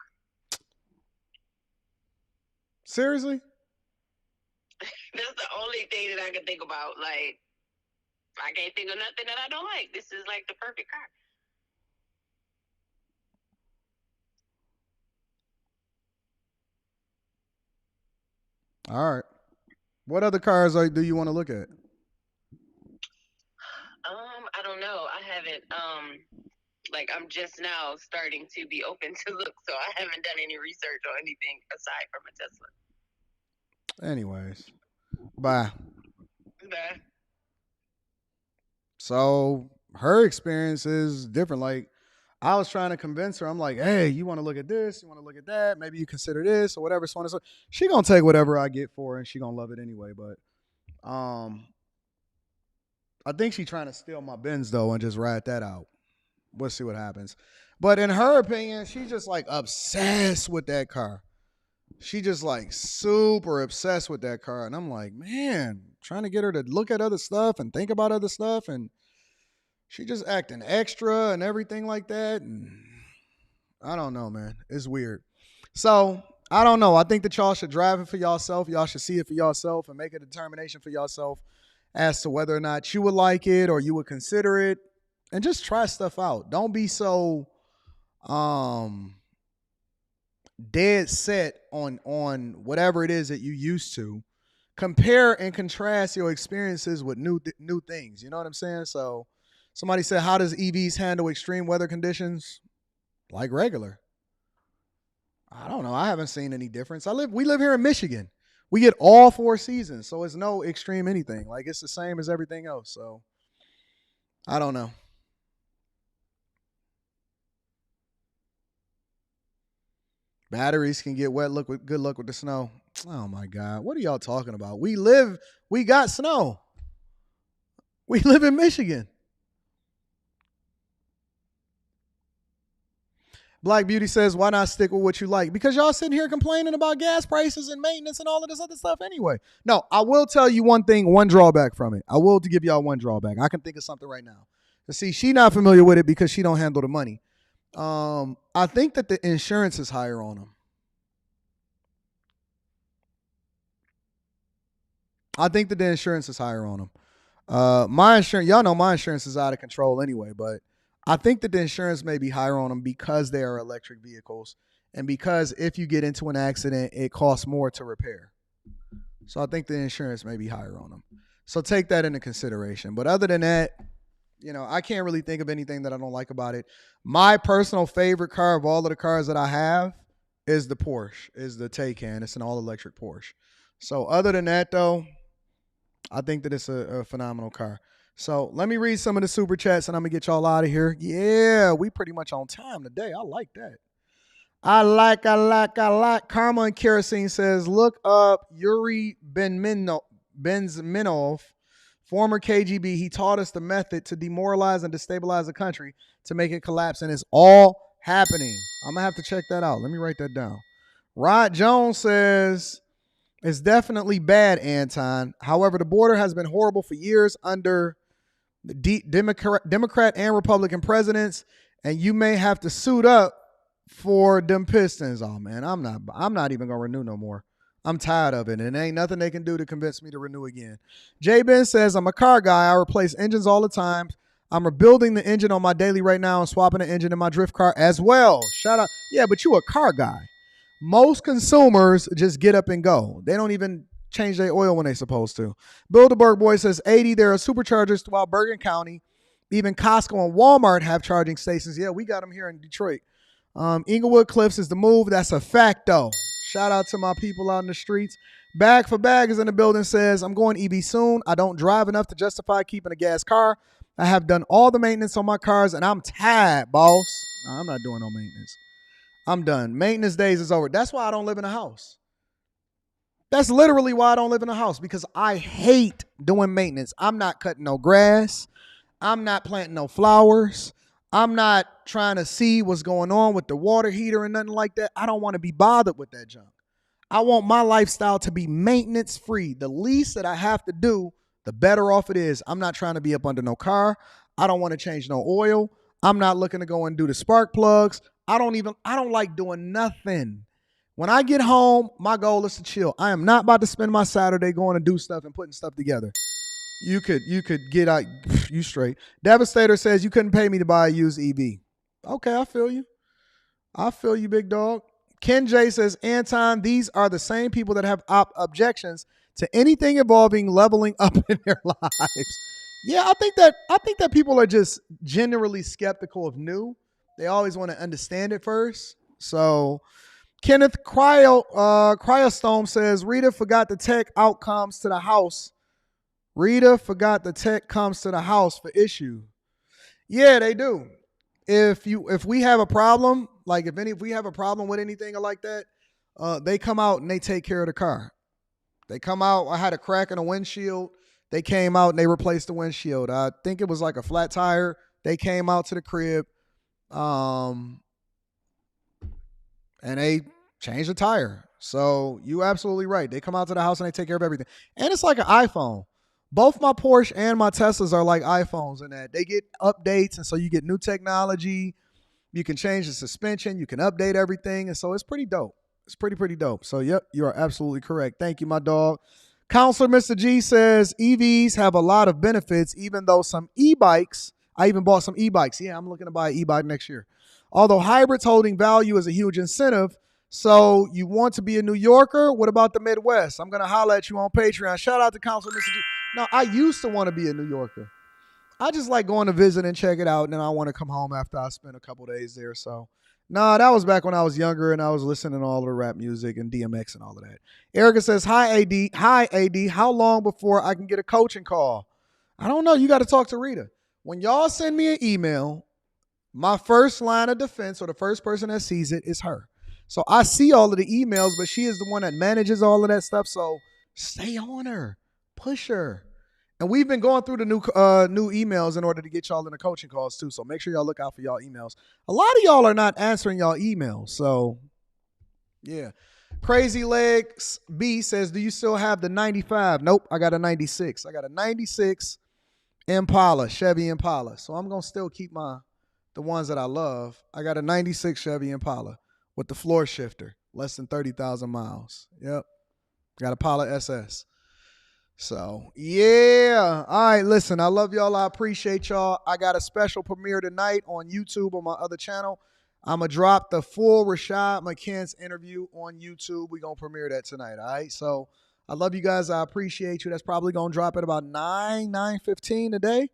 Seriously? That's the only thing that I can think about. Like, I can't think of nothing that I don't like. This is like the perfect car. All right. What other cars do you want to look at? I don't know. I haven't like I'm just now starting to be open to look, so I haven't done any research or anything aside from a Tesla. Anyways. Bye. Bye. So her experience is different. Like, I was trying to convince her. I'm like, hey, you want to look at this? You want to look at that? Maybe you consider this or whatever. So on and so. She gonna take whatever I get for her, and she gonna love it anyway. But I think she's trying to steal my Benz though and just ride that out. We'll see what happens. But in her opinion, she's just like obsessed with that car. She just like super obsessed with that car. And I'm like, man, trying to get her to look at other stuff and think about other stuff. And she just acting extra and everything like that. And I don't know, man. It's weird. So I don't know. I think that y'all should drive it for yourself. Y'all should see it for yourself and make a determination for yourself as to whether or not you would like it or you would consider it. And just try stuff out. Don't be so dead set on whatever it is that you used to. Compare and contrast your experiences with new things. You know what I'm saying? So somebody said, how does EVs handle extreme weather conditions? Like regular. I don't know. I haven't seen any difference. We live here in Michigan. We get all 4 seasons. So it's no extreme anything. Like, it's the same as everything else. So I don't know. Batteries can get wet. Good luck with the snow. Oh my God. What are y'all talking about? We got snow. We live in Michigan. Black Beauty says, why not stick with what you like? Because y'all sitting here complaining about gas prices and maintenance and all of this other stuff anyway. No, I will tell you one thing, one drawback from it. I will give y'all one drawback. I can think of something right now. See, she not familiar with it because she don't handle the money. I think that the insurance is higher on them. I think that the insurance is higher on them. My insurance, y'all know my insurance is out of control anyway, but I think that the insurance may be higher on them because they are electric vehicles and because if you get into an accident, it costs more to repair. So I think the insurance may be higher on them. So take that into consideration. But other than that, I can't really think of anything that I don't like about it. My personal favorite car of all of the cars that I have is the Porsche, is the Taycan. It's an all-electric Porsche. So other than that, though, I think that it's a phenomenal car. So let me read some of the super chats and I'm going to get y'all out of here. Yeah, we pretty much on time today. I like that. I like. Karma and Kerosene says, look up Yuri Benzminov, former KGB. He taught us the method to demoralize and destabilize a country to make it collapse, and it's all happening. I'm going to have to check that out. Let me write that down. Rod Jones says, it's definitely bad, Anton. However, the border has been horrible for years under the Democrat and Republican presidents, and you may have to suit up for them Pistons. Oh, man, I'm not even going to renew no more. I'm tired of it, and ain't nothing they can do to convince me to renew again. J. Ben says, I'm a car guy. I replace engines all the time. I'm rebuilding the engine on my daily right now and swapping the engine in my drift car as well. Shout out. Yeah, but you a car guy. Most consumers just get up and go. They don't even change their oil when they're supposed to. Bilderberg Boy says, 80, there are superchargers throughout Bergen County. Even Costco and Walmart have charging stations. Yeah, we got them here in Detroit. Inglewood Cliffs is the move. That's a fact, though. Shout out to my people out in the streets. Bag for Bag is in the building, says, I'm going EV soon. I don't drive enough to justify keeping a gas car. I have done all the maintenance on my cars, and I'm tired, boss. No, I'm not doing no maintenance. I'm done. Maintenance days is over. That's why I don't live in a house. That's literally why I don't live in a house, because I hate doing maintenance. I'm not cutting no grass. I'm not planting no flowers. I'm not trying to see what's going on with the water heater and nothing like that. I don't want to be bothered with that junk. I want my lifestyle to be maintenance free. The least that I have to do, the better off it is. I'm not trying to be up under no car. I don't want to change no oil. I'm not looking to go and do the spark plugs. I don't like doing nothing. When I get home, my goal is to chill. I am not about to spend my Saturday going to do stuff and putting stuff together. You could get out, you straight. Devastator says you couldn't pay me to buy a used EV. Okay, I feel you. I feel you, big dog. Ken J says, Anton, these are the same people that have objections to anything involving leveling up in their lives. Yeah, I think that people are just generally skeptical of new. They always want to understand it first. So Kenneth Cryostome says, Rita forgot the tech outcomes to the house. Rita forgot the tech comes to the house for issue. Yeah, they do. If we have a problem, like if we have a problem with anything or like that, they come out and they take care of the car. They come out. I had a crack in a windshield. They came out and they replaced the windshield. I think it was like a flat tire. They came out to the crib, and they changed the tire. So you absolutely right. They come out to the house and they take care of everything. And it's like an iPhone. Both my Porsche and my Teslas are like iPhones in that they get updates, and so you get new technology. You can change the suspension. You can update everything, and so it's pretty dope. It's pretty dope. So, yep, you are absolutely correct. Thank you, my dog. Counselor Mr. G says EVs have a lot of benefits, even though some e-bikes, I even bought some e-bikes. Yeah, I'm looking to buy an e-bike next year. Although hybrids holding value is a huge incentive. So you want to be a New Yorker? What about the Midwest? I'm going to holler at you on Patreon. Shout out to Counselor Mr. G. Now, I used to want to be a New Yorker. I just like going to visit and check it out, and then I want to come home after I spend a couple days there. So, nah, that was back when I was younger and I was listening to all of the rap music and DMX and all of that. Erica says, Hi, AD. How long before I can get a coaching call? I don't know. You got to talk to Rita. When y'all send me an email, my first line of defense or the first person that sees it is her. So I see all of the emails, but she is the one that manages all of that stuff. So stay on her. Push her. And we've been going through the new emails in order to get y'all in the coaching calls too. So make sure y'all look out for y'all emails. A lot of y'all are not answering y'all emails. So yeah. Crazy Legs B says, do you still have the 95? Nope. I got a 96. I got a 96 Impala, Chevy Impala. So I'm going to still keep the ones that I love. I got a 96 Chevy Impala with the floor shifter, less than 30,000 miles. Yep. Got a Impala SS. So, yeah. All right, listen, I love y'all. I appreciate y'all. I got a special premiere tonight on YouTube on my other channel. I'm going to drop the full Rashad McCants interview on YouTube. We're going to premiere that tonight, all right? So, I love you guys. I appreciate you. That's probably going to drop at about 9:15 today.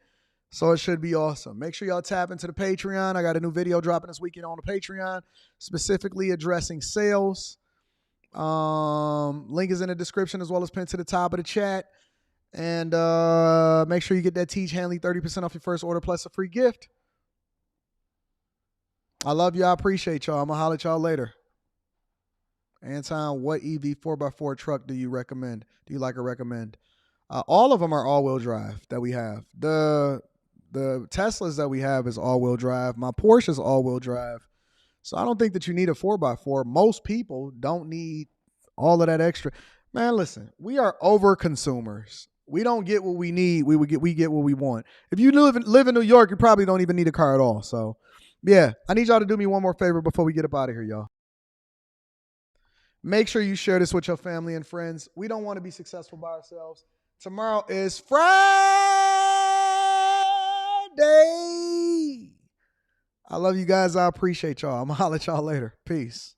So, it should be awesome. Make sure y'all tap into the Patreon. I got a new video dropping this weekend on the Patreon, specifically addressing sales. Link is in the description as well as pinned to the top of the chat. And make sure you get that Teach Hanley 30% off your first order plus a free gift. I love you. I appreciate y'all. I'm going to holler at y'all later. Anton, what EV 4x4 truck do you recommend? Do you like or recommend? All of them are all-wheel drive that we have. The Teslas that we have is all-wheel drive. My Porsche is all-wheel drive. So I don't think that you need a 4x4. Most people don't need all of that extra. Man, listen, we are over consumers. We don't get what we need. We get what we want. If you live in New York, you probably don't even need a car at all. So, yeah, I need y'all to do me one more favor before we get up out of here, y'all. Make sure you share this with your family and friends. We don't want to be successful by ourselves. Tomorrow is Friday. I love you guys. I appreciate y'all. I'm going to holler at y'all later. Peace.